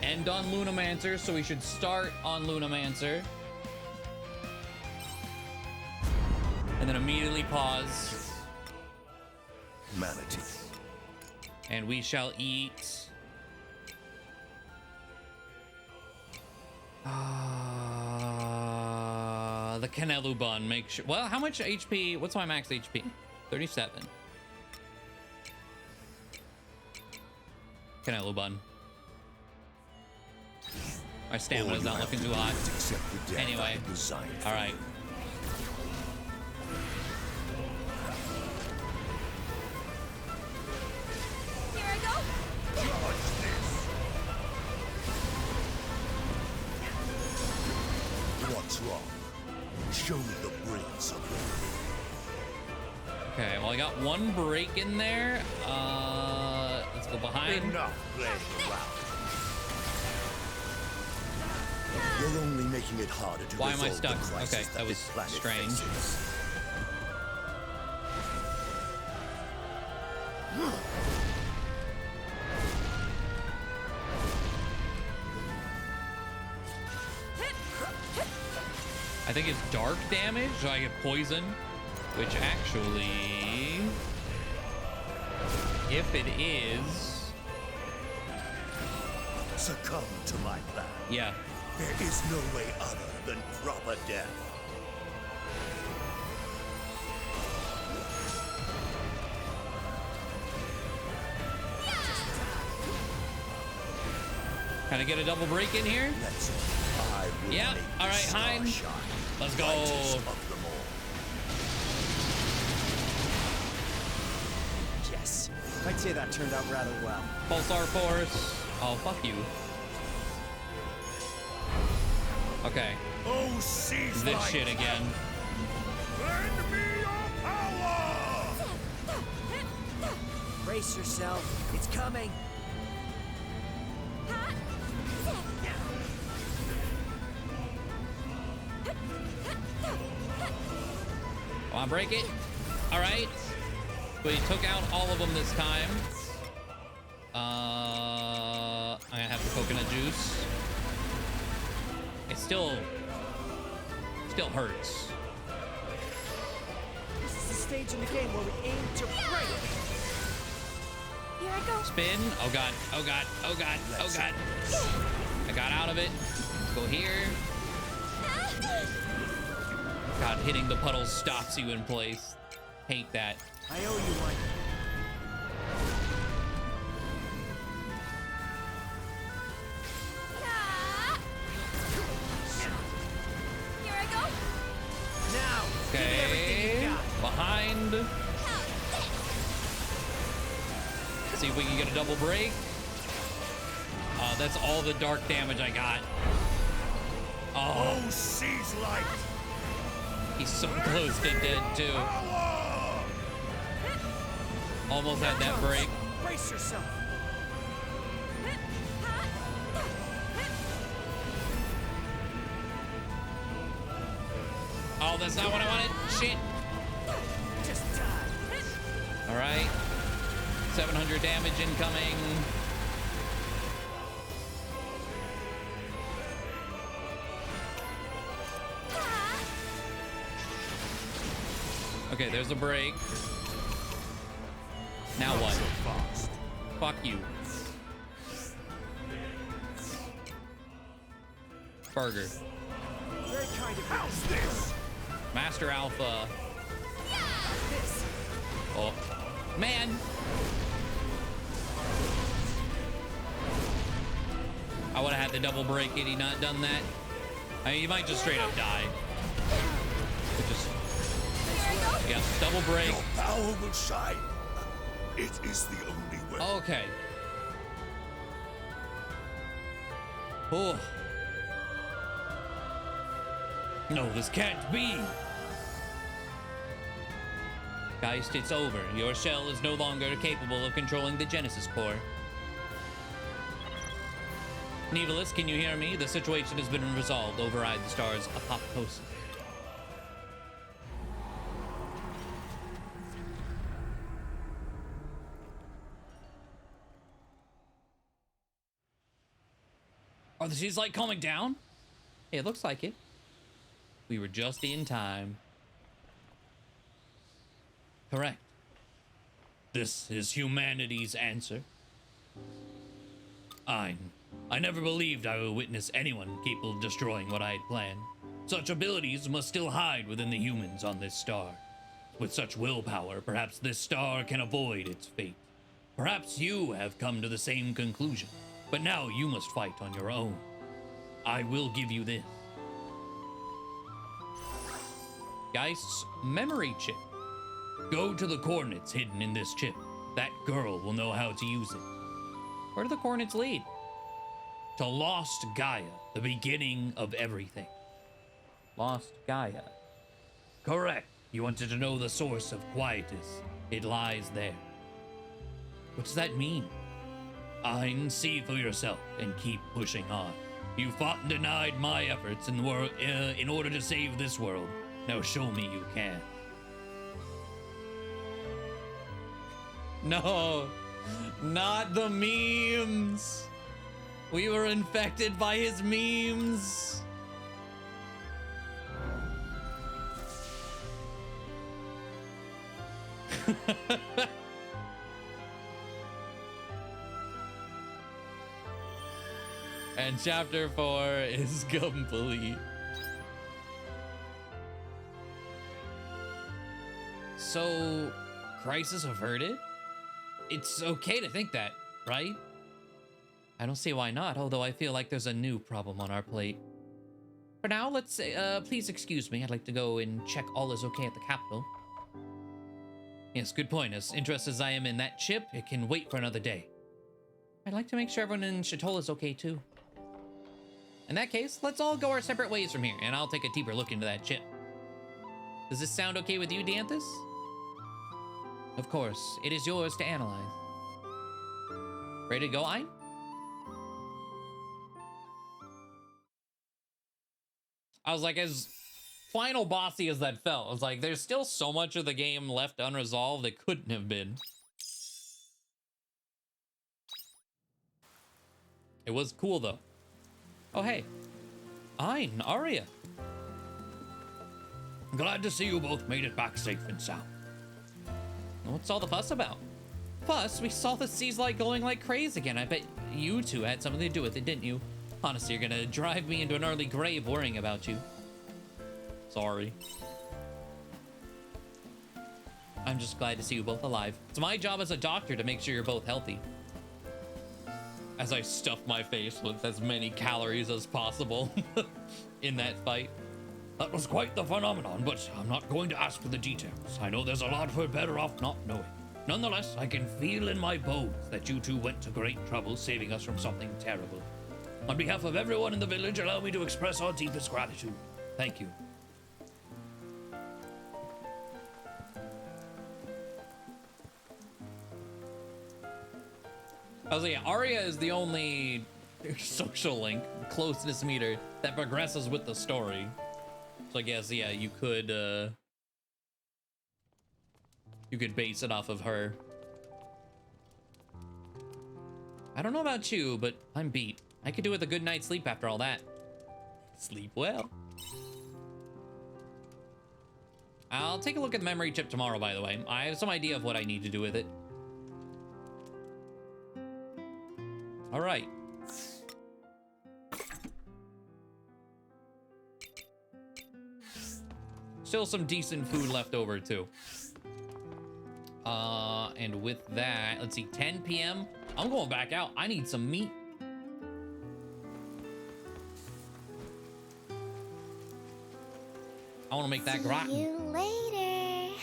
S1: End on Lunamancer, so we should start on Lunamancer. And then immediately pause.
S5: Manatee.
S1: And we shall eat... the Canelu bun. Make sure. Well, how much HP? What's my max HP? 37. Canelu bun. My stamina's not looking too hot. Anyway, all right.
S2: Here I go.
S5: What's wrong? Show me the brains of it.
S1: Okay, well, I got one break in there. Let's go behind.
S5: Enough playing around. You're only making it harder to
S1: Why am I
S5: resolve the
S1: stuck?
S5: crisis
S1: Okay, that was
S5: this planet
S1: strange.
S5: faces.
S1: I think it's dark damage, so I get poison, which actually, if it is,
S5: Succumb to my plan.
S1: yeah.
S5: There is no way other than proper death.
S1: Can I get a double break in here?
S5: That's it. I will
S1: Yep.
S5: make
S1: All
S5: the
S1: right,
S5: star
S1: Hein.
S5: shine
S1: Let's go.
S5: brightest of them all.
S3: Yes. I'd say that turned out rather well.
S1: Pulsar Force. Oh, fuck you. Okay,
S5: Oh, seize
S1: this
S5: light.
S1: shit again.
S5: Lend me your power!
S3: Brace yourself. It's coming.
S1: Come on, break it. All right. We took out all of them this time. I'm gonna have the coconut juice. It still hurts.
S3: This is the stage in the game where we aim to break.
S2: Here I go.
S1: Spin. Oh god. Oh god. Oh god. Oh god. I got out of it. Let's go here. God, hitting the puddles stops you in place. Hate that.
S3: I owe you one.
S2: Here I go.
S3: Now, give it everything
S1: Okay.
S3: you got.
S1: Behind. See if we can get a double break. That's all the dark damage I got. Oh,
S5: Oh, seize light!
S1: he's so close to dead too.
S5: Power!
S1: Almost had that break.
S3: Brace yourself.
S1: Oh, that's not what I wanted. Shit.
S3: Just die.
S1: All right. 700 damage incoming. Okay, there's a break. Now what?
S5: So fast.
S1: Fuck you. Burger.
S3: Very kind of you.
S5: How's this?
S1: Master Alpha.
S3: This.
S1: Oh, man. I would have had the double break had he not done that. I mean, you might just straight up die. But just, yeah, double break.
S5: Your power will shine. It is the only way.
S1: Okay. Oh. No, this can't be. Geist, it's over. Your shell is no longer capable of controlling the Genesis core. Nevalis, can you hear me? The situation has been resolved. Override the star's apoptosis. Are the seas like calming down? It looks like it. We were just in time. Correct. This is humanity's answer. I never believed I would witness anyone capable of destroying what I had planned. Such abilities must still hide within the humans on this star. With such willpower, perhaps this star can avoid its fate. Perhaps you have come to the same conclusion, but now you must fight on your own. I will give you this. Geist's memory chip. Go to the coordinates hidden in this chip. That girl will know how to use it. Where do the coordinates lead? To Lost Gaia, the beginning of everything. Lost Gaia. Correct. You wanted to know the source of quietus. It lies there. What does that mean? Ein, see for yourself and keep pushing on. You fought and denied my efforts in order to save this world. Now show me you can. No, not the memes. We were infected by his memes. And chapter 4 is complete. So, crisis averted? It's okay to think that, right? I don't see why not, although I feel like there's a new problem on our plate. For now, let's say, please excuse me. I'd like to go and check all is okay at the capital. Yes, good point. As interested as I am in that chip, it can wait for another day. I'd like to make sure everyone in Shatola is okay too. In that case, let's all go our separate ways from here, and I'll take a deeper look into that chip. Does this sound okay with you, Dianthus? Of course, it is yours to analyze. Ready to go, Ein? I was like, as final bossy as that felt, I was like, there's still so much of the game left unresolved that couldn't have been. It was cool, though. Oh, hey. Ein, Arya. Glad to see you both made it back safe and sound. What's all the fuss about? Fuss? We saw the seas light glowing like crazy again. I bet you two had something to do with it, didn't you? Honestly, you're gonna drive me into an early grave worrying about you. Sorry. I'm just glad to see you both alive. It's my job as a doctor to make sure you're both healthy. As I stuff my face with as many calories as possible in that fight. That was quite the phenomenon, but I'm not going to ask for the details. I know there's a lot we're better off not knowing. Nonetheless, I can feel in my bones that you two went to great trouble saving us from something terrible. On behalf of everyone in the village, allow me to express our deepest gratitude. Thank you. I was like, Arya is the only social link, closeness meter, that progresses with the story. So I guess, yeah, you could base it off of her. I don't know about you, but I'm beat. I could do with a good night's sleep after all that. Sleep well. I'll take a look at the memory chip tomorrow, by the way. I have some idea of what I need to do with it. All right. Still some decent food left over too. And with that, let's see, 10 p.m. I'm going back out. I need some meat. I want to make that gratin.
S2: See you later.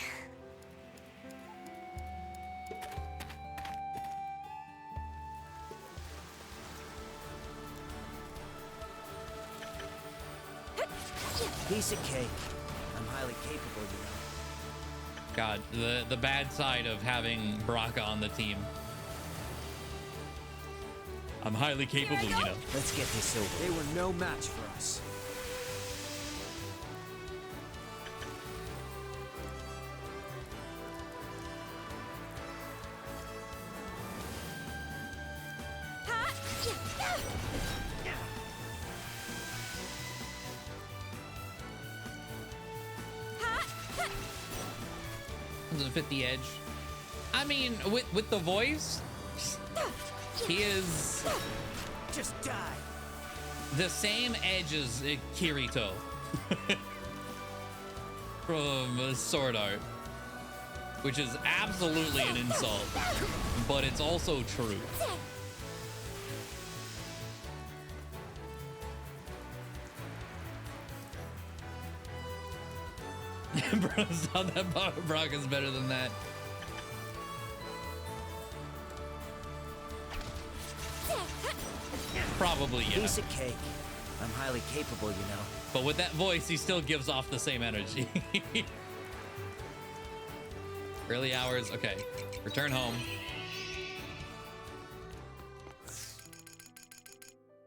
S3: Piece of cake. I'm highly capable, you know.
S1: God, the bad side of having Baraka on the team. I'm highly capable, you know.
S3: Let's get this over. They were no match for us.
S1: Doesn't fit the edge. I mean, with the voice, he is
S3: Just die.
S1: the same edge as Kirito from Sword Art, which is absolutely an insult, but it's also true. Bro, sound that Brock is better than that. Probably, yeah.
S3: Piece of cake. I'm highly capable, you know.
S1: But with that voice, he still gives off the same energy. Early hours, okay. Return home.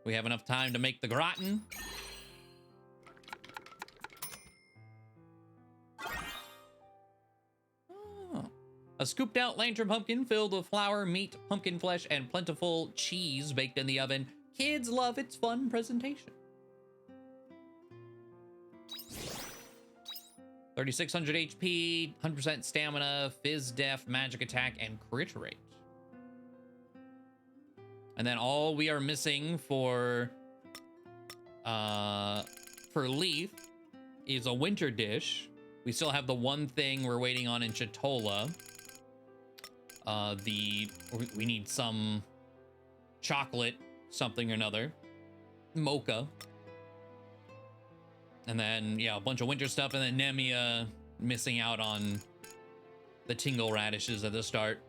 S1: We have enough time to make the gratin. Oh. A scooped out lantern pumpkin filled with flour, meat, pumpkin flesh, and plentiful cheese baked in the oven. Kids love its fun presentation. 3600 HP, 100% stamina, fizz def, magic attack, and crit rate. And then all we are missing for Leaf is a winter dish. We still have the one thing we're waiting on in Chitola. We need some chocolate something or another. Mocha. And then, yeah, a bunch of winter stuff, and then Nemia missing out on the tingle radishes at the start.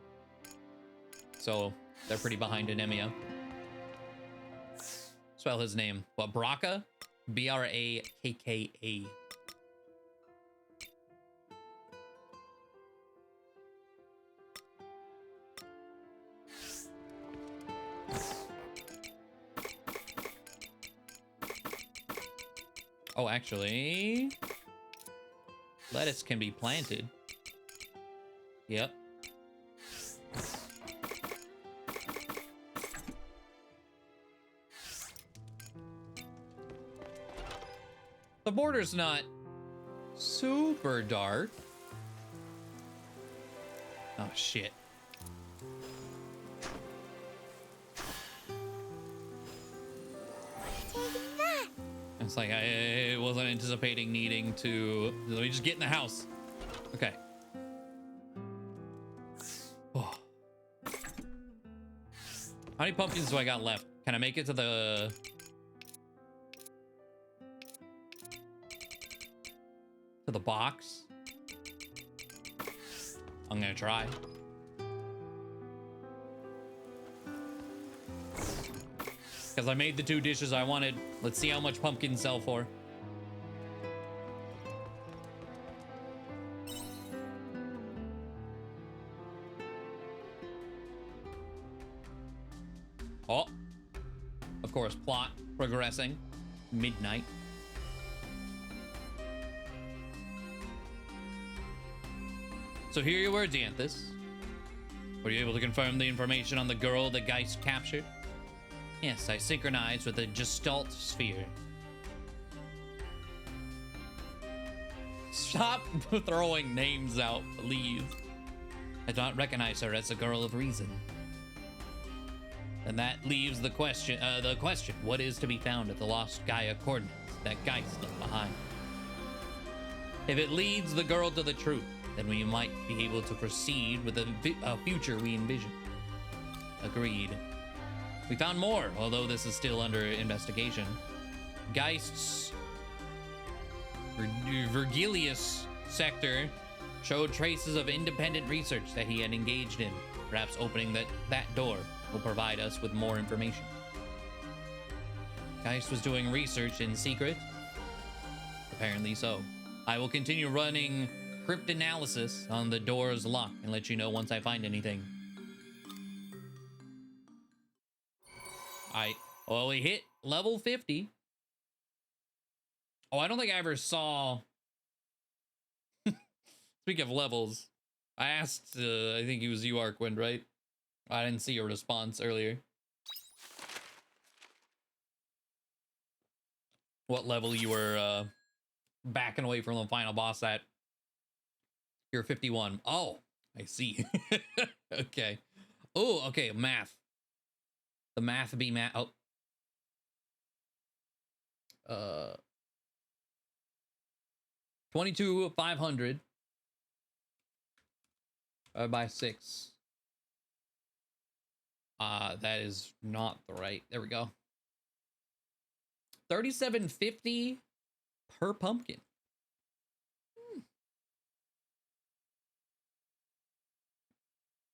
S1: So they're pretty behind Nemia. Spell his name. What, Braka? B-R-A-K-K-A. Oh, actually, lettuce can be planted. Yep. The border's not super dark. Oh, shit. It's like I wasn't anticipating needing to. Let me just get in the house. Okay. Oh. How many pumpkins do I got left? Can I make it to the box? I'm gonna try. Because I made the 2 dishes I wanted. Let's see how much pumpkins sell for. Oh. Of course, plot progressing. Midnight. So here you were, Dianthus. Were you able to confirm the information on the girl that Geist captured? Yes, I synchronized with the Gestalt sphere. Stop throwing names out, please. I do not recognize her as a girl of reason. And that leaves the question, what is to be found at the lost Gaia coordinates that Geist left behind? If it leads the girl to the truth, then we might be able to proceed with a future we envision. Agreed. We found more, although this is still under investigation. Geist's Virgilius sector showed traces of independent research that he had engaged in. Perhaps opening that door will provide us with more information. Geist was doing research in secret? Apparently so. I will continue running cryptanalysis on the door's lock and let you know once I find anything. Well, we hit level 50. Oh, I don't think I ever saw... Speak of levels, I asked, I think it was you, Arquand, right? I didn't see a response earlier. What level you were backing away from the final boss at? You're 51. Oh, I see. Okay. Oh, okay, math. The math be math. Oh. 22,500 by 6. That is not the right. There we go. 37.50 per pumpkin.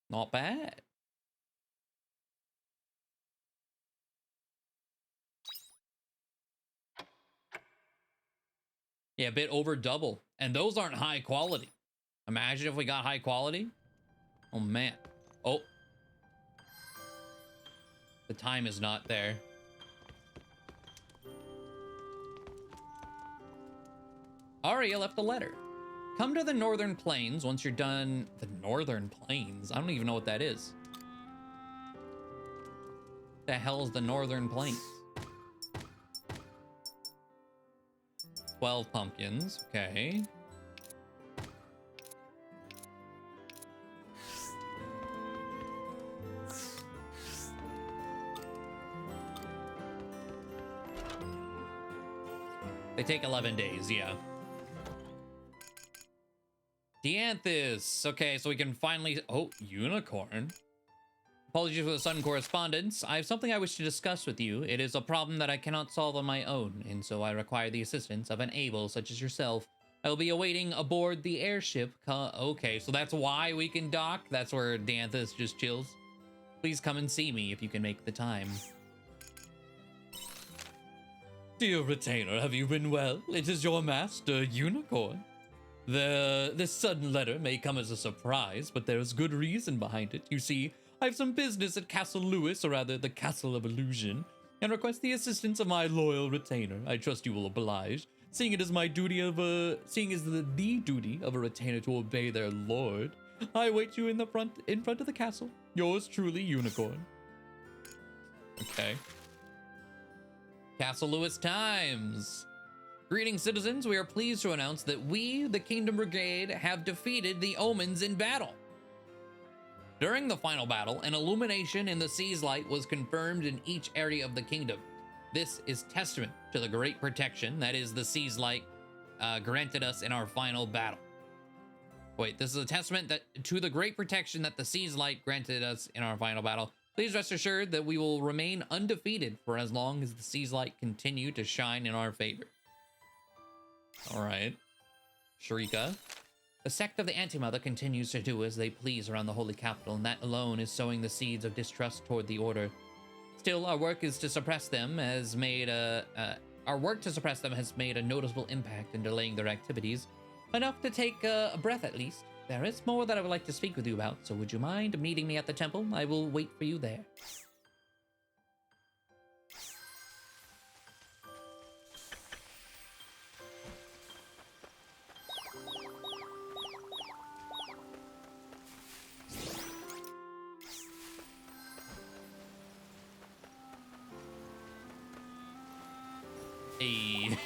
S1: Not bad. Yeah, a bit over double. And those aren't high quality. Imagine if we got high quality. Oh, man. Oh. The time is not there. Aria left a letter. Come to the Northern Plains once you're done. The Northern Plains? I don't even know what that is. The hell's the Northern Plains? 12 pumpkins. Okay. They take 11 days, yeah. Dianthus. Okay, so we can finally... Oh, unicorn. Apologies for the sudden correspondence. I have something I wish to discuss with you. It is a problem that I cannot solve on my own, and so I require the assistance of an able such as yourself. I will be awaiting aboard the airship. Okay, so that's why we can dock? That's where Dianthus just chills? Please come and see me if you can make the time. Dear retainer, have you been well? It is your master, Unicorn. This sudden letter may come as a surprise, but there is good reason behind it. You see, I have some business at Castle Lewis, or rather the Castle of Illusion, and request the assistance of my loyal retainer. I trust you will oblige, seeing it is my duty of the duty of a retainer to obey their lord. I await you in front of the castle. Yours truly, Unicorn. Okay. Castle Lewis Times. Greetings, citizens. We are pleased to announce that we, the Kingdom Brigade, have defeated the Omens in battle. During the final battle, an illumination in the sea's light was confirmed in each area of the kingdom. This is testament to the great protection that is the sea's light granted us in our final battle. Wait, this is a testament to the great protection that the sea's light granted us in our final battle. Please rest assured that we will remain undefeated for as long as the sea's light continue to shine in our favor. All right. Shrika. The sect of the Anti-Mother continues to do as they please around the holy capital, and that alone is sowing the seeds of distrust toward the order. Still, our work to suppress them has made a noticeable impact in delaying their activities, enough to take a breath at least. There is more that I would like to speak with you about, so would you mind meeting me at the temple? I will wait for you there. Hey.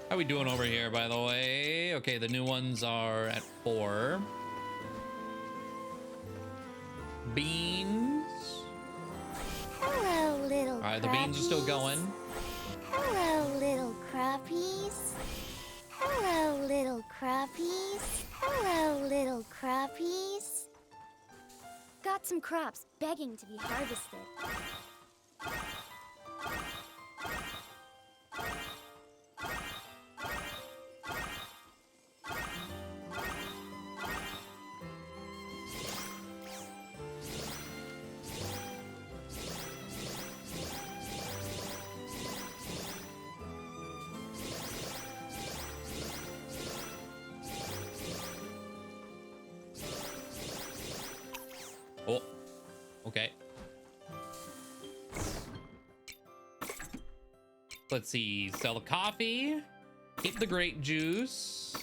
S1: How we doing over here, by the way? Okay, the new ones are at 4. Beans.
S2: Hello, little
S1: All right, the beans are still going.
S2: Hello, little crappies. Hello, little crappies. Hello, little crappies.
S6: Got some crops begging to be harvested.
S1: Oh, okay. Let's see. Sell the coffee. Keep the grape juice.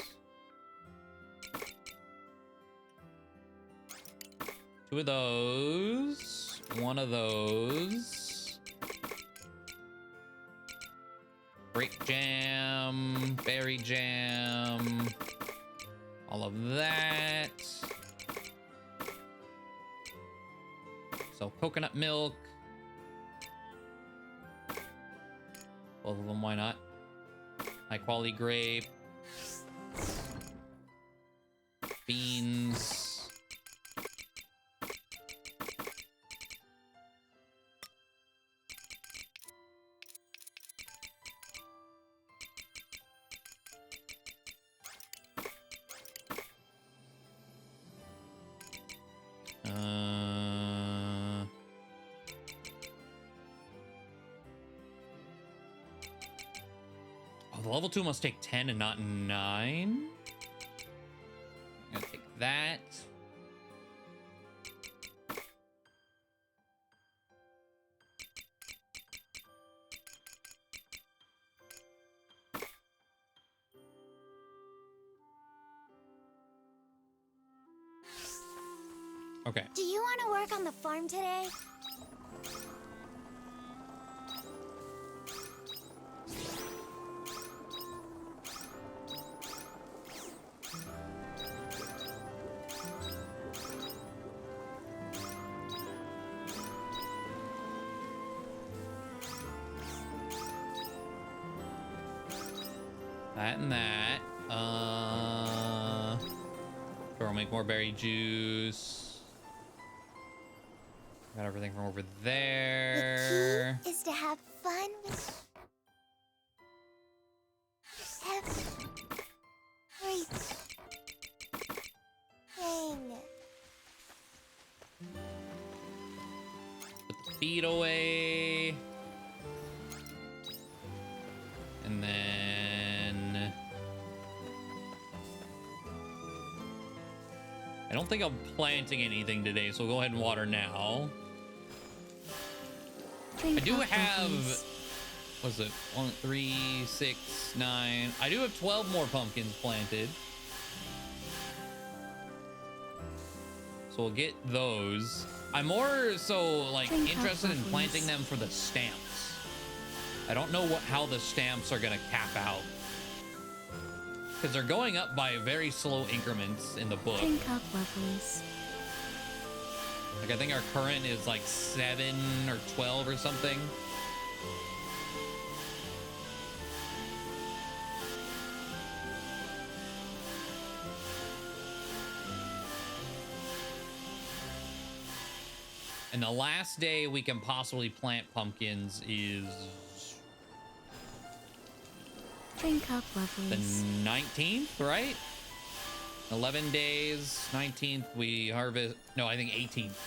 S1: 2 of those. 1 of those. Grape jam. Berry jam. All of that. So coconut milk. Both of them, why not? High quality grape. Beans. Oh, the level 2 must take 10 and not 9. I'm gonna take that. Okay.
S6: Do you want to work on the farm today?
S1: That and that. Sure, I'll make more berry juice. Got everything from over there.
S2: The key is to have fun with everything.
S1: Put the feet away. And then I don't think I'm planting anything today, so we'll go ahead and water now. I do have, what's it? 1, 3, 6, 9. I do have 12 more pumpkins planted. So we'll get those. I'm more so like interested in planting them for the stamps. I don't know how the stamps are gonna cap out, because they're going up by very slow increments in the book.
S4: Drink up, lovelies.
S1: Like I think our current is like 7 or 12 or something. And the last day we can possibly plant pumpkins is
S4: Drink up,
S1: the
S4: lovelies.
S1: 19th, right? 11 days, 19th we harvest. No, I think 18th.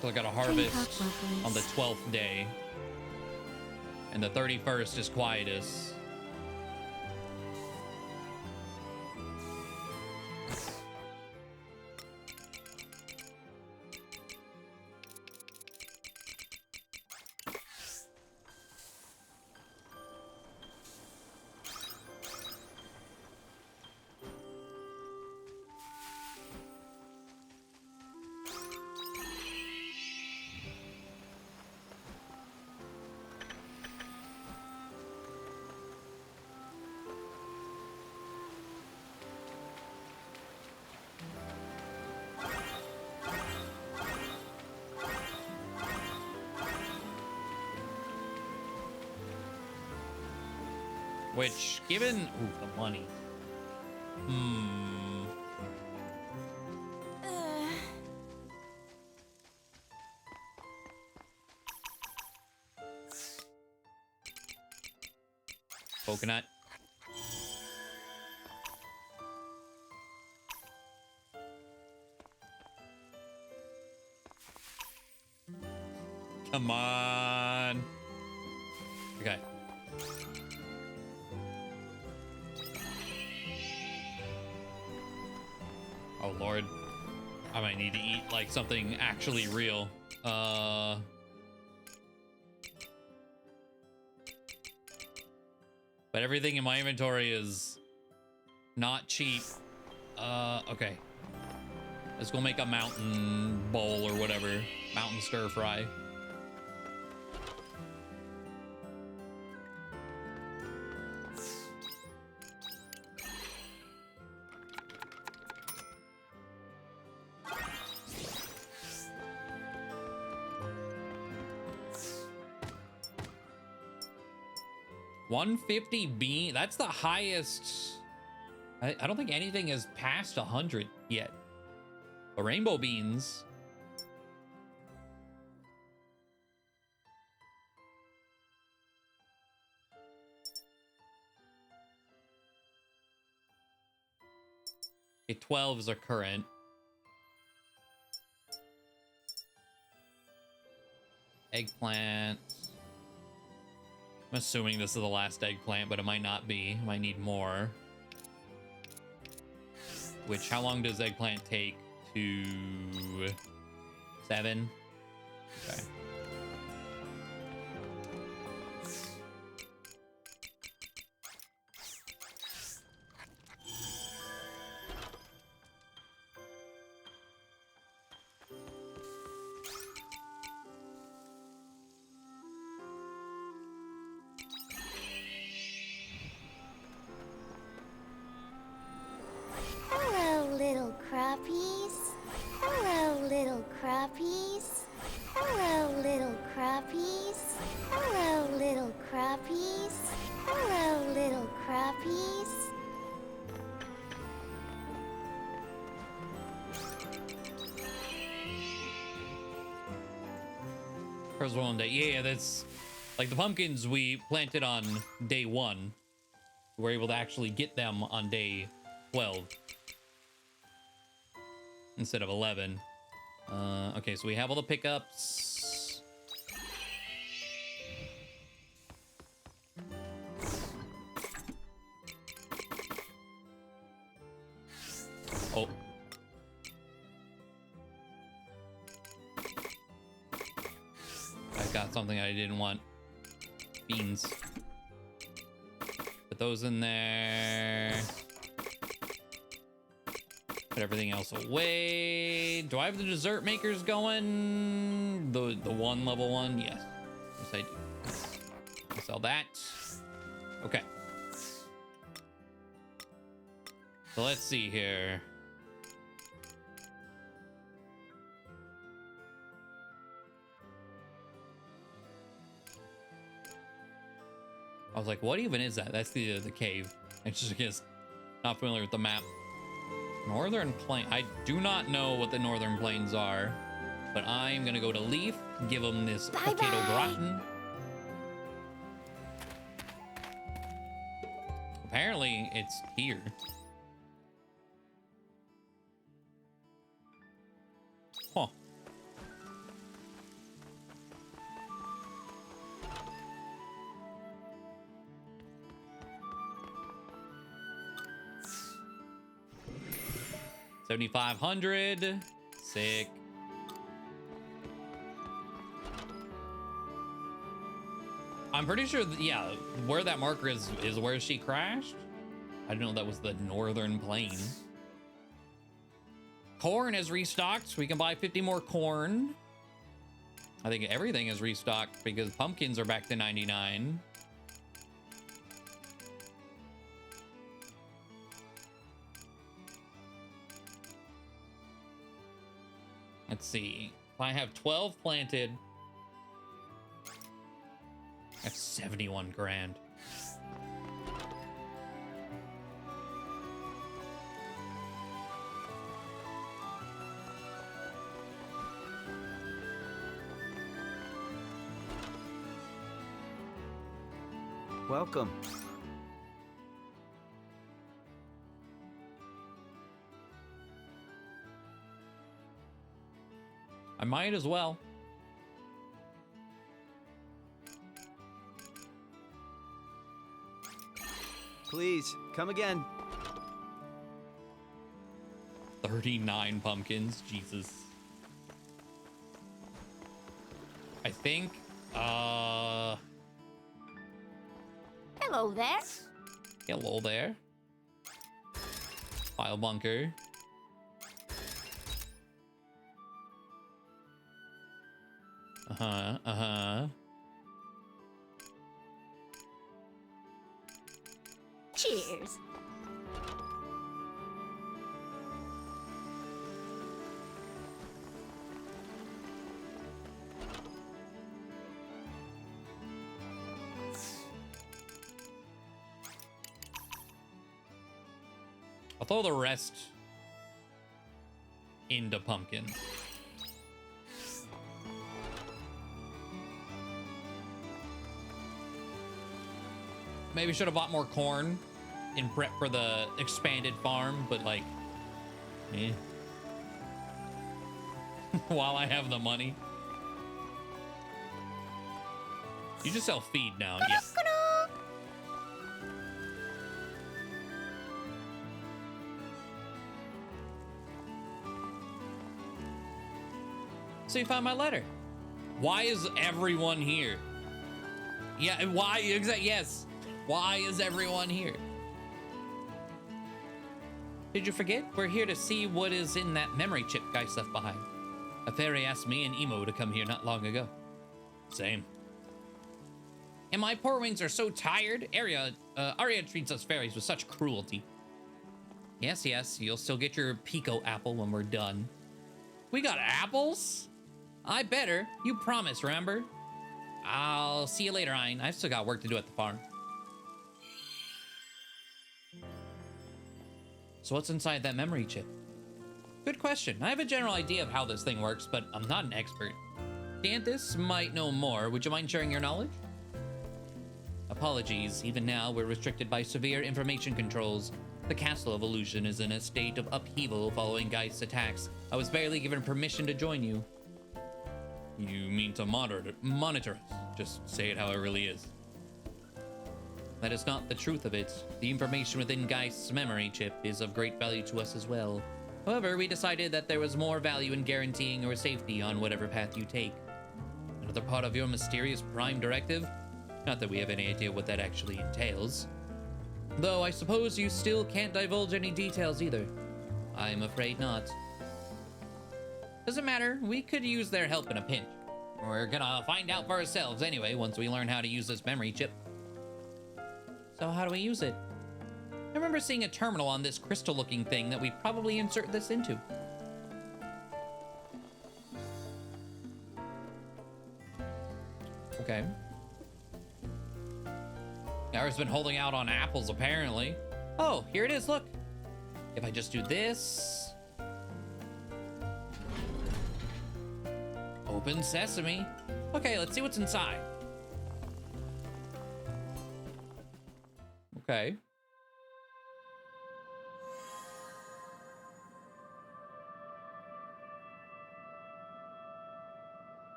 S1: So I got to harvest on the 12th day. And the 31st is quietus. Which, given the money. Coconut. Come on. Okay. Oh Lord, I might need to eat like something actually real. But everything in my inventory is not cheap. Okay. Let's go make a mountain bowl or whatever. Mountain stir fry. 150 bean. That's the highest. I don't think anything has passed 100 yet. The rainbow beans. Okay, 12 is our current. Eggplant. I'm assuming this is the last eggplant, but it might not be. Might need more. Which, how long does eggplant take to 7? Okay.
S2: Hello, little crappies. Hello, little crappies. Hello, little crappies. Hello, little crappies. Hello, little crappies.
S1: First one day. Yeah, that's like the pumpkins we planted on day 1. We were able to actually get them on day 12 instead of 11. Okay, so we have all the pickups. Oh. I got something I didn't want. Beans. Put those in there. Put everything else away. Do I have the dessert makers going? The one level one? Yes. Yes, I do. I'll sell that. Okay. So let's see here. I was like, what even is that? That's the cave. I just guess not familiar with the map. Northern Plain. I do not know what the Northern Plains are, but I'm gonna go to Leaf, give him this potato gratin. Apparently, it's here. Huh. $7,500. Sick. I'm pretty sure, yeah, where that marker is where she crashed. I didn't know that was the Northern Plains. Corn is restocked. We can buy 50 more corn. I think everything is restocked because pumpkins are back to 99. Let's see. If I have 12 planted, that's 71 grand.
S3: Welcome.
S1: I might as well.
S3: Please, come again.
S1: 39 pumpkins. Jesus. I think,
S2: Hello there.
S1: hello there. File bunker. Uh-huh.
S2: Cheers.
S1: throw the rest into pumpkin. Maybe should have bought more corn in prep for the expanded farm, but like, eh. While I have the money. You just sell feed now, yeah. So you found my letter. Why is everyone here? Yeah, why? Yes. Why is everyone here? Did you forget? We're here to see what is in that memory chip Geist left behind. A fairy asked me and Emo to come here not long ago. Same. And my poor wings are so tired. Aria treats us fairies with such cruelty. Yes, you'll still get your Pico apple when we're done. We got apples? I better. You promised, remember? I'll see you later, Ein. I've still got work to do at the farm. So what's inside that memory chip? Good question. I have a general idea of how this thing works, but I'm not an expert. Danthus might know more. Would you mind sharing your knowledge? Apologies. Even now, we're restricted by severe information controls. The Castle of Illusion is in a state of upheaval following Geist's attacks. I was barely given permission to join you. You mean to monitor us? Just say it how it really is. That is not the truth of it. The information within Geist's memory chip is of great value to us as well. However, we decided that there was more value in guaranteeing your safety on whatever path you take. Another part of your mysterious Prime Directive? Not that we have any idea what that actually entails. Though I suppose you still can't divulge any details either. I'm afraid not. Doesn't matter, we could use their help in a pinch. We're gonna find out for ourselves anyway once we learn how to use this memory chip. So how do we use it? I remember seeing a terminal on this crystal-looking thing that we probably insert this into. Okay. Gara's been holding out on apples, apparently. Oh, here it is, look. If I just do this... Open sesame. Okay, let's see what's inside. Okay.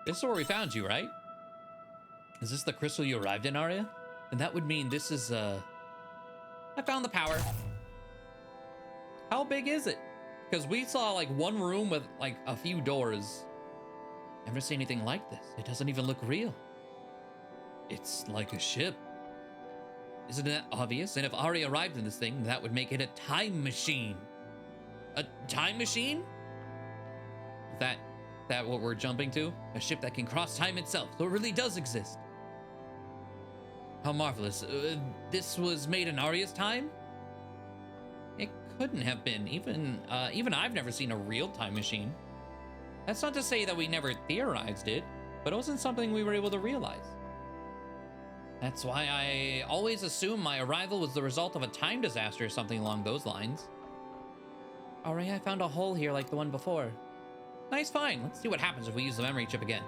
S1: This is where we found you, right? Is this the crystal you arrived in, Arya? And that would mean this is, I found the power. How big is it? Because we saw, like, one room with, like, a few doors. Never seen anything like this. It doesn't even look real. It's like a ship. Isn't that obvious? And if Arya arrived in this thing, that would make it a time machine. A time machine? That what we're jumping to? A ship that can cross time itself, so it really does exist. How marvelous. This was made in Arya's time? It couldn't have been. Even I've never seen a real time machine. That's not to say that we never theorized it, but it wasn't something we were able to realize. That's why I always assumed my arrival was the result of a time disaster or something along those lines. Alright, I found a hole here like the one before. Nice find. Let's see what happens if we use the memory chip again.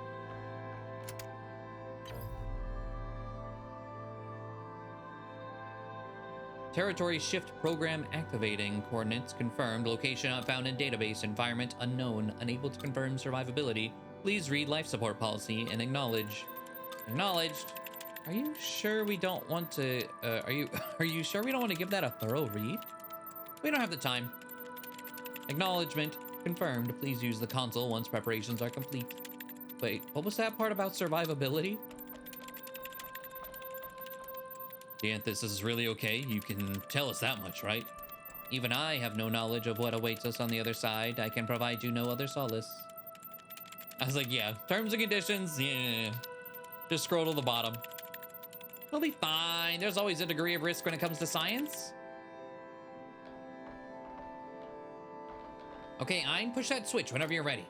S1: Territory shift program activating. Coordinates confirmed. Location not found in database. Environment unknown. Unable to confirm survivability. Please read life support policy and acknowledge. Acknowledged. Are you sure we don't want to, are you sure we don't want to give that a thorough read? We don't have the time. Acknowledgement confirmed. Please use the console once preparations are complete. Wait, what was that part about survivability? Danthus is really okay. You can tell us that much, right? Even I have no knowledge of what awaits us on the other side. I can provide you no other solace. I was like, yeah, terms and conditions, yeah. Just scroll to the bottom. We'll be fine. There's always a degree of risk when it comes to science. Okay, Ein, push that switch whenever you're ready.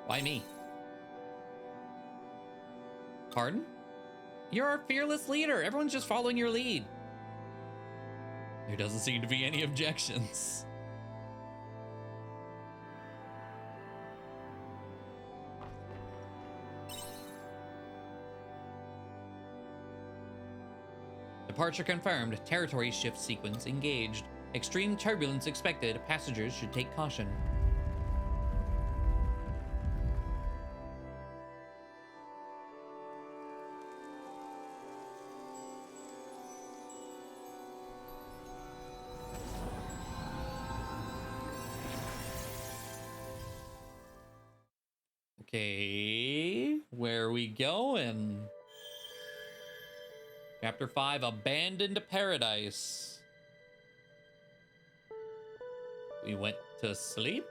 S1: Why me? Pardon? You're our fearless leader. Everyone's just following your lead. There doesn't seem to be any objections. Departure confirmed. Territory shift sequence engaged. Extreme turbulence expected. Passengers should take caution. Okay, where are we going? Chapter 5, Abandoned Paradise. We went to sleep?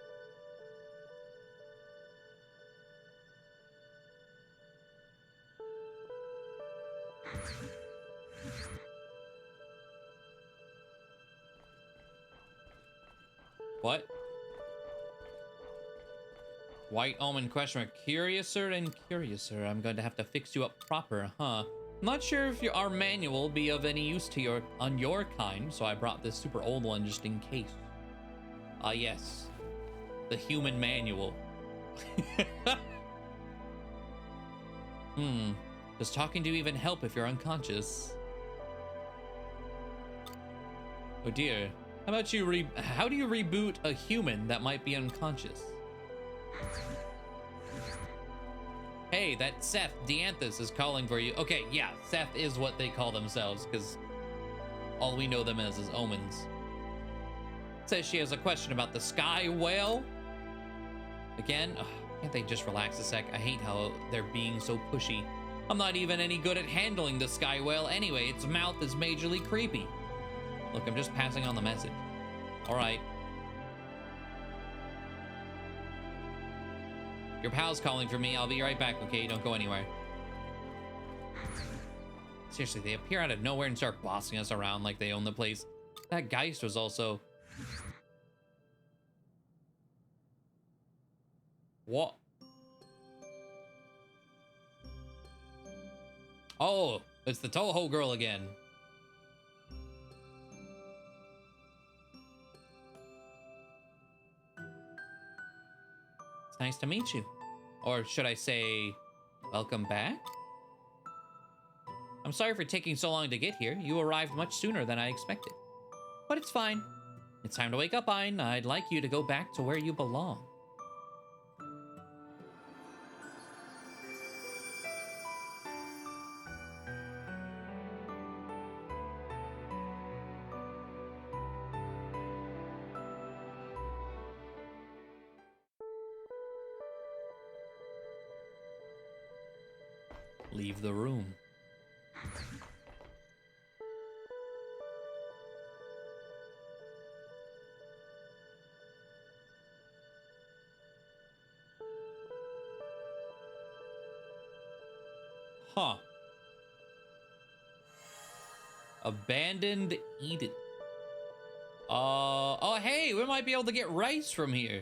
S1: What? White Omen question mark. Curiouser and curiouser. I'm going to have to fix you up proper, huh? Not sure if our manual will be of any use to your kind, so I brought this super old one just in case. Ah, yes. The human manual. Does talking to you even help if you're unconscious? Oh dear. How about you how do you reboot a human that might be unconscious? Hey, that Seth Dianthus is calling for you. Okay, yeah, Seth is what they call themselves, because all we know them as is omens. Says she has a question about the sky whale. Again? Ugh, can't they just relax a sec? I hate how they're being so pushy. I'm not even any good at handling the sky whale anyway. Its mouth is majorly creepy. Look, I'm just passing on the message. All right. Your pal's calling for me. I'll be right back, okay? Don't go anywhere. Seriously, they appear out of nowhere and start bossing us around like they own the place. That Geist was also... What? Oh, it's the Toho girl again. It's nice to meet you. Or should I say, welcome back? I'm sorry for taking so long to get here. You arrived much sooner than I expected. But it's fine. It's time to wake up, Ein. I'd like you to go back to where you belong. Leave the room. Huh. Abandoned Eden. Oh, hey, we might be able to get rice from here.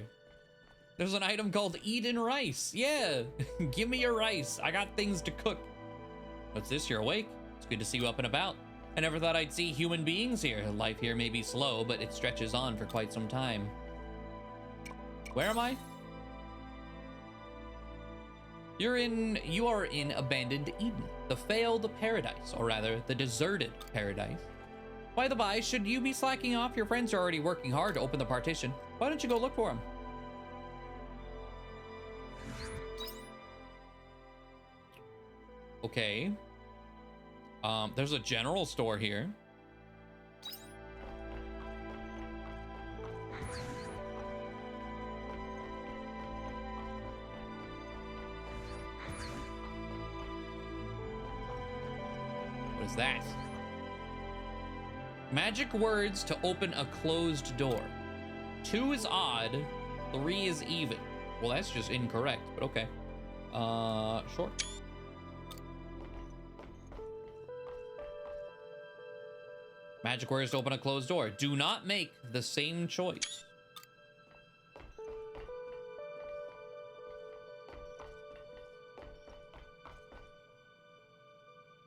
S1: There's an item called Eden Rice. Yeah, give me your rice. I got things to cook. What's this? You're awake? It's good to see you up and about. I never thought I'd see human beings here. Life here may be slow, but it stretches on for quite some time. Where am I? You are in Abandoned Eden, the failed paradise, or rather, the deserted paradise. By the by, should you be slacking off? Your friends are already working hard to open the partition. Why don't you go look for them? Okay. There's a general store here. What is that? Magic words to open a closed door. 2 is odd, 3 is even. Well, that's just incorrect, but okay. Sure. Magic words to open a closed door. Do not make the same choice.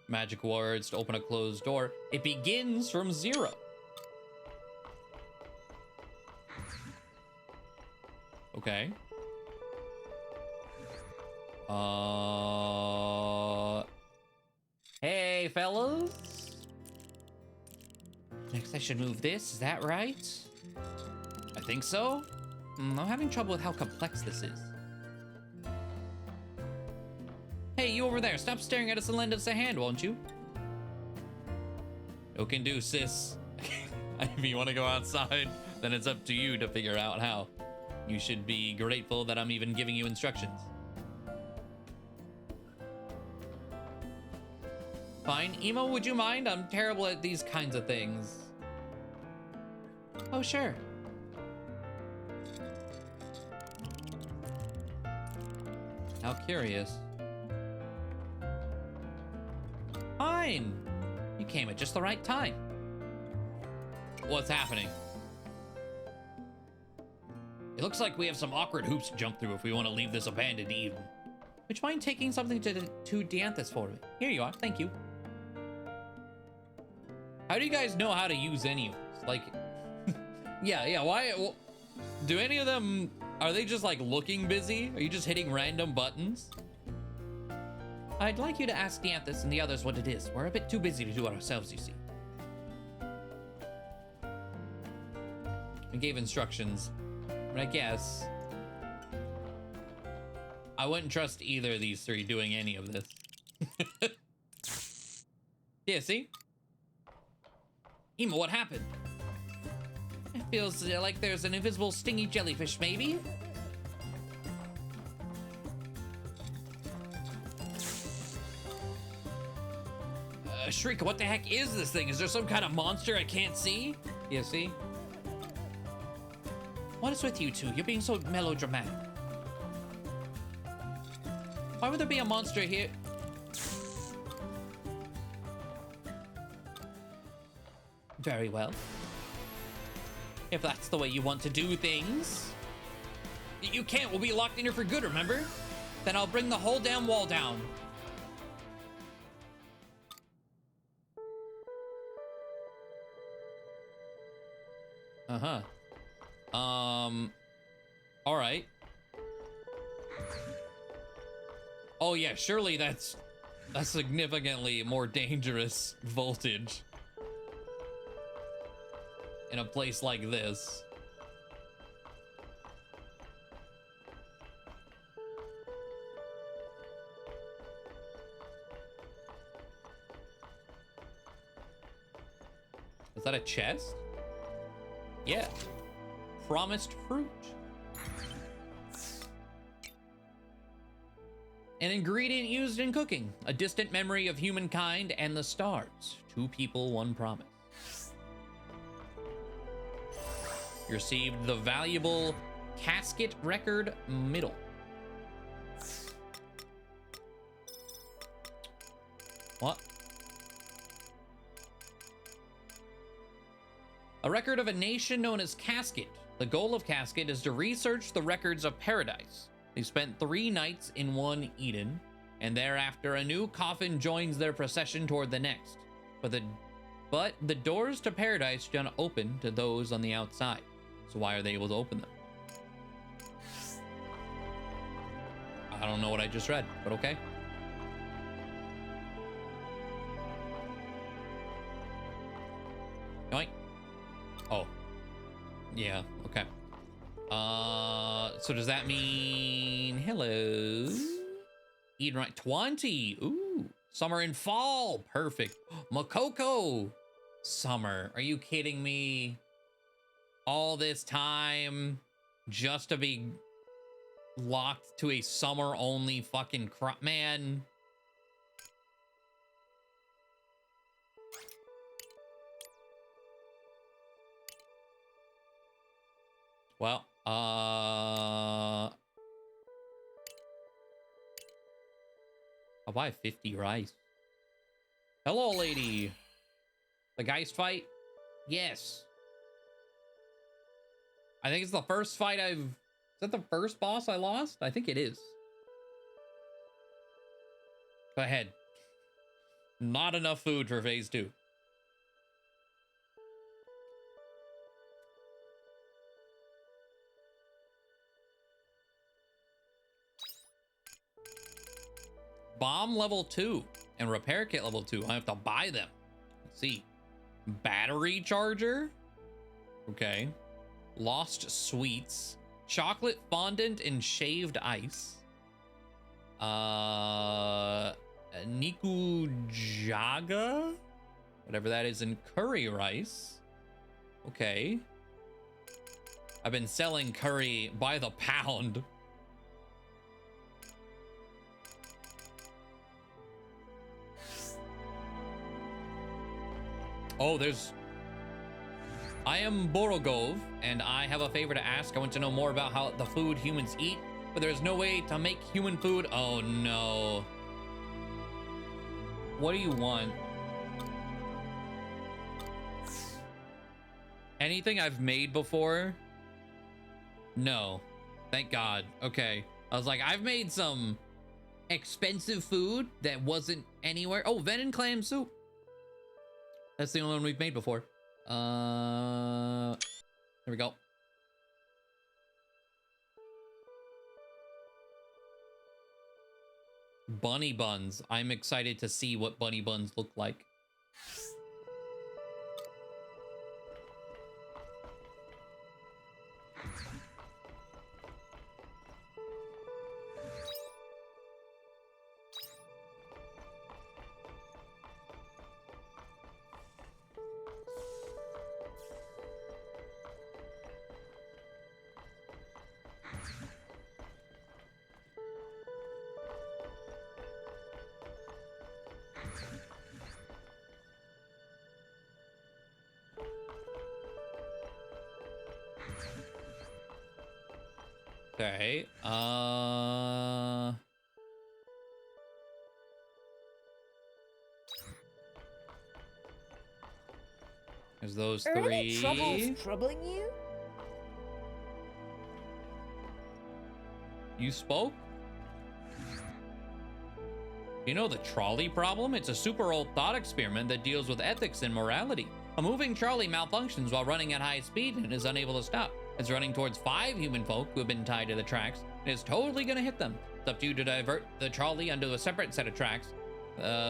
S1: Magic words to open a closed door. It begins from 0. Okay. Hey, fellas. Next, I should move this. Is that right? I think so. I'm having trouble with how complex this is. Hey, you over there. Stop staring at us and lend us a hand, won't you? No can do, sis. If you want to go outside, then it's up to you to figure out how. You should be grateful that I'm even giving you instructions. Fine. Emo, would you mind? I'm terrible at these kinds of things. Oh, sure. How curious. Fine. You came at just the right time. What's happening? It looks like we have some awkward hoops to jump through if we want to leave this abandoned Eden. Would you mind taking something to Dianthus for me? Here you are. Thank you. How do you guys know how to use any of this? Like, yeah, why? Well, do any of them, are they just like looking busy? Are you just hitting random buttons? I'd like you to ask Dianthus and the others what it is. We're a bit too busy to do it ourselves, you see. I gave instructions, but I guess I wouldn't trust either of these three doing any of this. Yeah, see? Emo, what happened? It feels like there's an invisible stingy jellyfish, maybe? Shrika, what the heck is this thing? Is there some kind of monster I can't see? Yeah, see? What is with you two? You're being so melodramatic. Why would there be a monster here? Very well. If that's the way you want to do things. You can't. We'll be locked in here for good, remember? Then I'll bring the whole damn wall down. Uh-huh. All right. Oh yeah, surely that's significantly more dangerous voltage in a place like this. Is that a chest? Yeah. Promised fruit. An ingredient used in cooking. A distant memory of humankind and the stars. 2 people, 1 promise. You received the valuable casket record middle. What? A record of a nation known as Casket. The goal of Casket is to research the records of paradise. They spent 3 nights in one Eden, and thereafter a new coffin joins their procession toward the next. But the doors to paradise do not open to those on the outside. So why are they able to open them? I don't know what I just read, but okay. Yoink. Oh. Yeah, okay. So does that mean hello? Eden right 20. Ooh. Summer and fall. Perfect. Makoko. Summer. Are you kidding me? All this time just to be locked to a summer only fucking crop, man. Well, I'll buy 50 rice. Hello, lady. The Geist fight? Yes. I think it's the first fight I've... Is that the first boss I lost? I think it is. Go ahead. Not enough food for phase 2. Bomb level 2 and repair kit level 2. I have to buy them. Let's see. Battery charger. Okay. Lost sweets. Chocolate fondant and shaved ice. Nikujaga? Whatever that is in curry rice. Okay. I've been selling curry by the pound. Oh, there's... I am Borogov, and I have a favor to ask. I want to know more about how the food humans eat, but there's no way to make human food. Oh, no. What do you want? Anything I've made before? No. Thank God. Okay. I was like, I've made some expensive food that wasn't anywhere. Oh, venom clam soup. That's the only one we've made before. There we go. Bunny buns. I'm excited to see what bunny buns look like. Okay, there's those
S7: Are
S1: three.
S7: any troubles troubling you?
S1: You spoke? You know the trolley problem? It's a super old thought experiment that deals with ethics and morality. A moving trolley malfunctions while running at high speed and is unable to stop. It's running towards 5 human folk who have been tied to the tracks, and it's totally gonna hit them. It's up to you to divert the trolley onto a separate set of tracks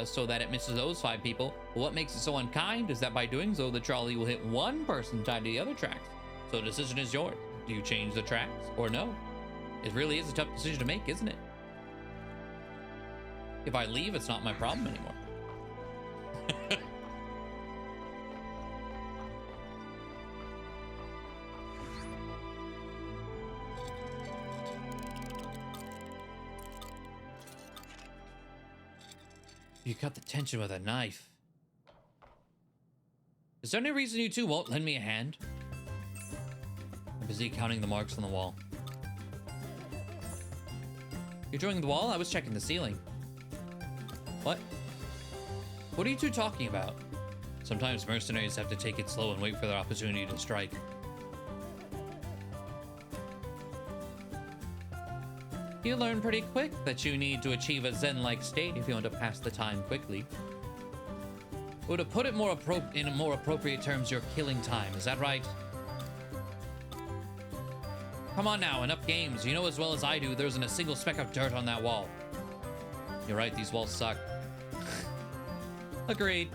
S1: so that it misses those 5 people. But what makes it so unkind is that by doing so, the trolley will hit 1 person tied to the other tracks. So the decision is yours. Do you change the tracks or no? It really is a tough decision to make, isn't it? If I leave, it's not my problem anymore. You cut the tension with a knife. Is there any reason you two won't lend me a hand? I'm busy counting the marks on the wall. You're drawing the wall? I was checking the ceiling. What? What are you two talking about? Sometimes mercenaries have to take it slow and wait for their opportunity to strike. You learn pretty quick that you need to achieve a zen-like state if you want to pass the time quickly. Or to put it in more appropriate terms, you're killing time. Is that right? Come on now, enough games. You know as well as I do, there isn't a single speck of dirt on that wall. You're right, these walls suck. Agreed.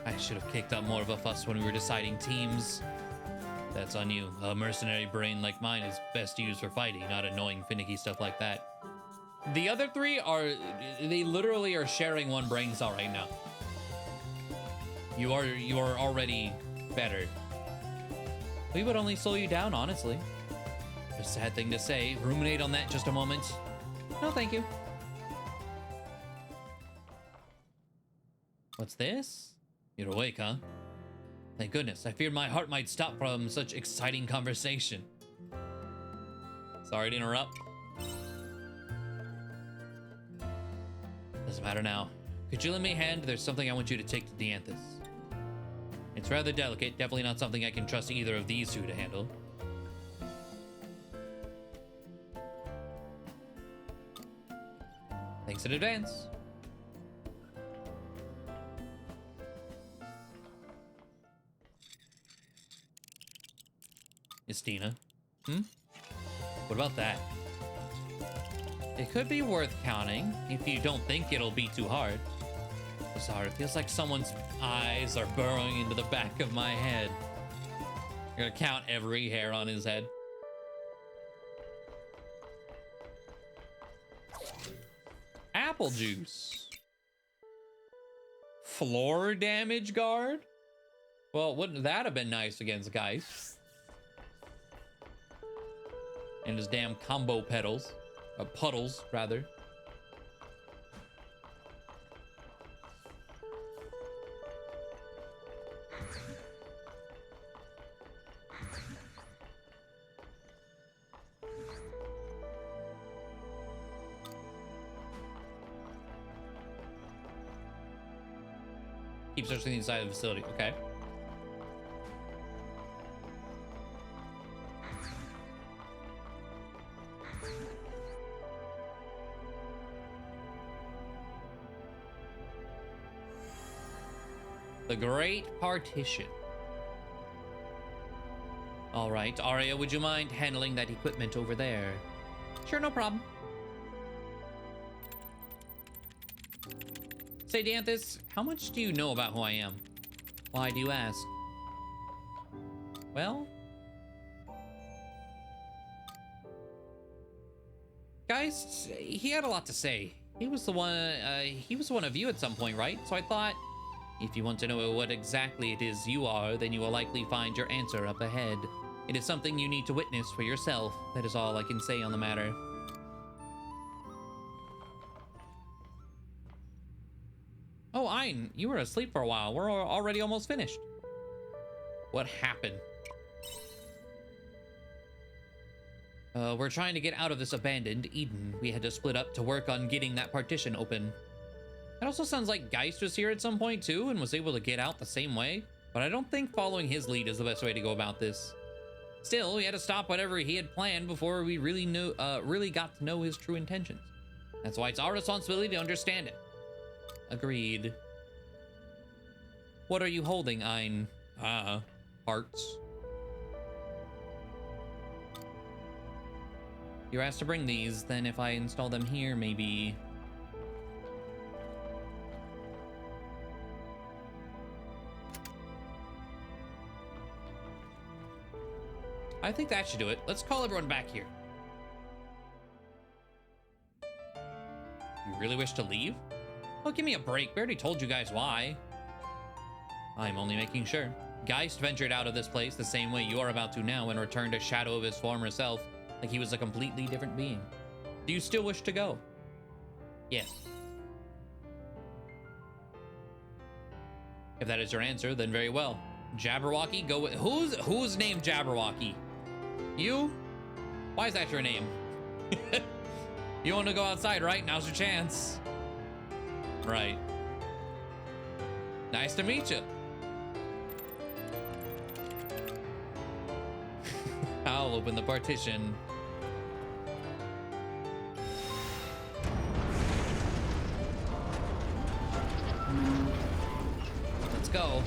S1: I should have kicked up more of a fuss when we were deciding teams. That's on you. A mercenary brain like mine is best used for fighting, not annoying, finicky stuff like that. The other 3 they literally are sharing one brain cell right now. You are already better. We would only slow you down, honestly. A sad thing to say. Ruminate on that just a moment. No, thank you. What's this? You're awake, huh? Thank goodness. I feared my heart might stop from such exciting conversation. Sorry to interrupt. Doesn't matter now. Could you lend me a hand? There's something I want you to take to Dianthus. It's rather delicate. Definitely not something I can trust either of these 2 to handle. Thanks in advance. It's Dina. What about that? It could be worth counting if you don't think it'll be too hard. Sorry, it feels like someone's eyes are burrowing into the back of my head. I'm gonna count every hair on his head. Apple juice. Floor damage guard? Well, wouldn't that have been nice against Geist? And his damn combo pedals. Puddles, rather. Keep searching the inside of the facility. Okay. The Great Partition. All right, Arya, would you mind handling that equipment over there? Sure, no problem. Say, Danthus, how much do you know about who I am? Why do you ask? Well, Geist, he had a lot to say. He was the one of you at some point, right? So I thought, if you want to know what exactly it is you are, then you will likely find your answer up ahead. It is something you need to witness for yourself. That is all I can say on the matter. Oh, Ein, you were asleep for a while. We're already almost finished. What happened? We're trying to get out of this abandoned Eden. We had to split up to work on getting that partition open. It also sounds like Geist was here at some point too and was able to get out the same way, but I don't think following his lead is the best way to go about this. Still, we had to stop whatever he had planned before we really got to know his true intentions. That's why it's our responsibility to understand it. Agreed. What are you holding, Ein? Parts. You're asked to bring these, then if I install them here, maybe... I think that should do it. Let's call everyone back here. You really wish to leave? Oh, give me a break. We already told you guys why. I'm only making sure. Geist ventured out of this place the same way you are about to now and returned a shadow of his former self, like he was a completely different being. Do you still wish to go? Yes. If that is your answer, then very well. Jabberwocky, go with... Who's named Jabberwocky? You? Why is that your name? You want to go outside, right? Now's your chance. Right. Nice to meet you. I'll open the partition. Let's go.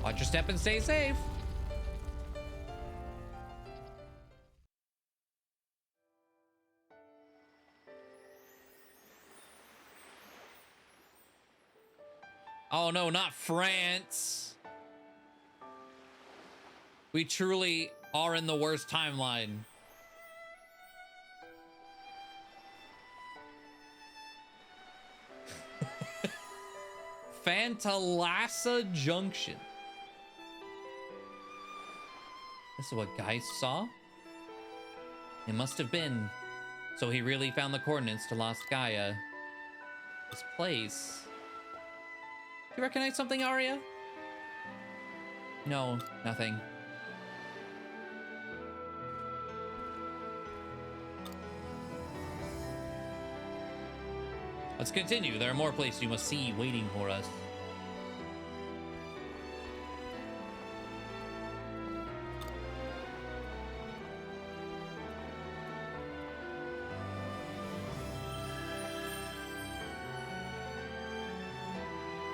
S1: Watch your step and stay safe. Oh no, not France. We truly are in the worst timeline. Fantalassa Junction. This is what Geist saw? It must have been. So he really found the coordinates to Lost Gaia. This place. Do you recognize something, Arya? No, nothing. Let's continue. There are more places you must see waiting for us.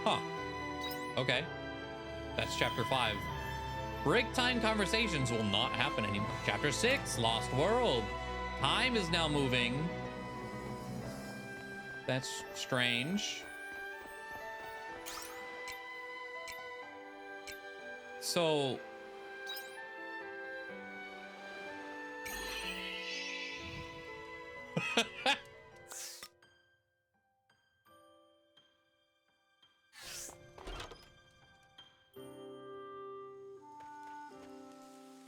S1: Huh. Okay. That's chapter 5. Break time conversations will not happen anymore. Chapter 6, Lost World. Time is now moving. That's strange. So...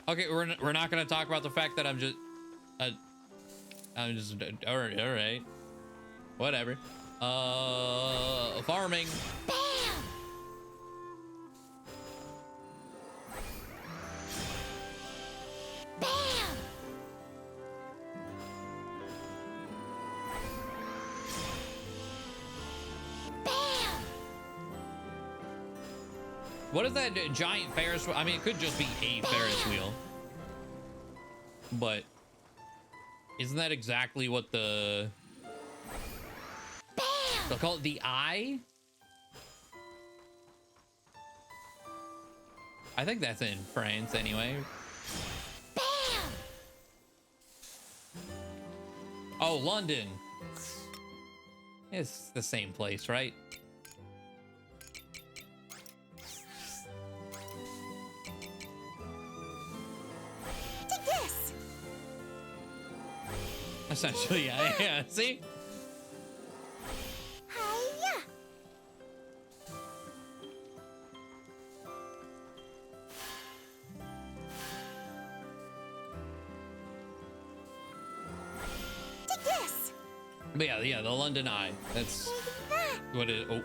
S1: Okay, we're not gonna talk about the fact that I'm just all right, whatever. Farming.
S2: Bam! Bam! Bam!
S1: What is that giant Ferris wheel? I mean, it could just be a Ferris wheel. But isn't that exactly what they'll call it the eye? I think that's in France anyway.
S2: Bam!
S1: Oh, London. It's the same place, right?
S2: Take this!
S1: Essentially, yeah. See?
S2: Hiya! Take this!
S1: But yeah, the London Eye. That's
S2: Take that!
S1: what it. Oh,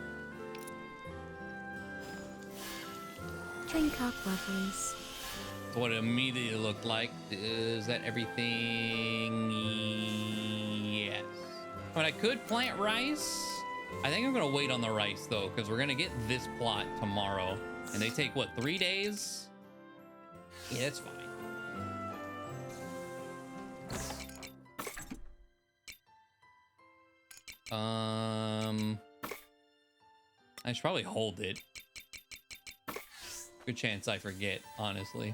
S4: Drink up, lovelies.
S1: what it immediately looked like. Is that everything? Yes. But I could plant rice. I think I'm gonna wait on the rice though, because we're gonna get this plot tomorrow, and they take what, 3 days? Yeah, that's fine. I should probably hold it. Good chance I forget, honestly.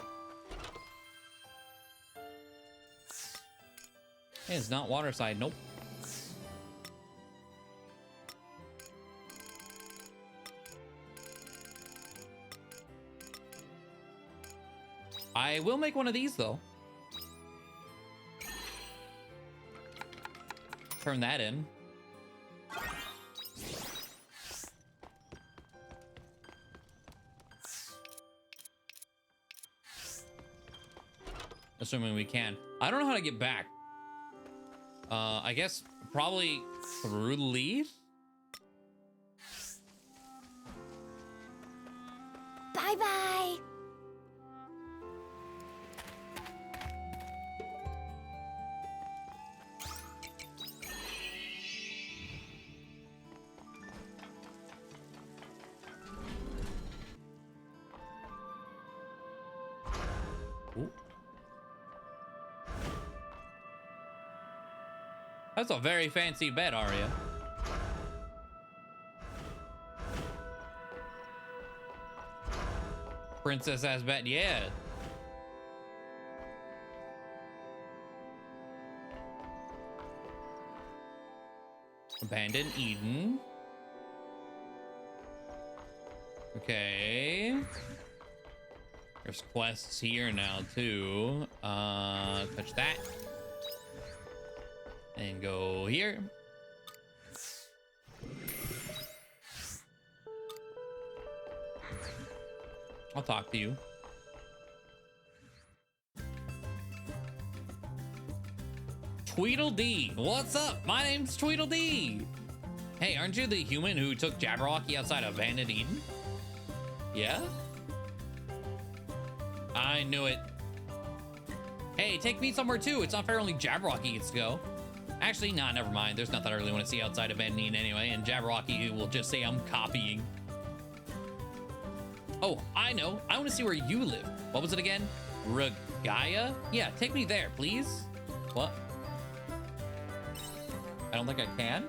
S1: Hey, it's not water side. Nope. I will make one of these though. Turn that in. Assuming we can. I don't know how to get back. I guess probably through the lead.
S2: Bye-bye!
S1: Ooh. That's a very fancy bed, Arya. Princess ass bed, yeah. Abandoned Eden. Okay. There's quests here now too. Touch that. And go here. I'll talk to you. Tweedledee, what's up? My name's Tweedledee. Hey, aren't you the human who took Jabberwocky outside of Abandoned Eden? Yeah? I knew it. Hey, take me somewhere too. It's not fair only Jabberwocky gets to go. Actually, nah, never mind. There's nothing I really want to see outside of Abandoned Eden anyway, and Jabberwocky will just say I'm copying. Oh, I know. I want to see where you live. What was it again? Regaya? Yeah, take me there, please. What? I don't think I can.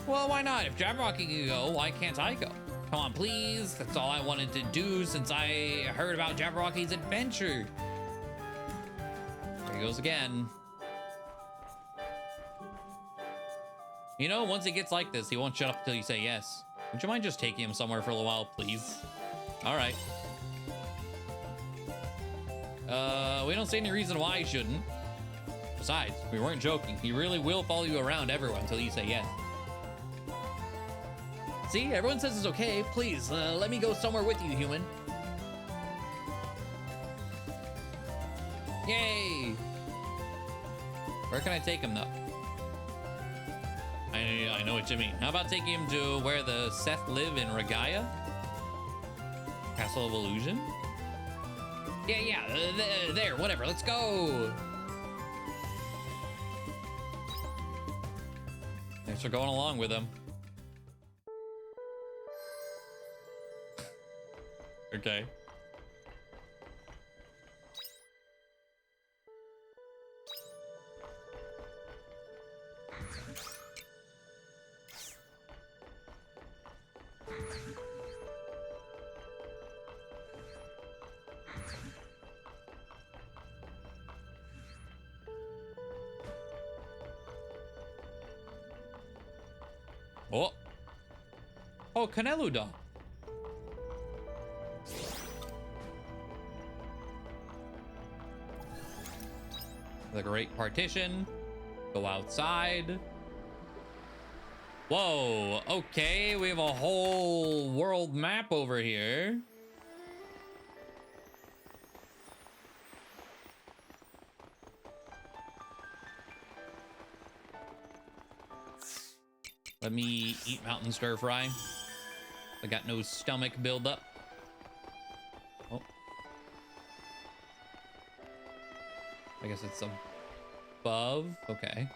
S1: Well, why not? If Jabberwocky can go, why can't I go? Come on, please. That's all I wanted to do since I heard about Jabberwocky's adventure. There he goes again. You know, once he gets like this, he won't shut up until you say yes. Would you mind just taking him somewhere for a little while, please? All right. We don't see any reason why he shouldn't. Besides, we weren't joking. He really will follow you around everywhere until you say yes. See, everyone says it's okay. Please, let me go somewhere with you, human. Yay! Where can I take him, though? I know what you mean. How about taking him to where the Seth live in Regaya? Castle of Illusion? Yeah, there, whatever. Let's go. Thanks for going along with him. Okay. Oh, Caneluda. The great partition. Go outside. Whoa, okay, we have a whole world map over here. Let me eat mountain stir fry. I got no stomach buildup. Oh. I guess it's above. Okay.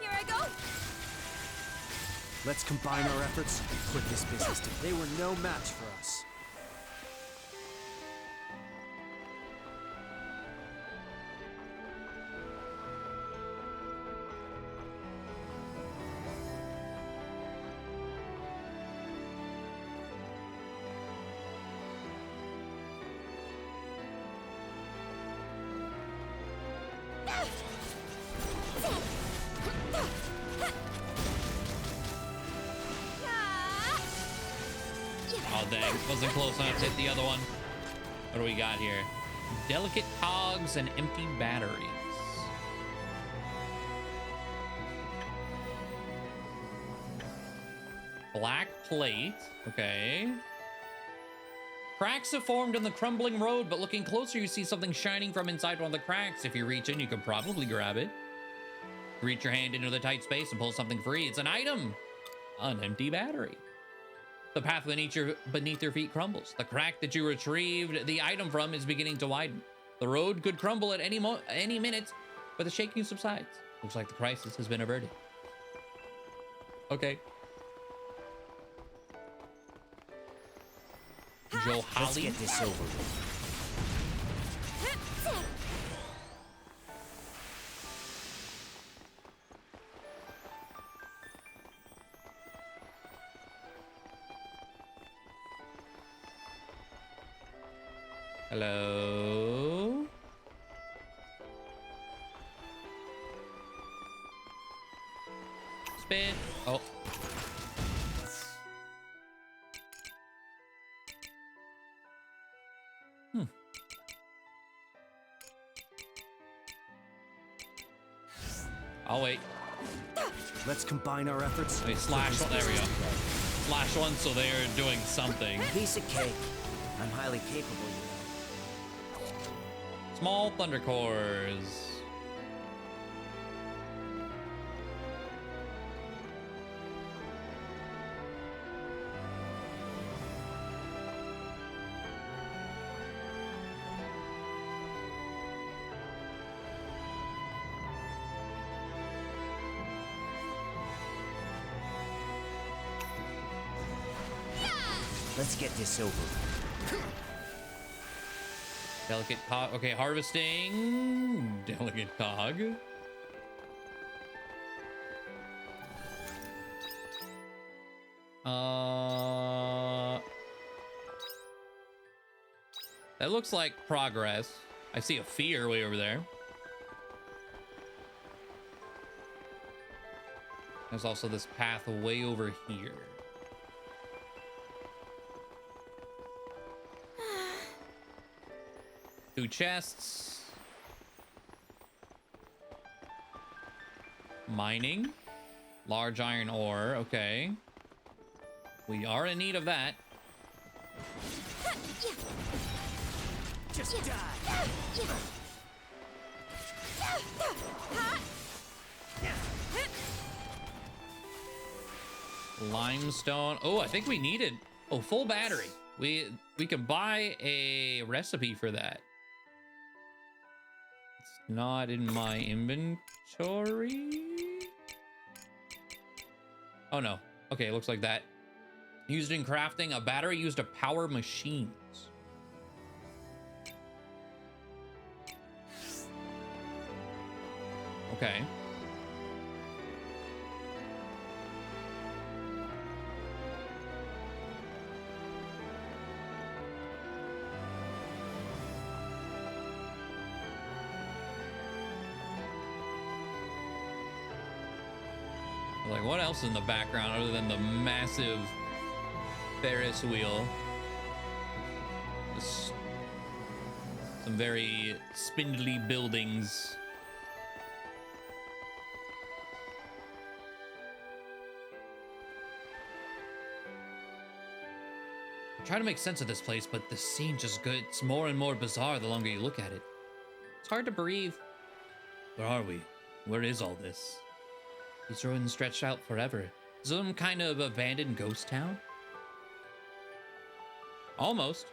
S6: Here I go.
S3: Let's combine our efforts and put this business to. They were no match for us.
S1: Oh, dang. Wasn't close enough to hit the other one. What do we got here? Delicate cogs and empty batteries. Black plate. Okay. Cracks have formed in the crumbling road, but looking closer, you see something shining from inside one of the cracks. If you reach in, you can probably grab it. Reach your hand into the tight space and pull something free. It's an item. An empty battery. The path beneath your feet crumbles. The crack that you retrieved the item from is beginning to widen. The road could crumble at any minute, but the shaking subsides. Looks like the crisis has been averted. Okay. Joe Holly.
S3: Let's get this over with.
S1: Hello? Spin. Oh. I'll wait.
S3: Let's combine our efforts.
S1: Wait, slash one. There we go. Slash one, so they're doing something.
S3: Piece of cake. I'm highly capable, you know.
S1: Small thunder cores.
S3: Let's get this over with.
S1: Delicate cog. Okay, harvesting. Delicate cog. That looks like progress. I see a fear way over there. There's also this path way over here. Two chests. Mining. Large iron ore. Okay. We are in need of that.
S3: Just die.
S1: Limestone. Oh, I think we needed full battery. We can buy a recipe for that. It's not in my inventory. Oh no. Okay, it looks like that. Used in crafting, a battery used to power machines. Okay. Like, what else is in the background other than the massive Ferris wheel? Just some very spindly buildings. I try to make sense of this place, but the scene just gets more and more bizarre the longer you look at it. It's hard to breathe. Where are we? Where is all this? These ruins stretched out forever. Some kind of abandoned ghost town? Almost.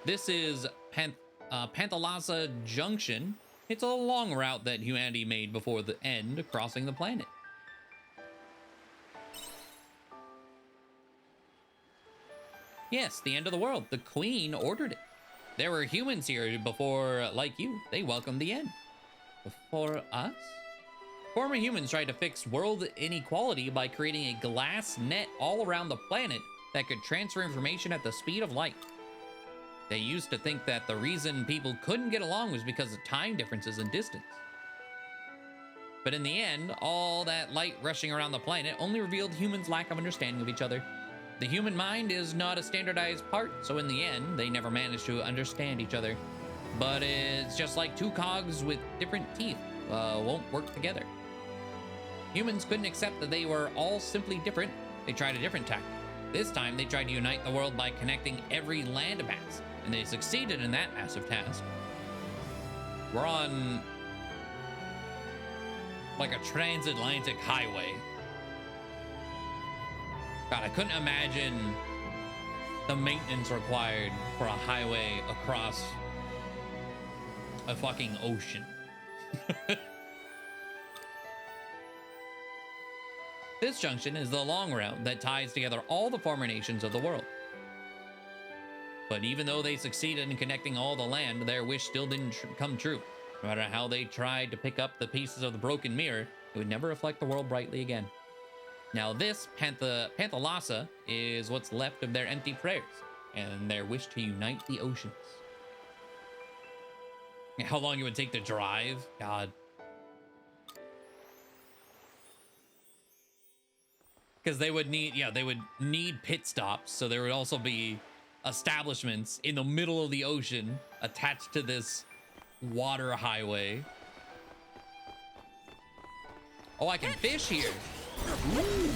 S1: This is Panthalassa Junction. It's a long route that humanity made before the end, crossing the planet. Yes, the end of the world. The Queen ordered it. There were humans here before, like you. They welcomed the end. Before us? Former humans tried to fix world inequality by creating a glass net all around the planet that could transfer information at the speed of light. They used to think that the reason people couldn't get along was because of time differences and distance. But in the end, all that light rushing around the planet only revealed humans' lack of understanding of each other. The human mind is not a standardized part, so in the end, they never managed to understand each other. But it's just like two cogs with different teeth, won't work together. Humans couldn't accept that they were all simply different. They tried a different tactic. This time, they tried to unite the world by connecting every landmass, and they succeeded in that massive task. We're on like a transatlantic highway. God, I couldn't imagine the maintenance required for a highway across a fucking ocean. This junction is the long route that ties together all the former nations of the world. But even though they succeeded in connecting all the land, their wish still didn't come true. No matter how they tried to pick up the pieces of the broken mirror, it would never reflect the world brightly again. Now this Panthalassa is what's left of their empty prayers and their wish to unite the oceans. How long it would take to drive? God. Because they would need pit stops, so there would also be establishments in the middle of the ocean attached to this water highway. Oh, I can fish here. Ooh.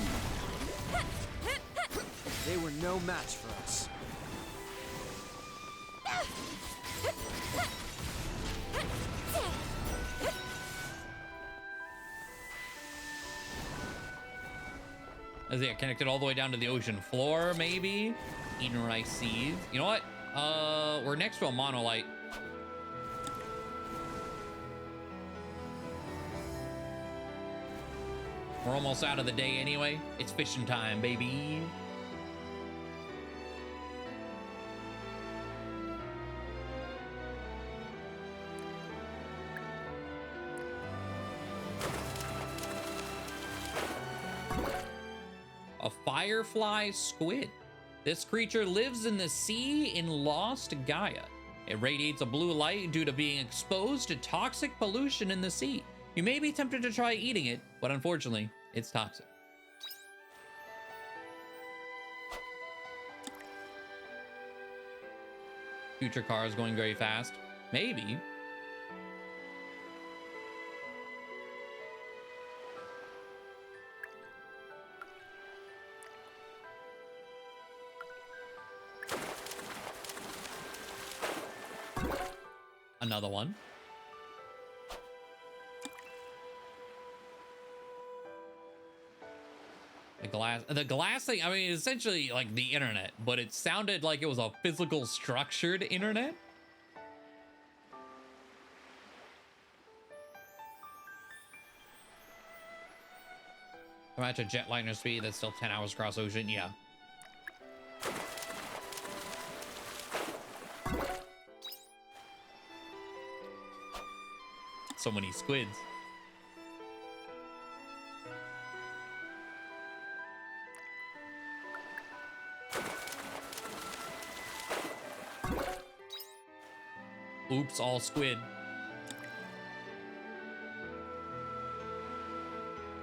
S3: They were no match for us.
S1: Is it connected all the way down to the ocean floor, maybe? Eating rice seeds. You know what? We're next to a monolith. We're almost out of the day anyway. It's fishing time, baby. firefly squid. This creature lives in the sea in Lost Gaia. It radiates a blue light due to being exposed to toxic pollution in the sea. You may be tempted to try eating it, but unfortunately, it's toxic. Future cars going very fast. Maybe. Another one. The glass thing, I mean, essentially like the internet, but it sounded like it was a physical structured internet. Match a jetliner speed that's still 10 hours across ocean, yeah. So many squids. Oops, all squid.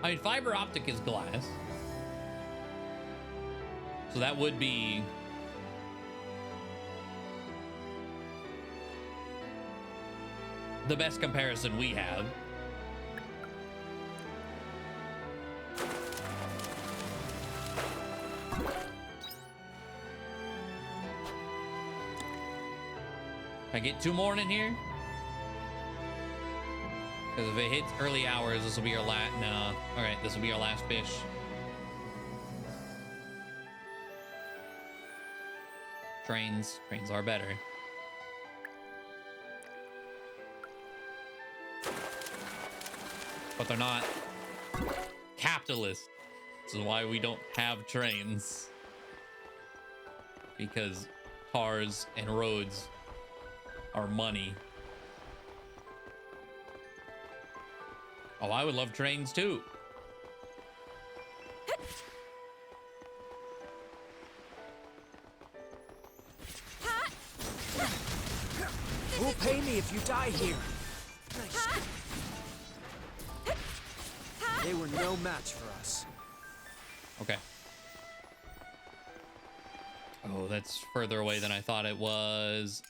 S1: I mean, fiber optic is glass. So that would be... the best comparison we have. Can I get two more in here? Because if it hits early hours, this will be our last. No. All right, this will be our last fish. Trains are better. But they're not capitalist. This is why we don't have trains. Because cars and roads are money. Oh, I would love trains too.
S3: Who'll pay me if you die here? Nice. They were no match for us.
S1: Okay. Oh, that's further away than I thought it was.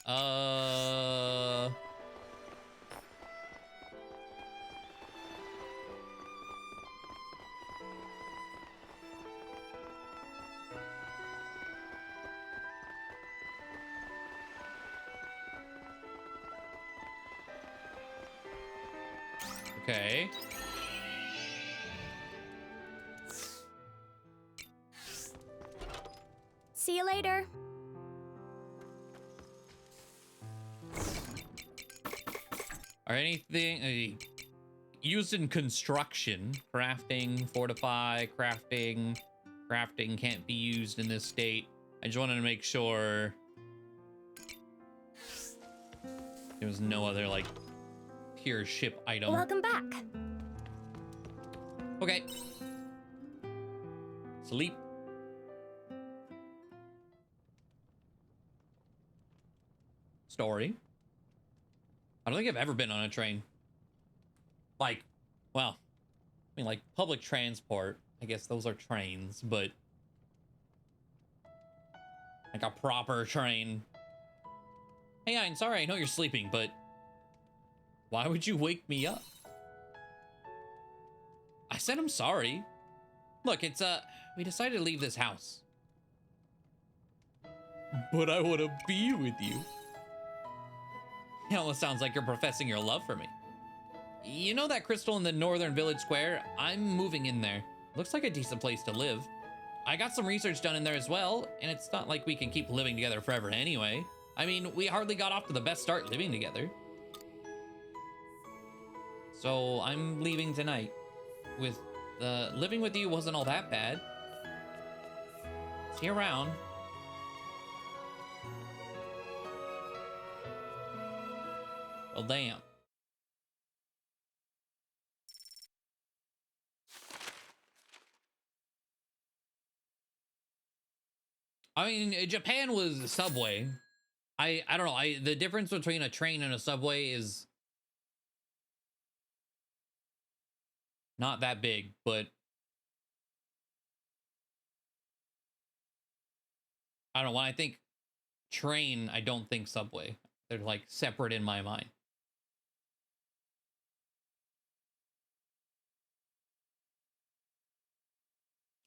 S1: Okay.
S6: See you later.
S1: Are anything used in construction, crafting, fortify, crafting can't be used in this state. I just wanted to make sure there was no other like pure ship item.
S6: Welcome back.
S1: Okay. Sleep. Story. I don't think I've ever been on a train. Like, well, I mean, like public transport. I guess those are trains, but like a proper train. Hey, I'm sorry, I know you're sleeping, but why would you wake me up? I said I'm sorry. Look, it's, we decided to leave this house. But I want to be with you. It almost sounds like you're professing your love for me. You know that crystal in the northern village square? I'm moving in there. Looks like a decent place to live. I got some research done in there as well, and it's not like we can keep living together forever anyway. I mean, we hardly got off to the best start living together. So I'm leaving tonight. Living with you wasn't all that bad. See you around. Well, damn. I mean, Japan was Subway. I don't know. The difference between a train and a subway is not that big, but I don't know. When I think train, I don't think subway. They're like separate in my mind.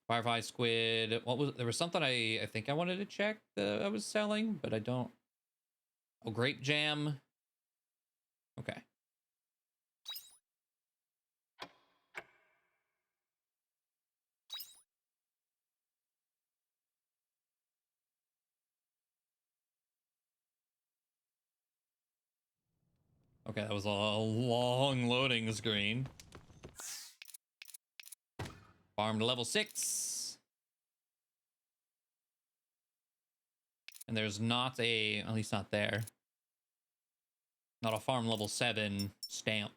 S1: Firefly squid. What was there was something I think I wanted to check that I was selling, but I don't. Oh, grape jam. Okay. Okay, that was a long loading screen. Farm to level 6. And there's not a, at least not there, not a farm level 7 stamp.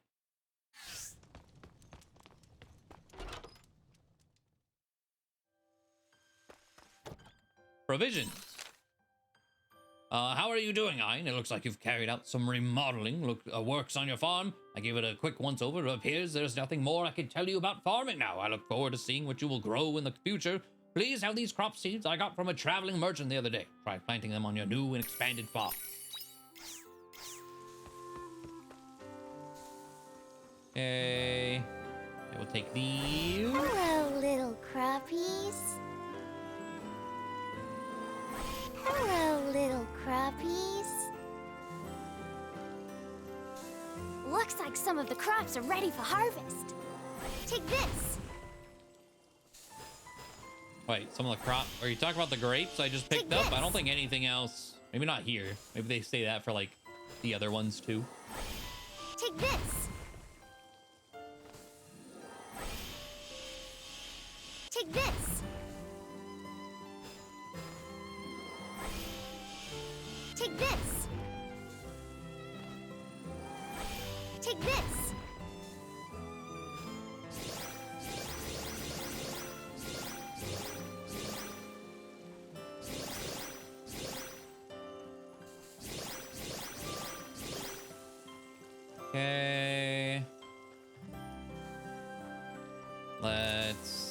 S1: Provisions. How are you doing, Ein? It looks like you've carried out some remodeling works on your farm. I gave it a quick once over. It appears there's nothing more I can tell you about farming now. I look forward to seeing what you will grow in the future. Please have these crop seeds I got from a traveling merchant the other day. Try planting them on your new and expanded farm. Okay. I will take these.
S2: Hello, little crappies. Hello, little crappies.
S6: Looks like some of the crops are ready for harvest. Take this.
S1: Wait, some of the crop. Are you talking about the grapes I just picked up? I don't think anything else. Maybe not here. Maybe they say that for like the other ones too.
S6: Take this. Take this. Take this. Take this.
S1: Okay. Let's.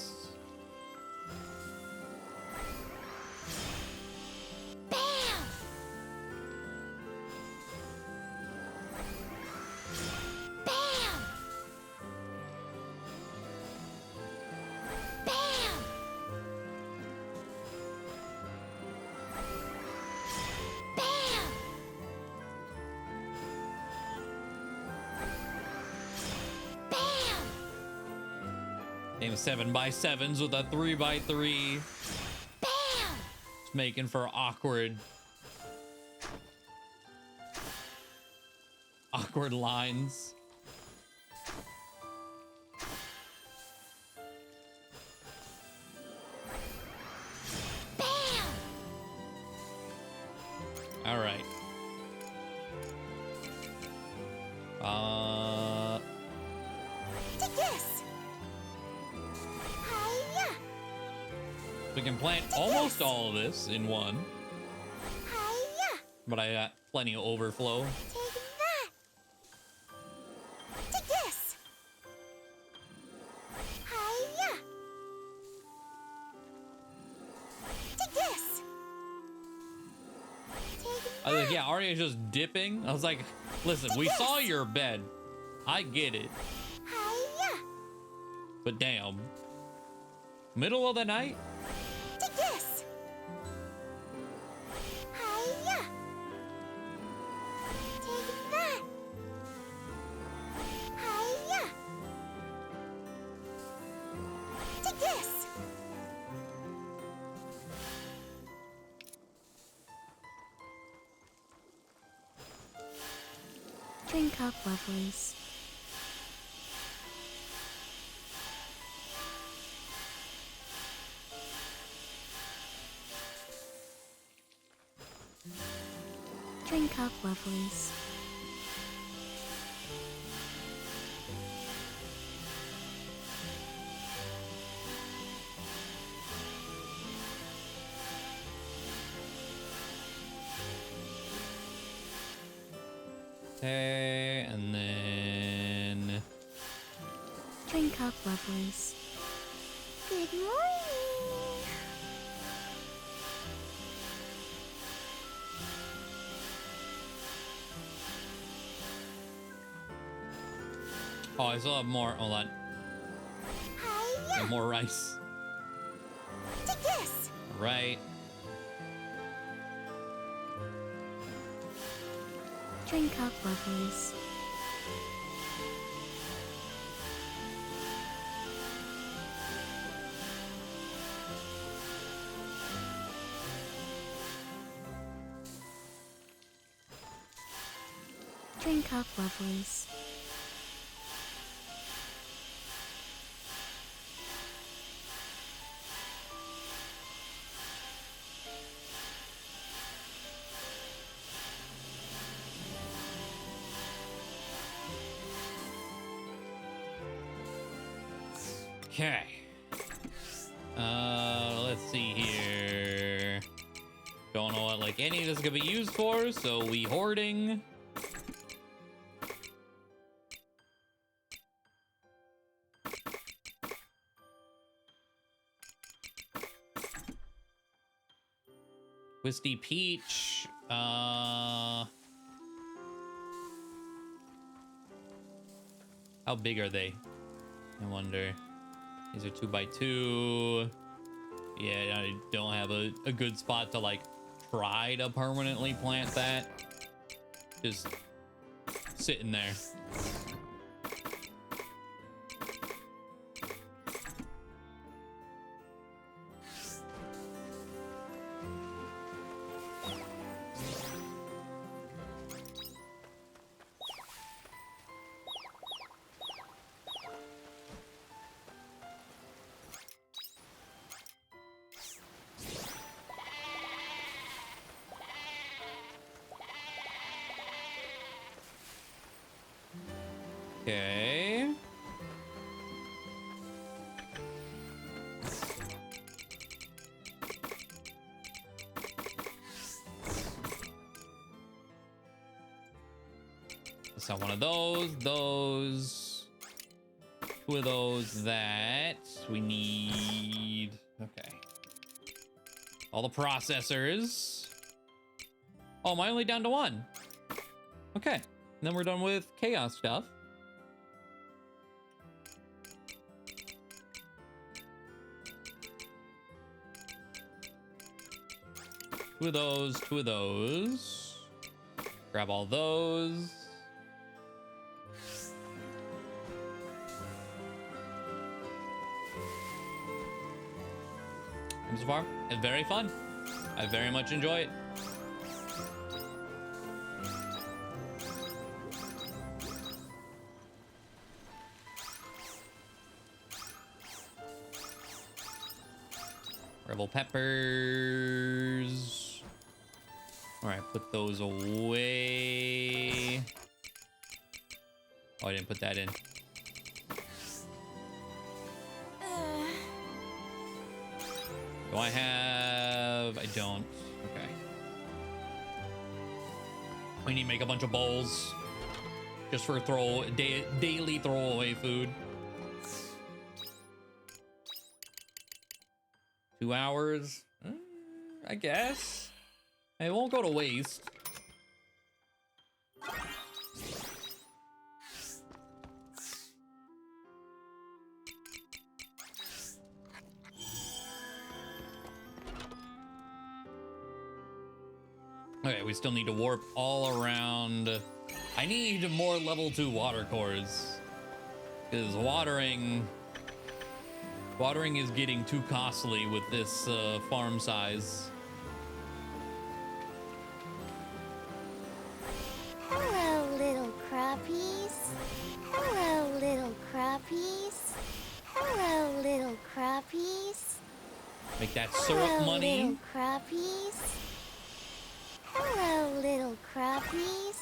S6: Bam! Bam! Bam! Bam! Bam!
S1: Game of 7x7s with a 3x3.
S6: Bam!
S1: It's making for awkward lines.
S6: Bam!
S1: All right.
S6: Take this. Hiya!
S1: We can plant almost all of this in one,
S6: Hiya!
S1: but I got plenty of overflow.
S6: Take that. Take this. Hiya! Take this. Take
S1: I was like, yeah, Arya's just dipping. I was like, listen, we saw your bed. I get it.
S6: Hiya!
S1: But damn. Middle of the night?
S6: Take this. Hiya! Take that. Hiya! Take this.
S4: Drink up, lovelies. Drink up, lovelies.
S1: Okay, and then
S4: Drink up, lovelies.
S2: Good morning.
S1: oh, I still have more. Hold on,
S2: Hiya.
S1: more rice.
S2: Take this.
S1: Right.
S4: Drink up, lovelies. Drink up, lovelies.
S1: Okay. Let's see here. Don't know what like any of this could be used for, so we hoarding. Twisty Peach. How big are they? I wonder. These are 2x2. Yeah, I don't have a good spot to like try to permanently plant that. Just sitting there. Okay. Let's have one of those, two of those, that we need. Okay. All the processors. Oh, am I only down to one? Okay. And then we're done with chaos stuff. Two of those, two of those. Grab all those. And so far, it's very fun. I very much enjoy it. Rebel peppers. All right, put those away. Oh, I didn't put that in. Do I have? I don't. Okay. We need to make a bunch of bowls just for daily throwaway food. 2 hours, I guess. It won't go to waste. Okay, we still need to warp all around. I need more level 2 water cores, because watering is getting too costly with this farm size.
S2: Hello, little crappies. Hello, little crappies. Hello, little crappies.
S1: Make that syrup
S2: Hello,
S1: money.
S2: little crappies. Hello, little crappies.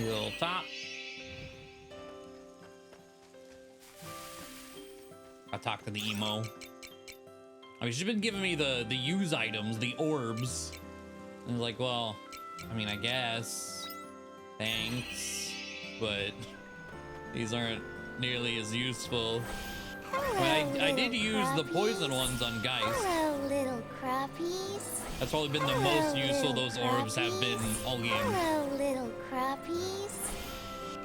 S1: Hilltop. I talked to the emo. I mean, she's been giving me the use items, the orbs. And I was like, well, I mean, I guess. Thanks. But these aren't nearly as useful. I did use the poison ones on Geist.
S2: Hello, little crappies.
S1: That's probably been the most useful those orbs have been all game.
S2: Hello, little crappies.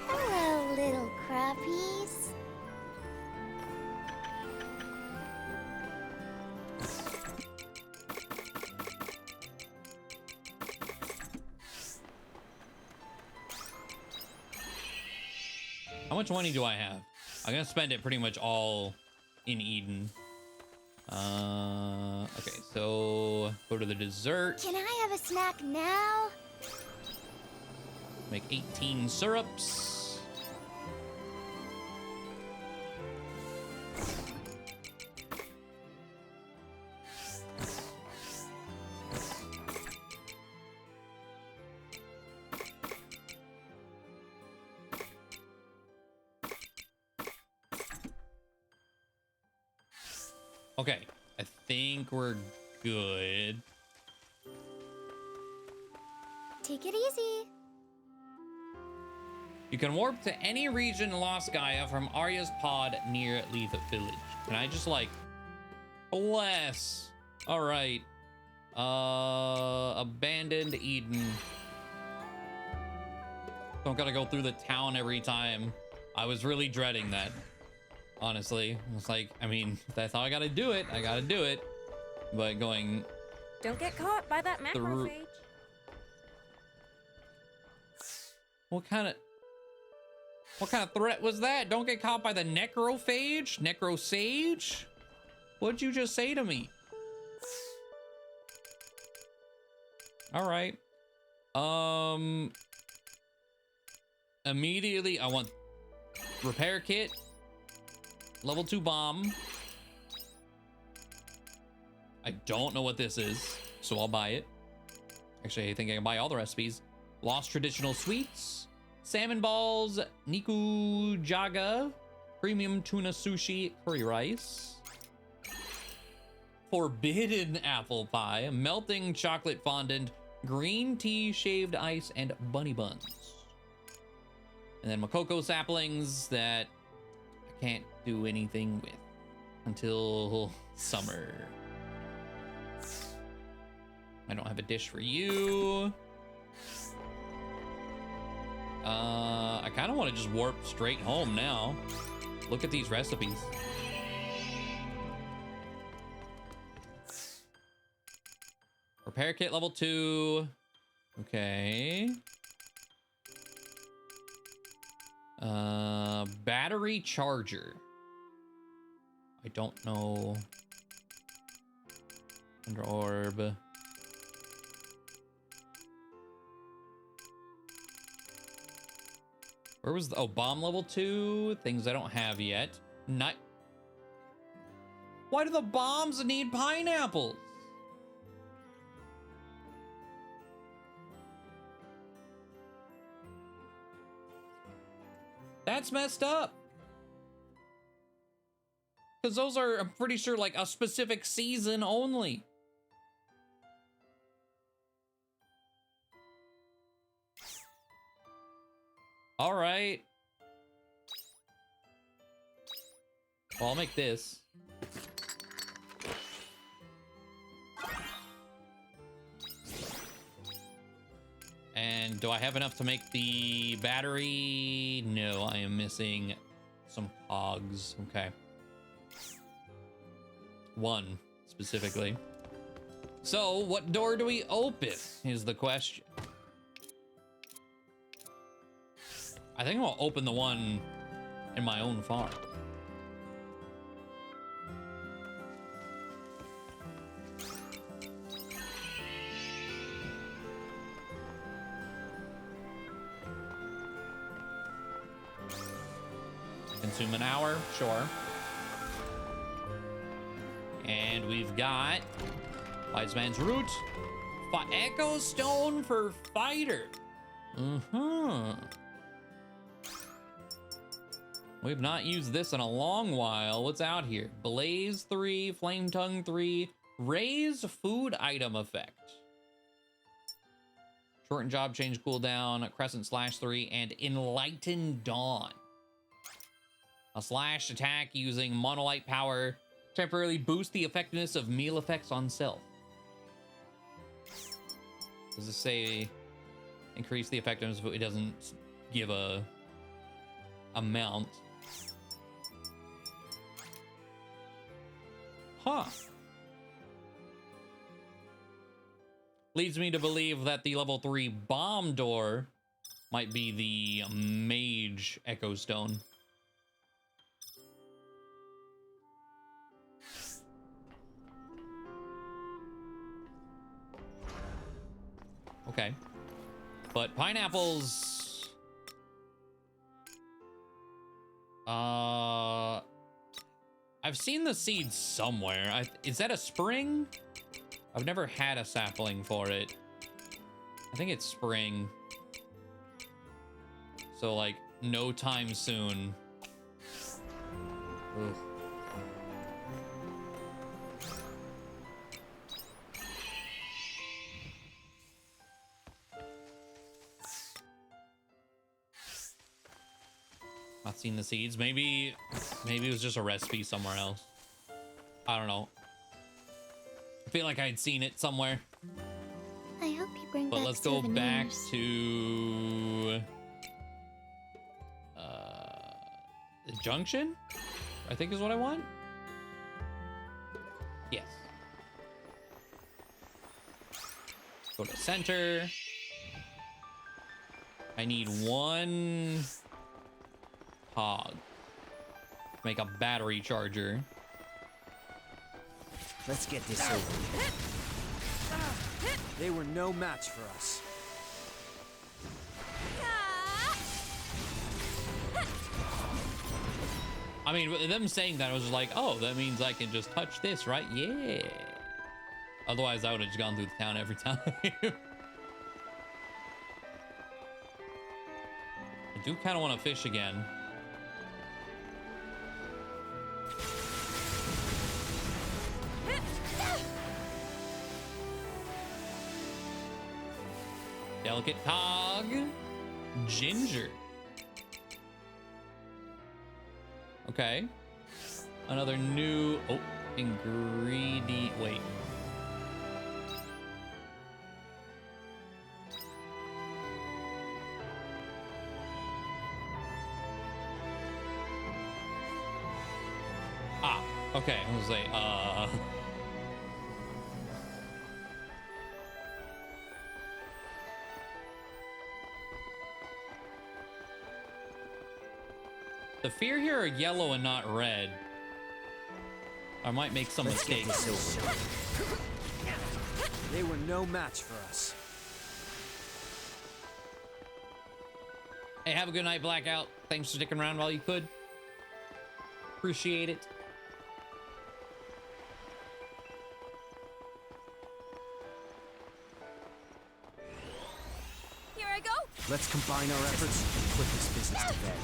S2: Hello, little crappies.
S1: How much money do I have? I'm gonna spend it pretty much all in Eden. Okay, so go to the dessert.
S6: Can I have a snack now?
S1: Make 18 syrups. Okay, I think we're good.
S6: Take it easy.
S1: You can warp to any region in Lost Gaia from Arya's pod near Leaf Village. Can I just like bless? All right. Abandoned Eden. Don't gotta go through the town every time. I was really dreading that. Honestly, it's like, I mean, if that's how I gotta do it, I gotta do it. But going,
S7: Don't get caught by that macrophage.
S1: what kind of threat was that? Don't get caught by the necrophage? Necrosage? What'd you just say to me? All right. Immediately, I want repair kit. Level 2 bomb. I don't know what this is, so I'll buy it. Actually, I think I can buy all the recipes. Lost traditional sweets, salmon balls, nikujaga, premium tuna sushi, curry rice, forbidden apple pie, melting chocolate fondant, green tea, shaved ice, and bunny buns. And then Makoko saplings that I can't do anything with until summer. I don't have a dish for you. I kind of want to just warp straight home now. Look at these recipes. Repair kit level 2. Okay. Battery charger. I don't know. Under orb. Where was the, oh, bomb level 2? Things I don't have yet. Not. Why do the bombs need pineapples? That's messed up. Because those are, I'm pretty sure, like a specific season only. All right. Well, I'll make this. And do I have enough to make the battery? No, I am missing some cogs. Okay. 1 specifically. So what door do we open is the question. I think I'll open the one in my own farm. Consume an hour, sure. And we've got Wise Man's Root, Echo Stone for Fighter. We've not used this in a long while. What's out here? Blaze 3, Flame Tongue 3, Raise Food Item Effect. Shorten Job Change Cooldown, Crescent Slash 3, and Enlighten Dawn. A slash attack using Monolite power. Temporarily boost the effectiveness of meal effects on self. Does this say increase the effectiveness? It doesn't give a amount. Huh. Leads me to believe that the level 3 bomb door might be the mage echo stone. Okay. But pineapples... I've seen the seeds somewhere. Is that a spring? I've never had a sapling for it. I think it's spring. So, like, no time soon. Ugh. Not seen the seeds. Maybe it was just a recipe somewhere else. I don't know. I feel like I'd seen it somewhere.
S2: I hope you bring
S1: But
S2: back
S1: let's go back
S2: souvenirs.
S1: to the junction, I think is what I want. Yes. Go to center. I need one hog. Make a battery charger.
S3: Let's get this over with. They were no match for us.
S1: I mean, them saying that, I was just like, oh, that means I can just touch this, right? Yeah. Otherwise, I would have just gone through the town every time. I do kind of want to fish again. Delicate cog. Ginger. Okay. Another new ingredient. Wait. Ah, okay. I was like, the fear here are yellow and not red. I might make some mistakes.
S3: They were no match for us.
S1: Hey, have a good night, Blackout. Thanks for sticking around while you could. Appreciate it.
S6: Here I go.
S3: Let's combine our efforts and put this business to bed.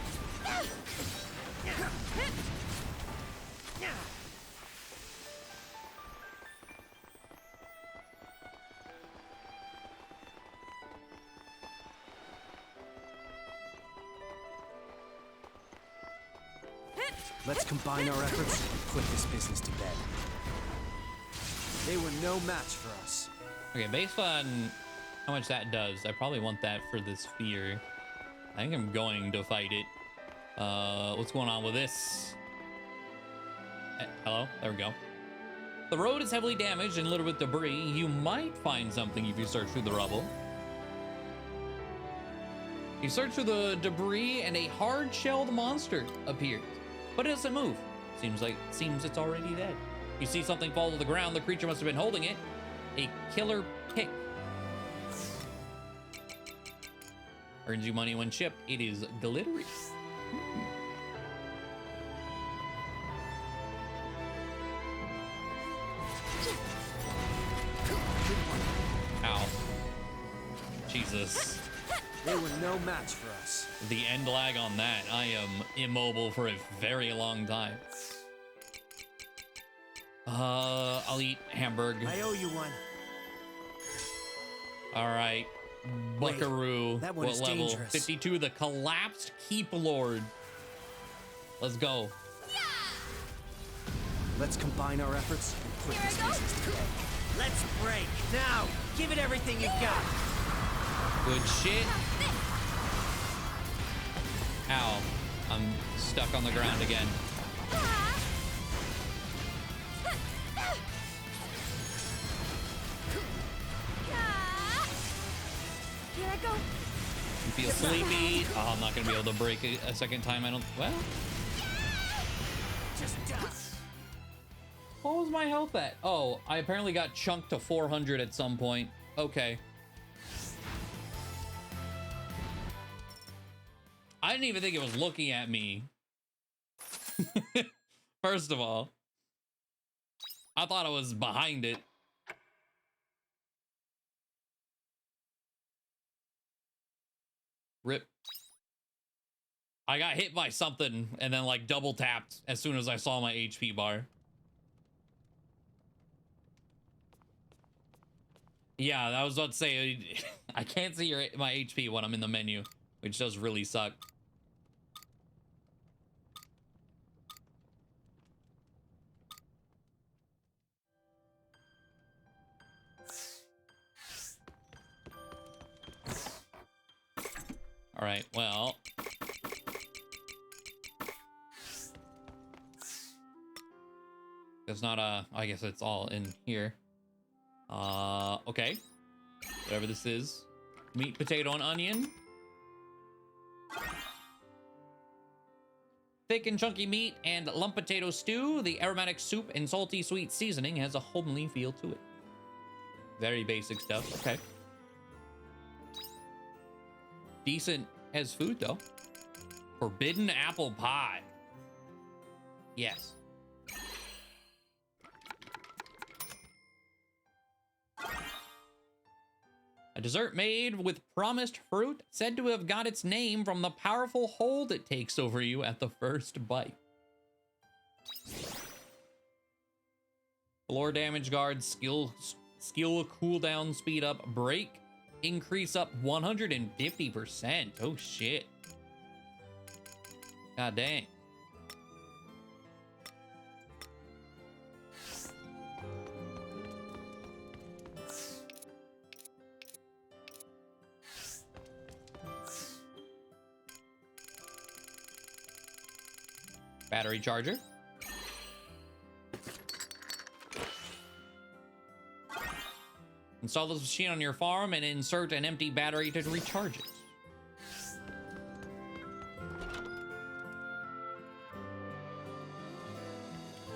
S3: Let's combine our efforts and put this business to bed. They were no match for us.
S1: Okay, based on how much that does, I probably want that for this fear. I think I'm going to fight it. What's going on with this? Hello? There we go. The road is heavily damaged and littered with debris. You might find something if you search through the rubble. You search through the debris and a hard-shelled monster appears, but it doesn't move. Seems it's already dead. You see something fall to the ground. The creature must have been holding it. A killer pick. Earns you money when shipped. It is glittery. Ow. Jesus.
S3: They were no match for us.
S1: The end lag on that. I am immobile for a very long time. I'll eat hamburger.
S3: I owe you one.
S1: All right. Buckaroo.
S3: That one
S1: what
S3: is
S1: level?
S3: dangerous.
S1: 52, the collapsed Keep Lord. Let's go.
S3: Let's combine our efforts and put
S6: Here I
S3: this
S6: go.
S3: business to bed. Let's break. Now, give it everything you got.
S1: Good shit. Ow. I'm stuck on the ground again.
S6: Here I go.
S1: You feel sleepy. Oh, I'm not gonna be able to break it a second time. I don't. Well,
S3: Just die.
S1: what was my health at? Oh, I apparently got chunked to 400 at some point. Okay. I didn't even think it was looking at me. First of all, I thought I was behind it. Rip. I got hit by something and then like double tapped as soon as I saw my HP bar. Yeah, I was about to say, I can't see my HP when I'm in the menu, which does really suck. All right, well. It's not I guess it's all in here. Okay. Whatever this is. Meat, potato, and onion. Thick and chunky meat and lump potato stew. The aromatic soup and salty sweet seasoning has a homely feel to it. Very basic stuff. Okay. Decent as food, though. Forbidden apple pie. Yes. A dessert made with promised fruit, said to have got its name from the powerful hold it takes over you at the first bite. Floor damage guard, skill cooldown, speed up, break, increase up 150%. Oh shit. God dang. Battery charger. Install this machine on your farm and insert an empty battery to recharge it.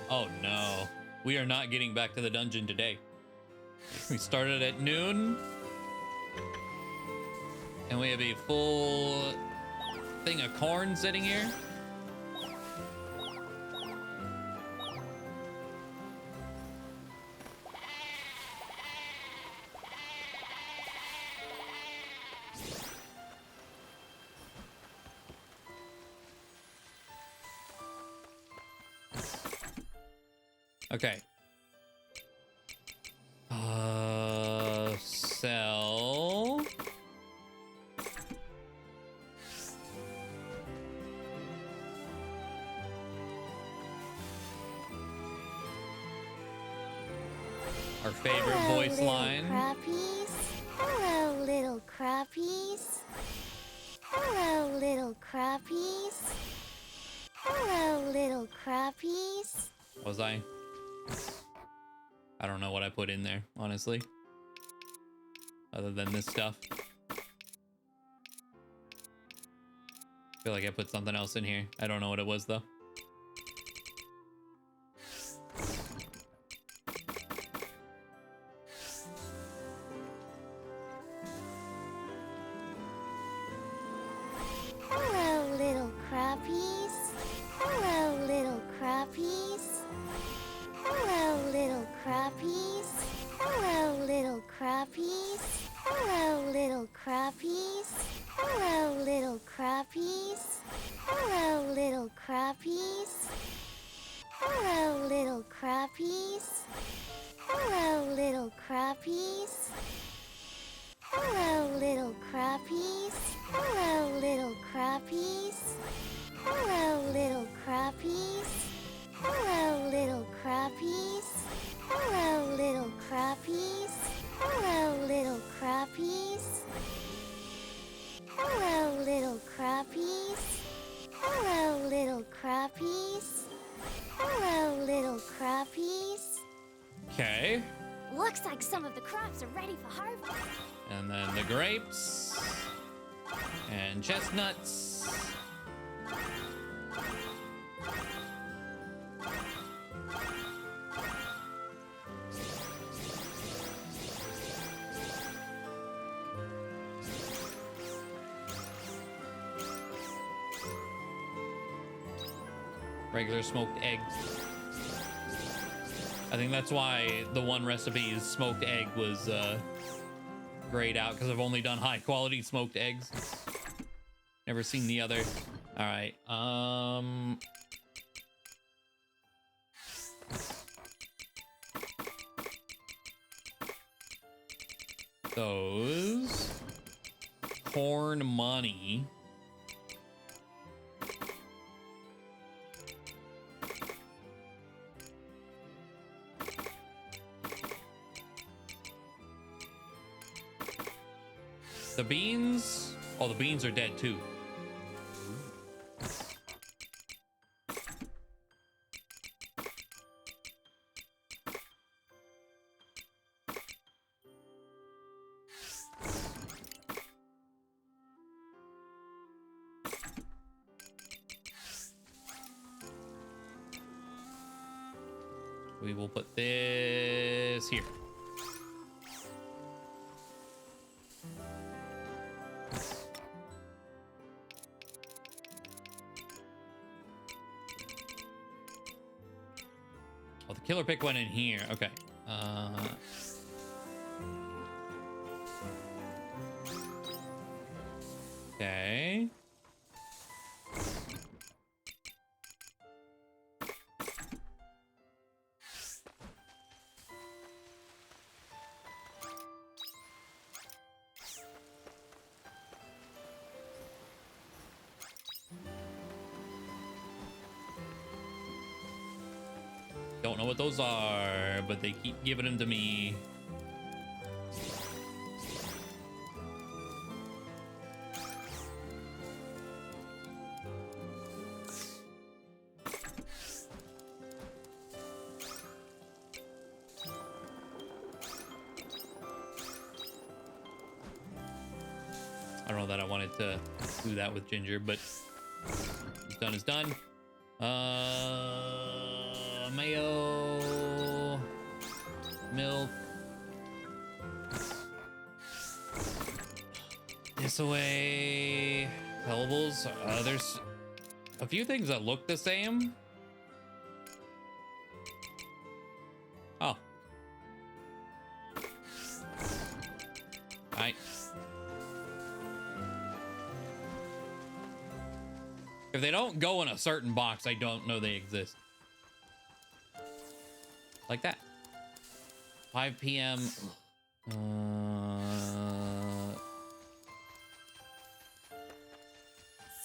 S1: Oh no, we are not getting back to the dungeon today. We started at noon and we have a full thing of corn sitting here. Okay. Sell. Our favorite
S2: Hello,
S1: voice
S2: little
S1: line.
S2: Crappies. Hello, little crappies. Hello, little crappies. Hello, little crappies.
S1: Was I don't know what I put in there, honestly. Other than this stuff. I feel like I put something else in here. I don't know what it was, though.
S2: Hello, little crappies. Hello, little crappies. Hello, little crappies. Hello, little crappies. Hello, little crappies. crappies. Hello, little crappies. Hello, little crappies. Hello, little crappies. Hello, little crappies. Hello, little crappies. Hello, little crappies. Hello, little crappies. Hello, little crappies. Hello, little crappies. Hello, little crappies. Hello, little crappies.
S1: Okay.
S6: Looks like some of the crops are ready for harvest.
S1: And then the grapes. And chestnuts. Regular smoked eggs. I think that's why the one recipe's smoked egg was grayed out, because I've only done high quality smoked eggs. Never seen the other. All right. Those corn money. The beans. Oh, the beans are dead too. We will put this here. Oh, the killer pick went in here. Okay. Okay. Don't know what those are, but they keep giving them to me. I don't know that I wanted to do that with ginger, but what's done is done. Mayo, milk. This away. Pellables. There's a few things that look the same. Oh. Right. If they don't go in a certain box, I don't know they exist. Like that. 5 p.m.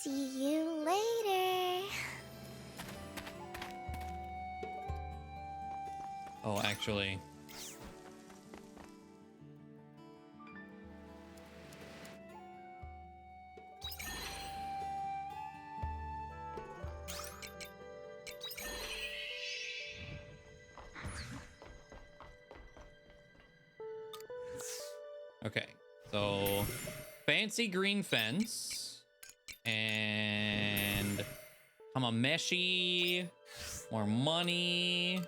S2: See you later.
S1: Oh, actually. Okay, so fancy green fence and Kamameshi, more money.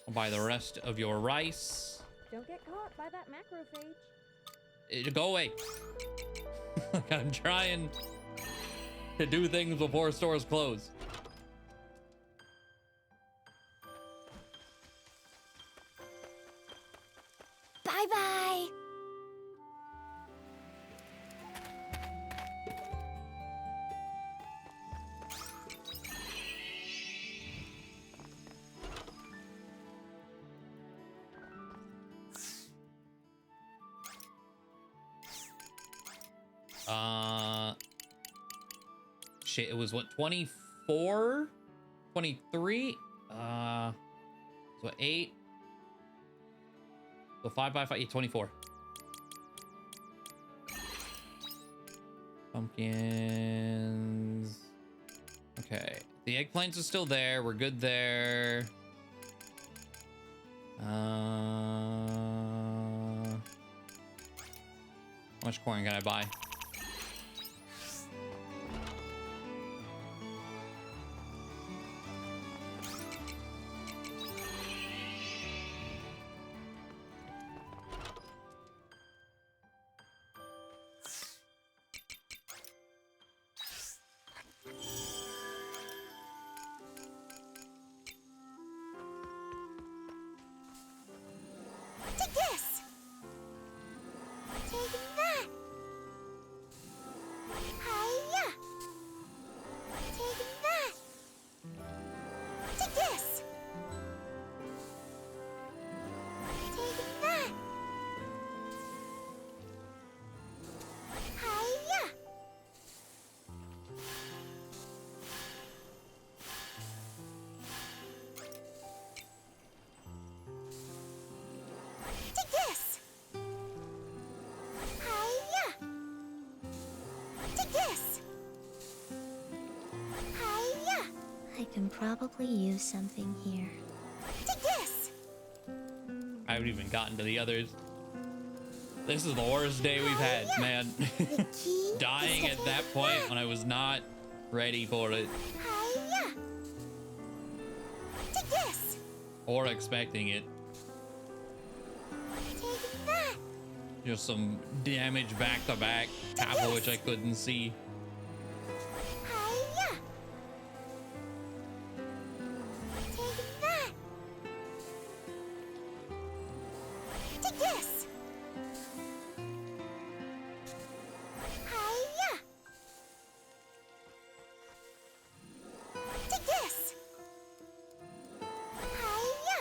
S1: I'll buy the rest of your rice.
S7: Don't get caught by that macrophage.
S1: Go away. I'm trying to do things before stores close.
S6: Bye-bye.
S1: Shit, it was what, 24? 23? So 8. So 5 by 5, yeah, 24. Pumpkins. Okay. The eggplants are still there. We're good there. How much corn can I buy?
S6: Take this! Take that! Hiya! Take that! Take this! Take that! Hiya! Take this! Hiya! Take this! Hiya!
S4: I can probably use something here.
S6: Take this!
S1: I haven't even gotten to the others. This is the worst day we've had, man.
S6: The key
S1: Dying
S6: is
S1: at that point when I was not ready for it
S6: Hiya! Take this!
S1: or expecting it.
S6: Take that!
S1: Just some damage back to back, half of which I couldn't see.
S6: Hiya! Take that! Take this! Hiya! Take this! Hiya!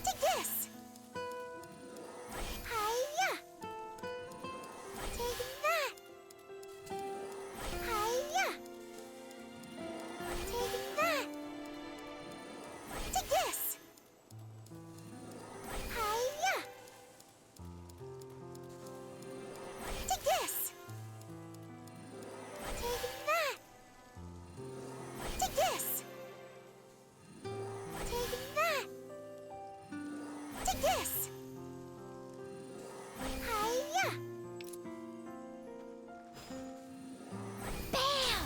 S6: Take this! Hiya! Take that! Hiya! Take that! Take this! Hiya! Take this! Take that! Take this! Take that! Take this! Hiya! Bam!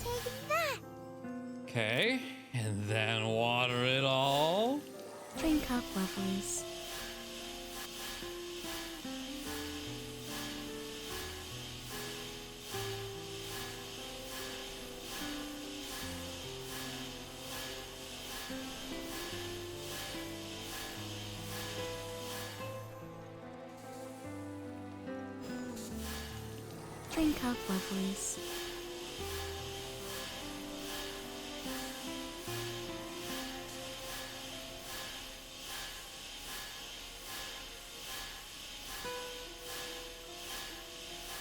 S6: Take that!
S1: Okay, and then water it all.
S4: Drink up, lovelies. Drink up, lovelies.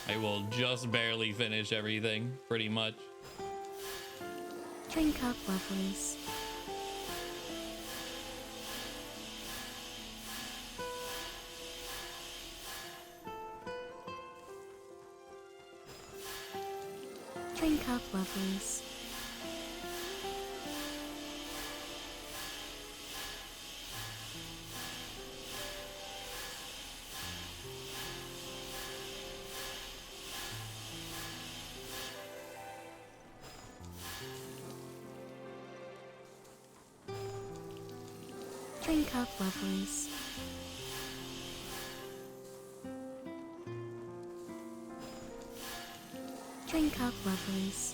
S1: I will just barely finish everything, pretty much.
S4: Drink up, lovelies. Drink up, lovelies. Drink up, lovelies. Drink up, lovelies.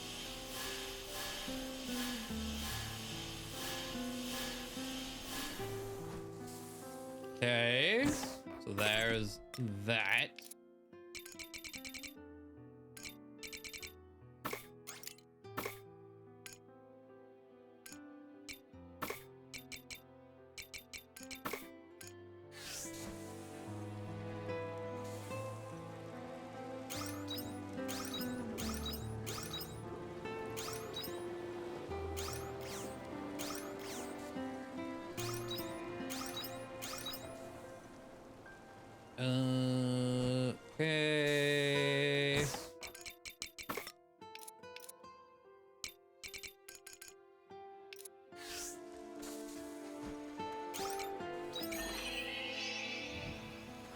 S1: Okay, so there's that. Okay.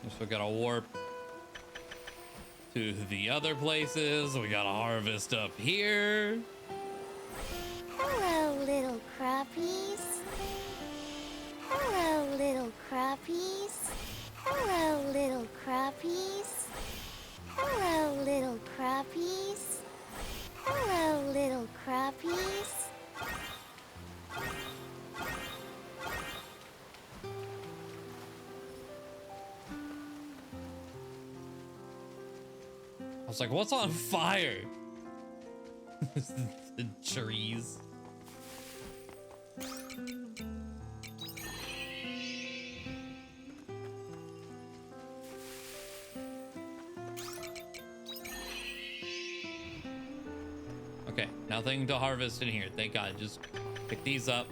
S1: Guess we gotta warp to the other places. We gotta harvest up here.
S2: Hello, little crappies. Hello, little crappies. Hello, little crappies. Hello, little crappies. Hello, little crappies.
S1: I was like, what's on fire? The trees. Okay, nothing to harvest in here. Thank God. Just pick these up.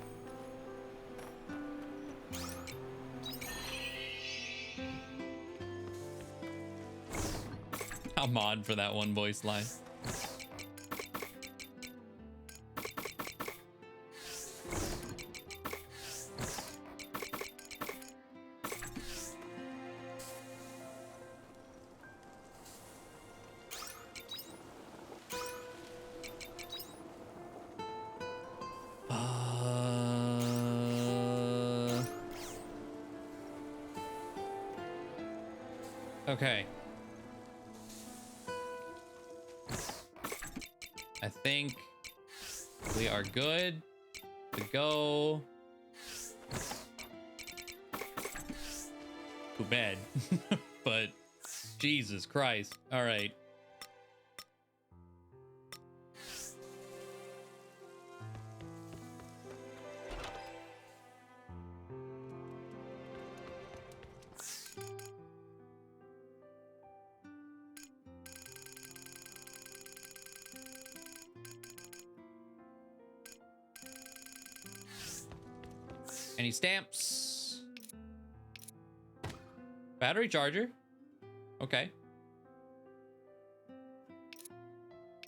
S1: I'm on for that one voice line. Okay. I think we are good to go to bed. But Jesus Christ. All right. Any stamps? Battery charger. Okay.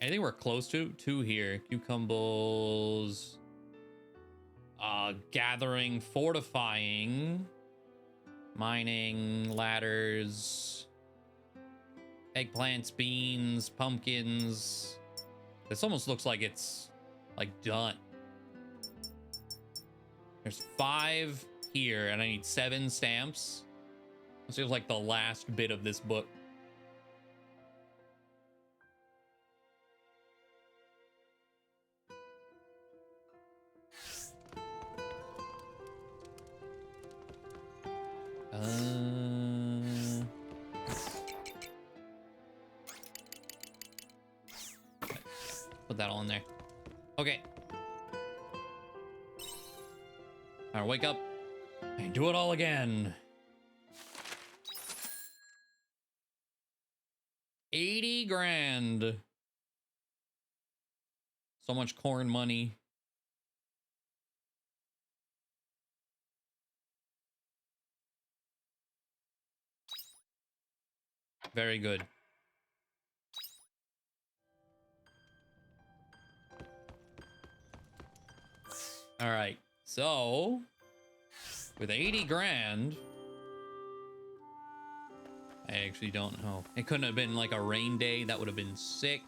S1: Anything we're close to? Two here. Cucumbers. Gathering, fortifying, mining, ladders, eggplants, beans, pumpkins. This almost looks like it's like done. There's 5 here, and I need 7 stamps. This feels like the last bit of this book. Put that all in there. Okay. All right, wake up and do it all again. 80 grand. So much corn money. Very good. All right. So, with 80 grand, I actually don't know. It couldn't have been like a rain day. That would have been sick.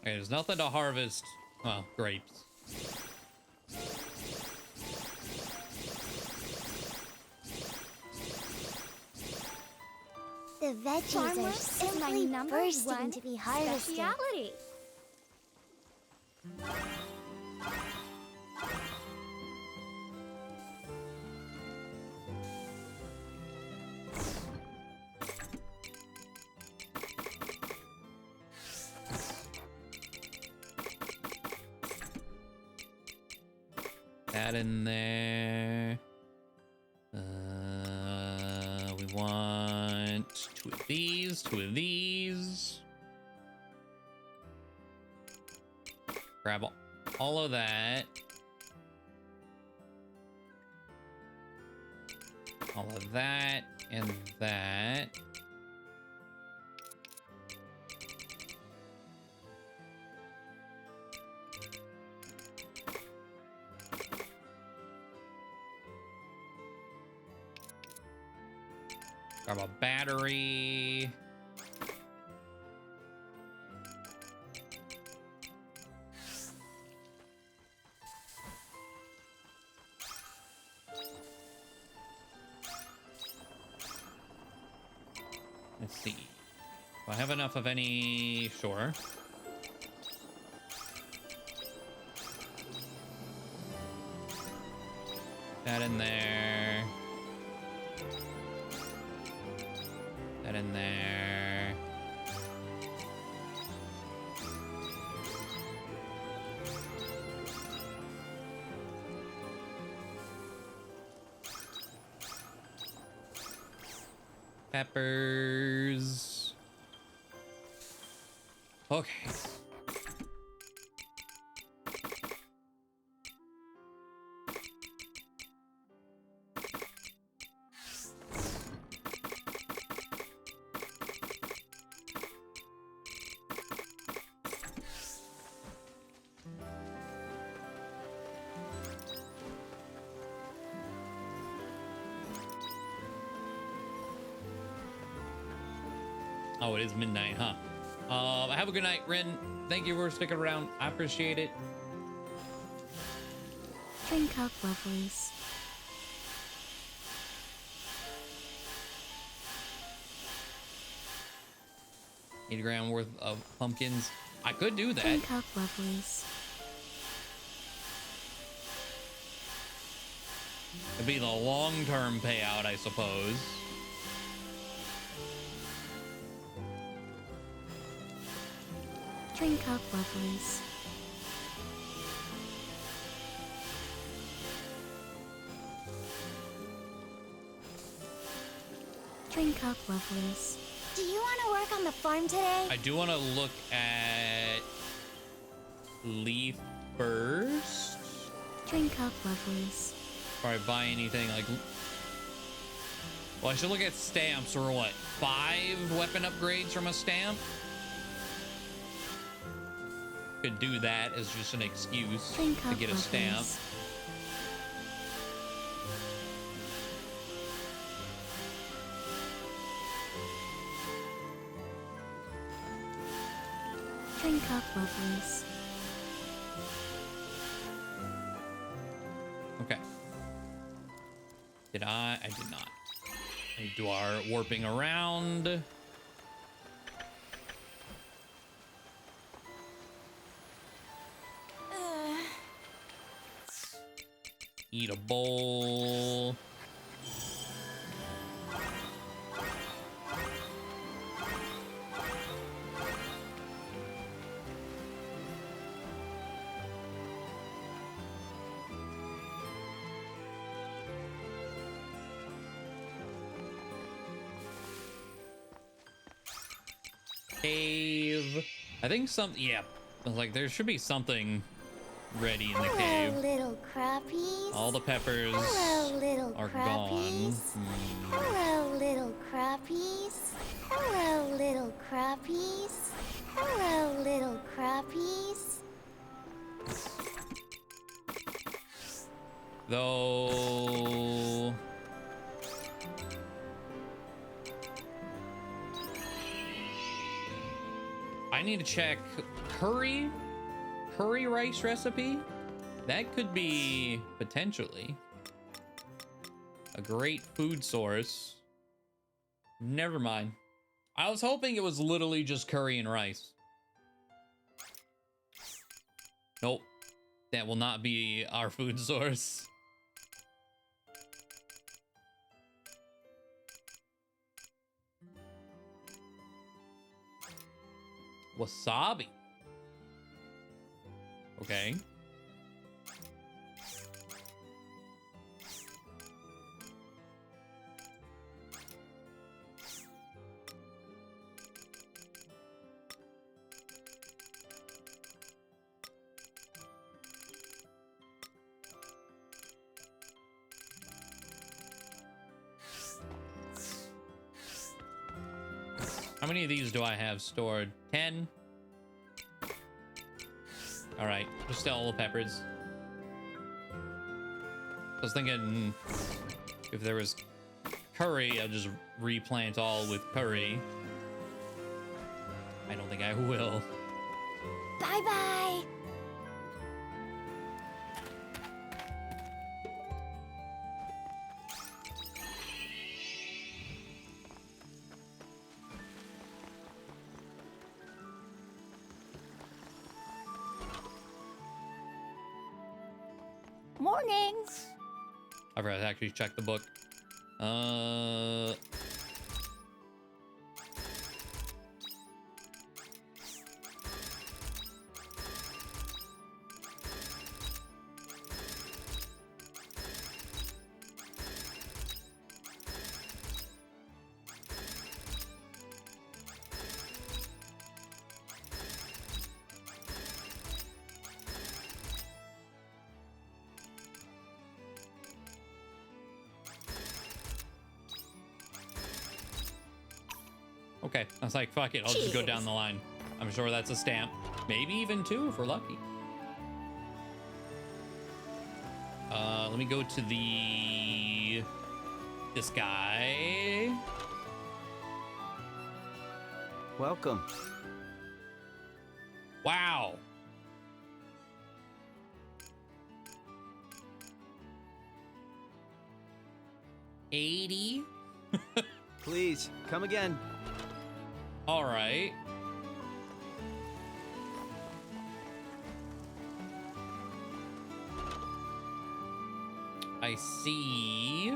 S1: Okay, there's nothing to harvest. Well, grapes.
S2: The veggies are
S6: Farmers is my
S2: simply
S6: number
S2: bursting
S6: one
S2: to be harvested.
S6: speciality.
S1: that in there. We want two of these, two of these. Grab all of that. All of that and that. Grab a battery. Let's see. Do I have enough of any? Sure. That in there. That in there. Peppers. Okay. Oh, it is midnight, huh? Have a good night, Rin. Thank you for sticking around. I appreciate it.
S4: Drink up, lovelies.
S1: $80 worth of pumpkins. I could do that.
S4: Drink up, lovelies.
S1: It'd be the long-term payout, I suppose.
S4: Drink up, lovelies. Drink up, lovelies.
S6: Do you want to work on the farm today?
S1: I do want to look at Leaf first.
S4: Drink up, lovelies.
S1: Before I buy anything, like... Well, I should look at stamps, or what? 5 weapon upgrades from a stamp? Could do that as just an excuse
S4: Drink
S1: to
S4: up,
S1: get a stamp.
S4: lovelies. Drink up, lovelies.
S1: Okay. Did I? I did not. I do our warping around. Eat a bowl. Cave. I think something. Yeah, I was like, there should be something ready in the
S2: Hello,
S1: cave.
S2: little crappies.
S1: All the peppers
S2: Hello, little
S1: are gone.
S2: crappies. Hello, little crappies. Hello, little crappies. Hello, little crappies.
S1: Though. I need to check curry rice recipe. That could be potentially a great food source. Never mind. I was hoping it was literally just curry and rice. Nope. That will not be our food source. Wasabi. How many of these do I have stored? 10? All right, just all the peppers. I was thinking if there was curry, I'll just replant all with curry. I don't think I will.
S6: Bye-bye. Morning.
S1: I forgot to actually check the book. Okay, I was like, fuck it, I'll just go down the line. I'm sure that's a stamp. Maybe even 2 if we're lucky. Let me go to this guy.
S3: Welcome.
S1: Wow. $80.
S3: Please, come again.
S1: All right. I see.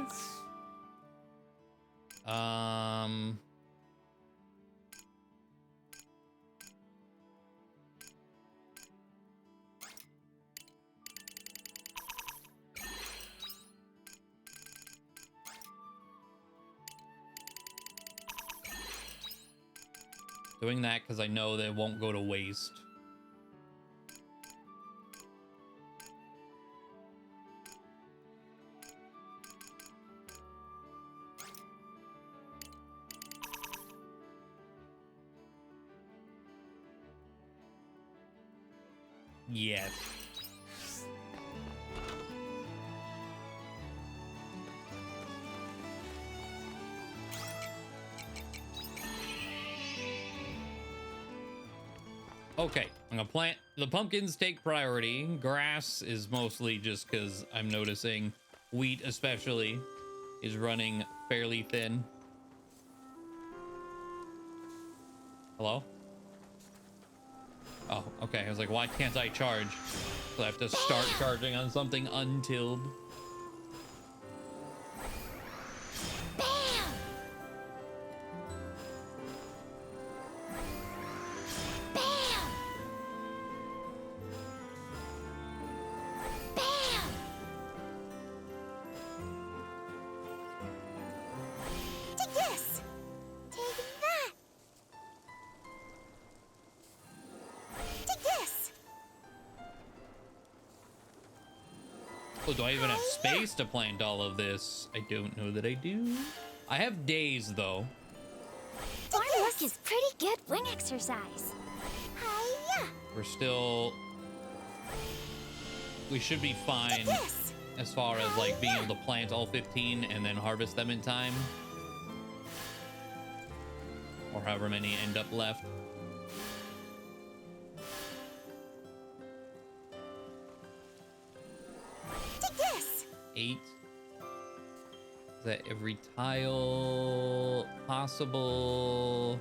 S1: Doing that because I know that it won't go to waste. Yes. Okay, I'm gonna plant the pumpkins, take priority. Grass is mostly just because I'm noticing wheat especially is running fairly thin. Hello? Oh, okay. I was like, why can't I charge? So I have to start charging on something untilled.
S6: Bam! Bam! Bam! Take this! Take that! Take this!
S1: Oh, do I even have space to plant all of this? I don't know that I do. I have days, though.
S6: Farm work is pretty good wing exercise. Hiya!
S1: We're still... We should be fine
S6: Take this!
S1: as far as, like, being able to plant all 15 and then harvest them in time. Or however many end up left.
S6: Take this!
S1: 8. Is that every tile possible?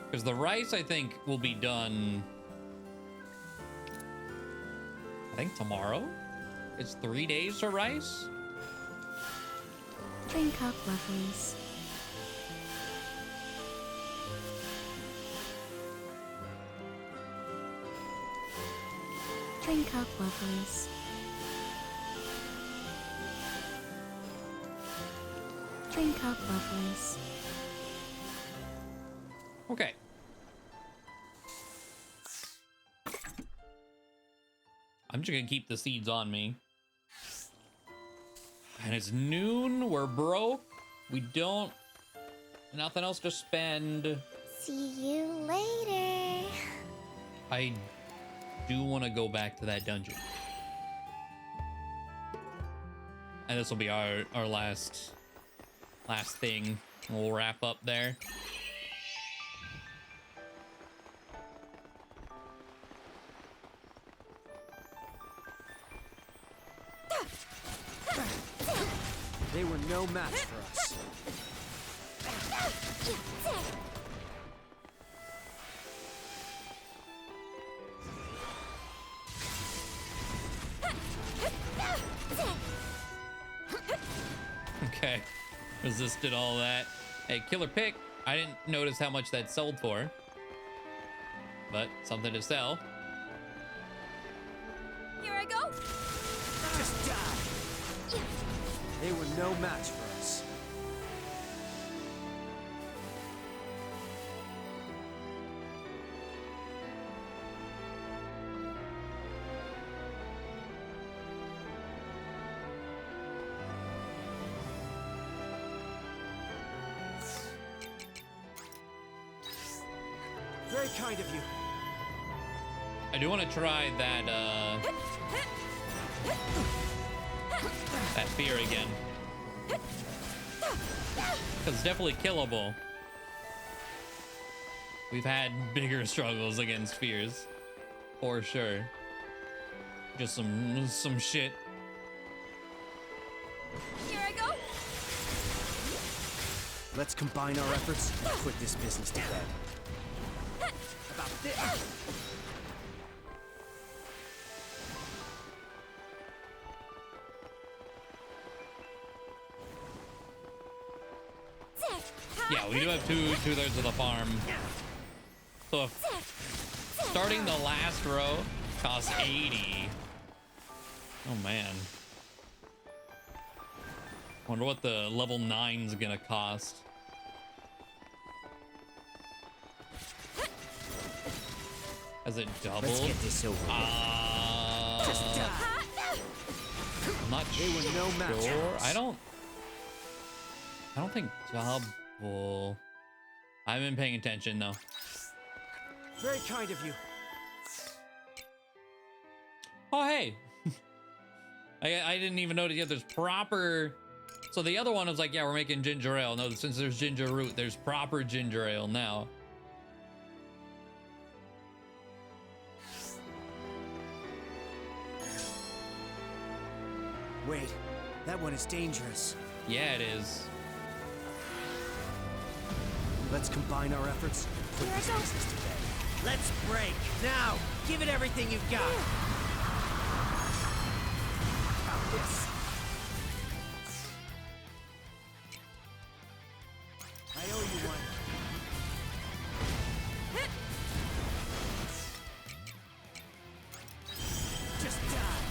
S1: Because the rice, I think, will be done, I think tomorrow? It's 3 days for rice?
S4: Drink up, lovelies. Drink up, lovelies. Drink up, lovelies.
S1: Okay. I'm just gonna keep the seeds on me. And it's noon, we're broke. We don't... nothing else to spend.
S2: See you later.
S1: I do want to go back to that dungeon. And this will be our last thing. We'll wrap up there.
S3: They were no match for us.
S1: Okay. Resisted all that. Hey, killer pick. I didn't notice how much that sold for. But something to sell.
S6: Here I go.
S3: Just die. They were no match for us. Very kind of you.
S1: I do want to try that that fear again. Because it's definitely killable. We've had bigger struggles against fears. For sure. Just some shit.
S6: Here I go.
S3: Let's combine our efforts and put this business to bed. About this.
S1: Yeah, we do have two-thirds of the farm. So if starting the last row costs 80. Oh man. Wonder what the level 9's gonna cost. Has it doubled?
S3: Let's get this over with. Just die.
S1: I'm not
S3: They were no match
S1: sure.
S3: for us.
S1: I don't think double. I haven't been paying attention though.
S3: Very kind of you.
S1: Oh hey. I didn't even notice yet. There's proper. So the other one was like, yeah, we're making ginger ale. No, since there's ginger root, there's proper ginger ale now.
S3: Wait, that one is dangerous.
S1: Yeah, it is.
S3: Let's combine our efforts and put
S6: Here I
S3: this
S6: go.
S3: business to bed. Let's break. Now, give it everything you've got. About this. I owe you one. Just die.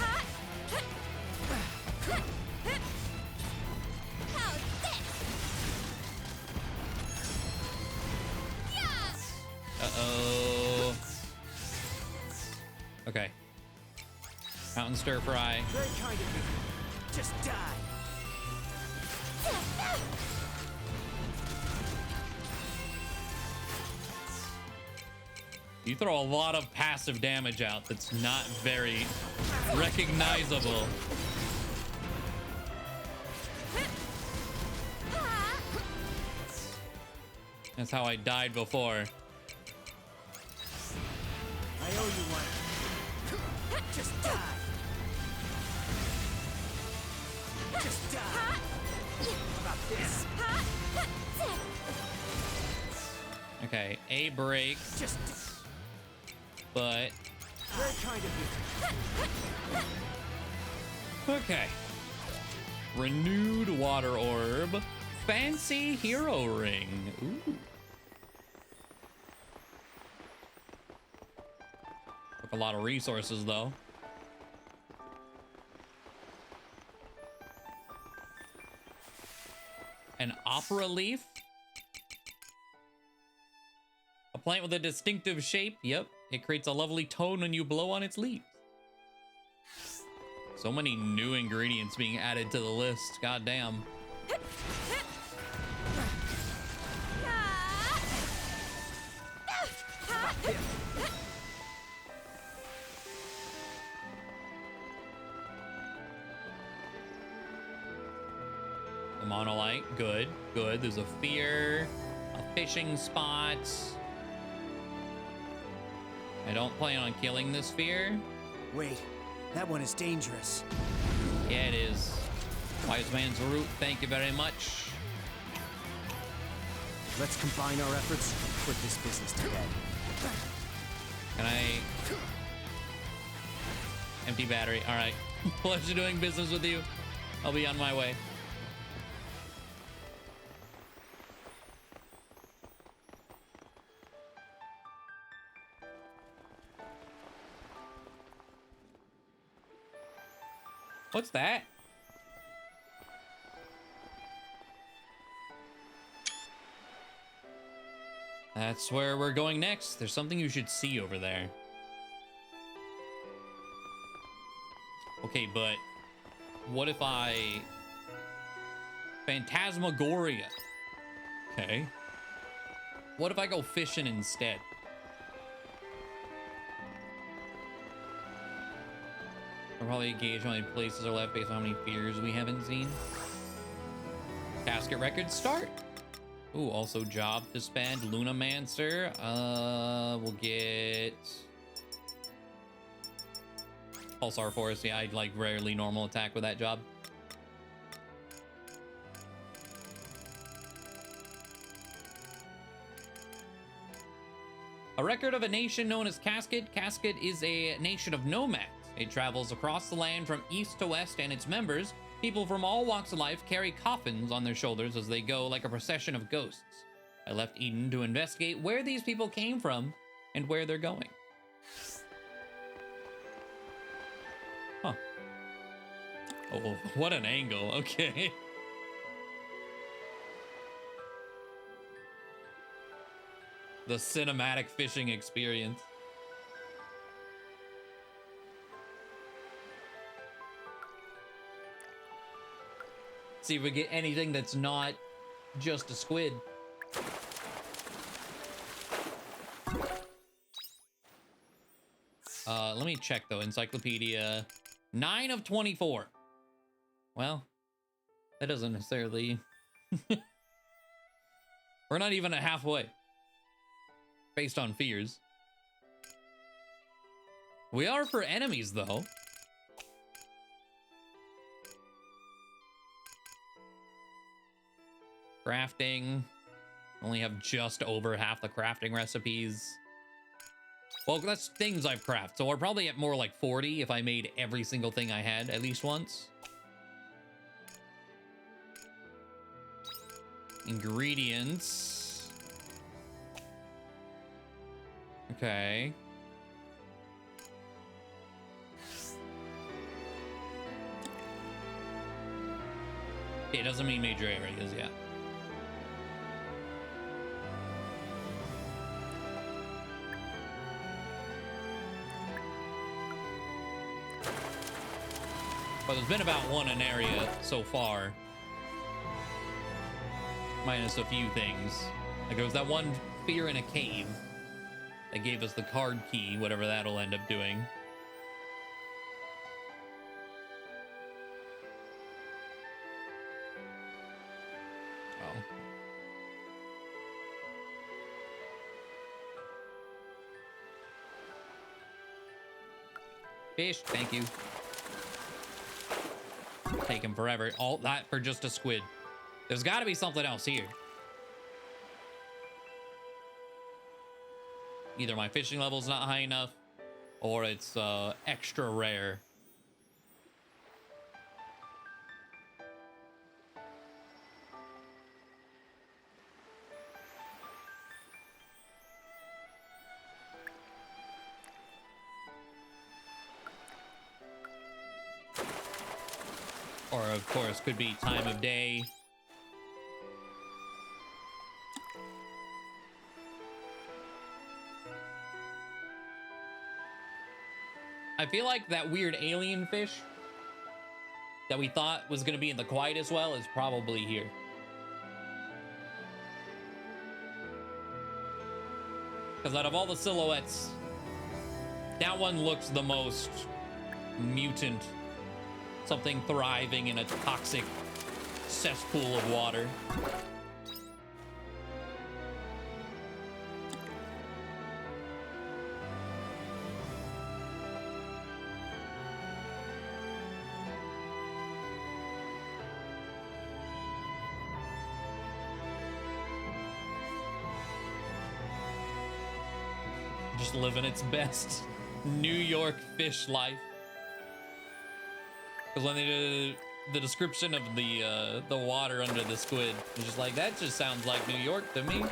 S6: How's this? Yeah.
S1: Uh-oh. Okay. Mountain stir fry.
S3: Very kind of you. Just die.
S1: You throw a lot of passive damage out that's not very recognizable. That's how I died before.
S3: I owe you one. Just die. Just die. About this.
S1: Okay, a break,
S3: Just
S1: but
S3: very kind of you.
S1: okay. Renewed water orb, fancy hero ring. Ooh. Took a lot of resources though. An opera leaf. A plant with a distinctive shape. Yep. It creates a lovely tone when you blow on its leaves. So many new ingredients being added to the list. God damn. A monolite, good, good. There's a fear, a fishing spot. I don't plan on killing this fear.
S3: Wait, that one is dangerous.
S1: Yeah, it is. Wise man's root, thank you very much.
S3: Let's combine our efforts and put this business to bed.
S1: Can I... Empty battery, all right. Pleasure doing business with you. I'll be on my way. What's that? That's where we're going next. There's something you should see over there. Okay, but what if I... Phantasmagoria. Okay. What if I go fishing instead? I'll probably gauge how many places are left based on how many fears we haven't seen. Casket records start. Ooh, also job to spend. Lunamancer. We'll get Pulsar Forest. Yeah, I'd like rarely normal attack with that job. A record of a nation known as Casket. Casket is a nation of nomads. It travels across the land from east to west, and its members, people from all walks of life, carry coffins on their shoulders as they go like a procession of ghosts. I left Eden to investigate where these people came from and where they're going. Huh. Oh, what an angle. Okay. The cinematic fishing experience. See if we get anything that's not just a squid. Let me check though. Encyclopedia. 9 of 24. Well, that doesn't necessarily... We're not even at halfway. Based on fears. We are for enemies though. Crafting. Only have just over half the crafting recipes. Well, that's things I've crafted. So we're probably at more like 40 if I made every single thing I had at least once. Ingredients. Okay. It doesn't mean major areas, yeah. But there's been about one an area so far. Minus a few things. Like there was that one fear in a cave that gave us the card key, whatever that'll end up doing. Oh. Fish, thank you. Taking forever. All that for just a squid. There's got to be something else here. Either my fishing level's not high enough, or it's extra rare. Or, of course, could be time of day. I feel like that weird alien fish that we thought was going to be in the quietest well is probably here. Because out of all the silhouettes, that one looks the most mutant. Something thriving in a toxic cesspool of water. Just living its best New York fish life. Because when they did the description of the water under the squid, it's just like, that just sounds like New York to me.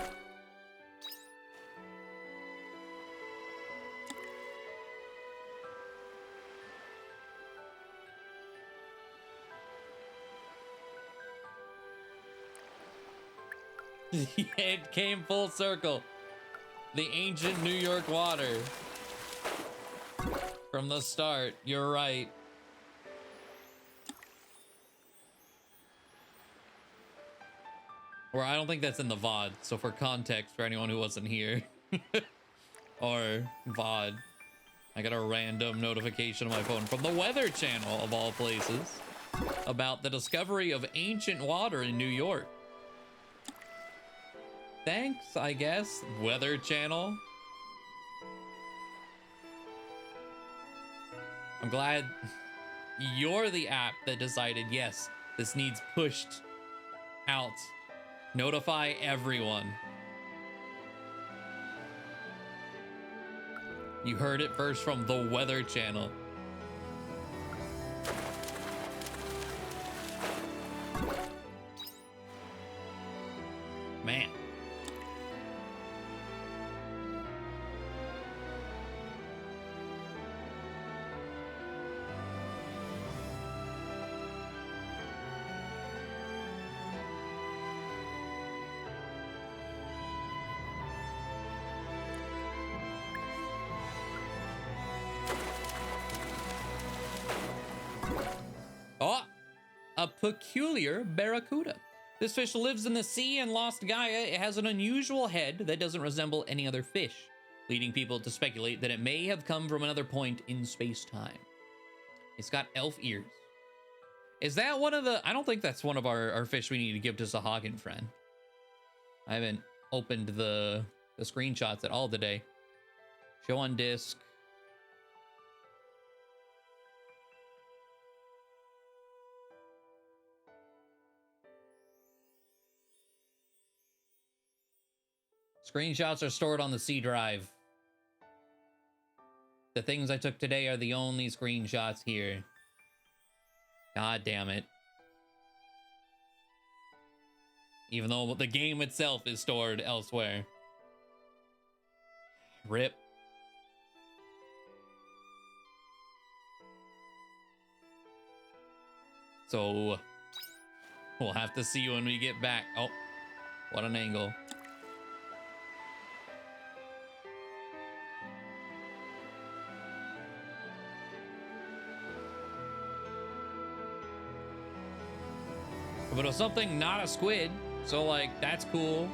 S1: It came full circle. The ancient New York water. From the start, you're right. Or I don't think that's in the VOD. So for context, for anyone who wasn't here, or VOD, I got a random notification on my phone from the Weather Channel, of all places, about the discovery of ancient water in New York. Thanks, I guess, Weather Channel. I'm glad you're the app that decided, yes, this needs pushed out. Notify everyone. You heard it first from the Weather Channel. Man. Oh, a peculiar barracuda. This fish lives in the sea and lost Gaia. It has an unusual head that doesn't resemble any other fish, leading people to speculate that it may have come from another point in space-time. It's got elf ears. Is that one of the... I don't think that's one of our fish we need to give to Sahagin, friend. I haven't opened the screenshots at all today. Show on disc. Screenshots are stored on the C drive. The things I took today are the only screenshots here. God damn it. Even though the game itself is stored elsewhere. RIP. So, we'll have to see when we get back. Oh, what an angle. But it was something not a squid, so like, that's cool.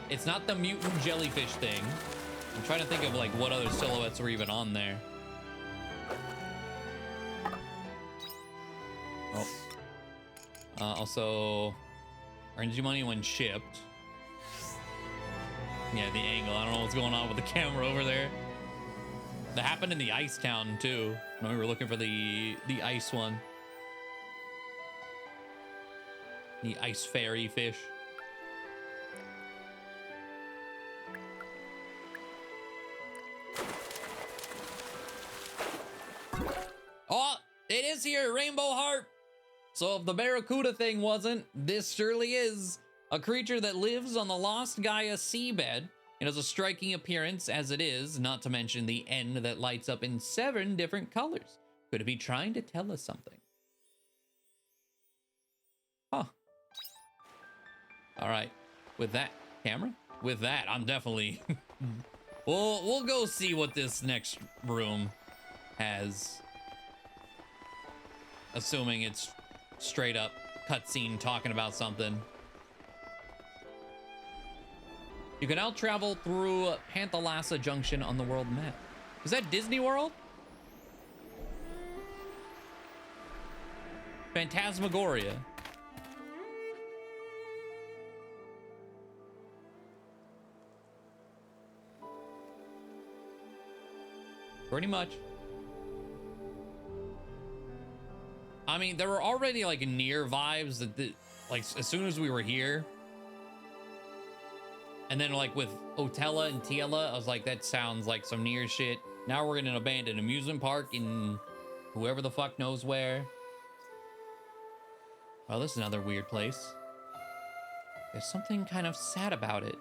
S1: It's not the mutant jellyfish thing. I'm trying to think of like what other silhouettes were even on there. Oh. Also, earns you money when shipped. Yeah, the angle. I don't know what's going on with the camera over there. That happened in the ice town too. When we were looking for the ice one. The ice fairy fish. Oh, it is here, Rainbow Harp. So if the Barracuda thing wasn't, this surely is. A creature that lives on the Lost Gaia seabed. It has a striking appearance as it is, not to mention the end that lights up in 7 different colors. Could it be trying to tell us something? Huh. All right. With that, camera? With that, I'm definitely... we'll go see what this next room has. Assuming it's straight up cutscene talking about something. You can now travel through Panthalassa Junction on the world map. Is that Disney World? Phantasmagoria. Pretty much. I mean, there were already like near vibes that like as soon as we were here. And then like with Otella and Tiela, I was like, that sounds like some near shit. Now we're in an abandoned amusement park in whoever the fuck knows where. Oh, this is another weird place. There's something kind of sad about it.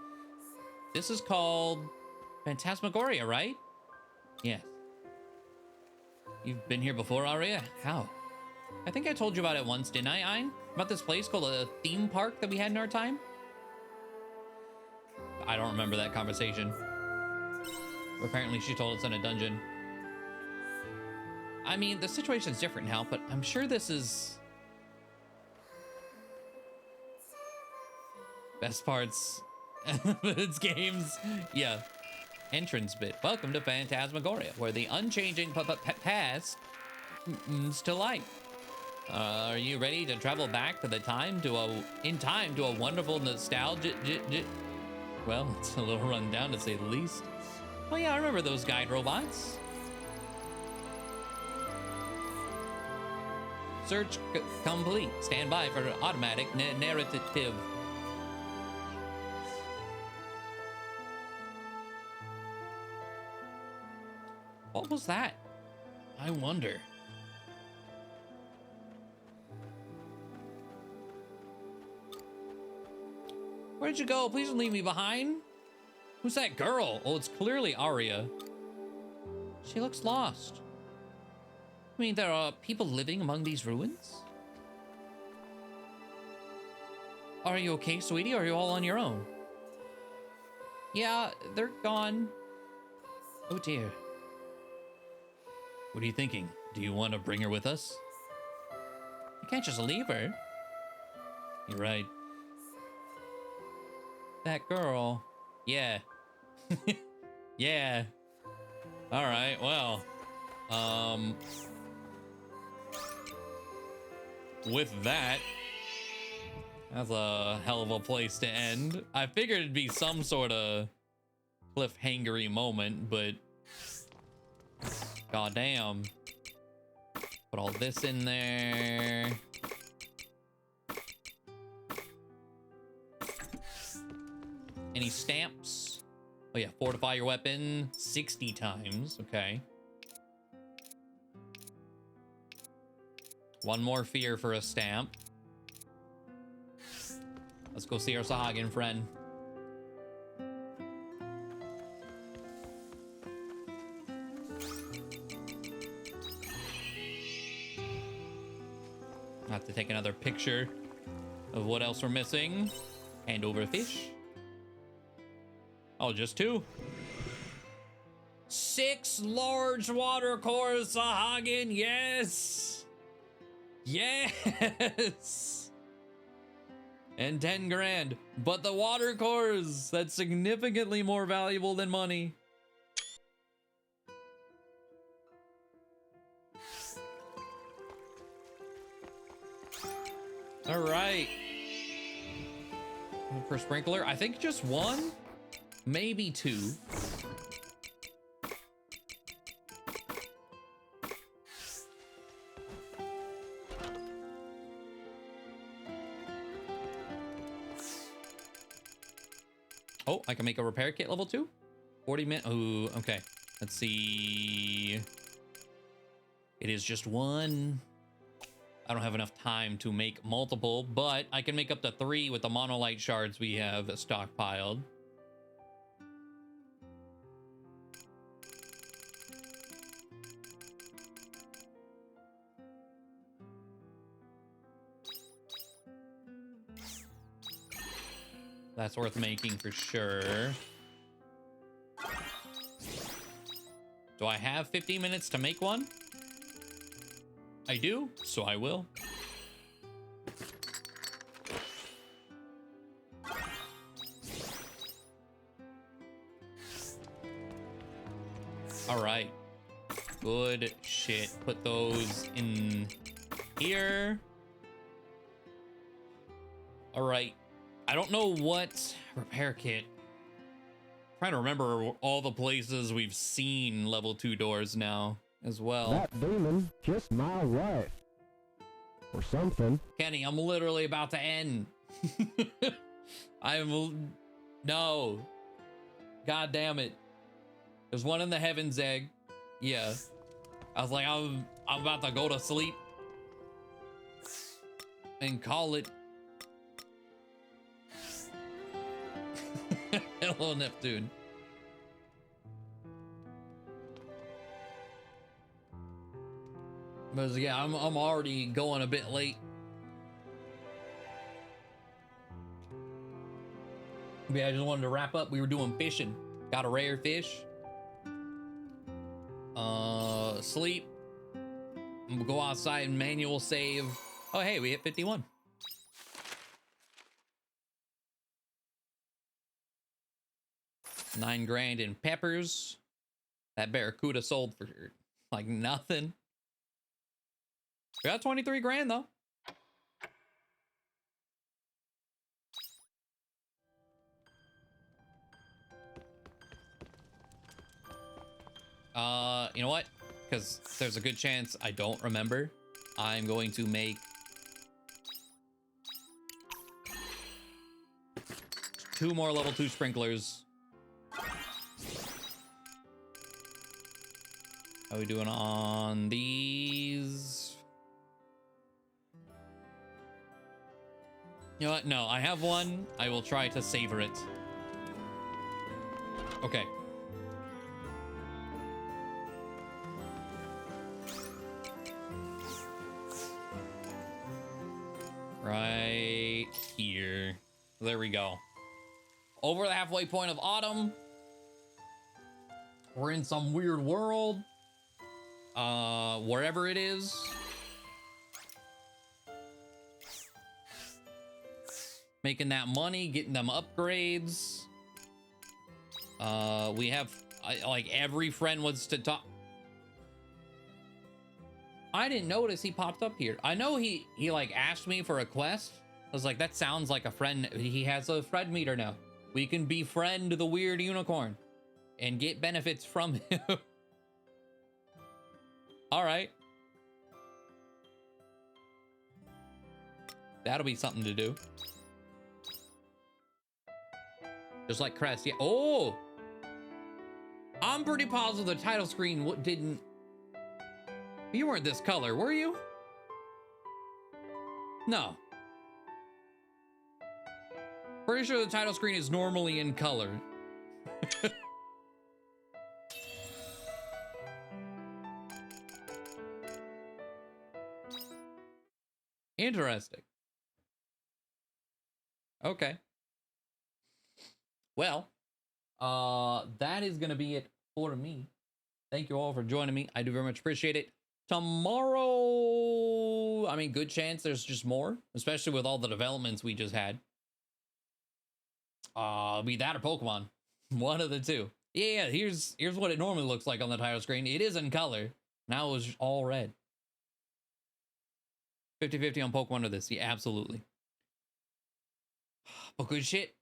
S1: This is called Phantasmagoria, right? Yes. You've been here before, Aria? How? I think I told you about it once, didn't I, Ein? About this place called a theme park that we had in our time? I don't remember that conversation. Apparently she told us in a dungeon. I mean, the situation's different now, but I'm sure this is... best parts of its games. Yeah. Entrance bit. Welcome to Phantasmagoria, where the unchanging past is to light. Are you ready to travel back to the time to a wonderful nostalgia? Well, it's a little run down to say the least. Oh yeah, I remember those guide robots. Search complete. Stand by for automatic narrative. What was that? I wonder. Where'd you go? Please don't leave me behind. Who's that girl? Oh, it's clearly Aria. She looks lost. I mean, there are people living among these ruins? Are you okay, sweetie? Or are you all on your own? Yeah, they're gone. Oh dear. What are you thinking? Do you want to bring her with us? You can't just leave her. You're right. That girl. Yeah. Yeah. All right, well. With that, that's a hell of a place to end. I figured it'd be some sort of cliffhangery moment, but goddamn. Put all this in there. Any stamps? Oh yeah, fortify your weapon 60 times. Okay. One more fear for a stamp. Let's go see our Sahagin friend. I have to take another picture of what else we're missing. Hand over fish. Oh, just 2. 6 large water cores, Sahagin. Yes. Yes. And 10 grand. But the water cores, that's significantly more valuable than money. All right. For sprinkler, I think just 1, maybe 2. Oh, I can make a repair kit level 2. 40 minutes. Oh, okay. Let's see. It is just 1. I don't have enough time to make multiple, but I can make up to 3 with the monolite shards we have stockpiled. That's worth making for sure. Do I have 15 minutes to make one? I do, so I will. All right. Good shit. Put those in here. All right. I don't know what repair kit. I'm trying to remember all the places we've seen level 2 doors now as well.
S8: That demon kissed my wife. Or something.
S1: Kenny, I'm literally about to end. No. God damn it. There's one in the Heaven's Egg. Yeah. I was like, I'm about to go to sleep and call it. Hello, Neptune. But yeah, I'm already going a bit late. Yeah, I just wanted to wrap up. We were doing fishing. Got a rare fish. Sleep. I'm gonna go outside and manual save. Oh, hey, we hit 51. $9 grand in peppers. That barracuda sold for like nothing. We got 23 grand though. You know what? Because there's a good chance I don't remember. I'm going to make 2 more level 2 sprinklers. How are we doing on these? You know what? No, I have one. I will try to savor it. Okay. Right here. There we go. Over the halfway point of autumn. We're in some weird world. Wherever it is. Making that money, getting them upgrades. We have, like, every friend wants to talk. I didn't notice he popped up here. I know he like asked me for a quest. I was like, that sounds like a friend. He has a friend meter now. We can befriend the weird unicorn and get benefits from him. All right. That'll be something to do. Just like Crest. Yeah. Oh, I'm pretty positive the title screen didn't. You weren't this color, were you? No. Pretty sure the title screen is normally in color. Interesting. Okay. Well, that is gonna be it for me. Thank you all for joining me. I do very much appreciate it. Tomorrow, I mean, good chance there's just more, especially with all the developments we just had. Be that or Pokemon. One of the two. Yeah, here's what it normally looks like on the title screen. It is in color. Now it's all red. 50-50 on Pokemon or this. Yeah, absolutely. But good shit.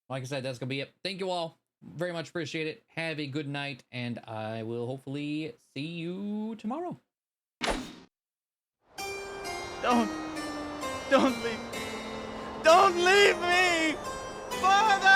S1: Like I said, that's gonna be it. Thank you all. Very much appreciate it. Have a good night, and I will hopefully see you tomorrow.
S9: Don't leave me. Don't leave me! Father!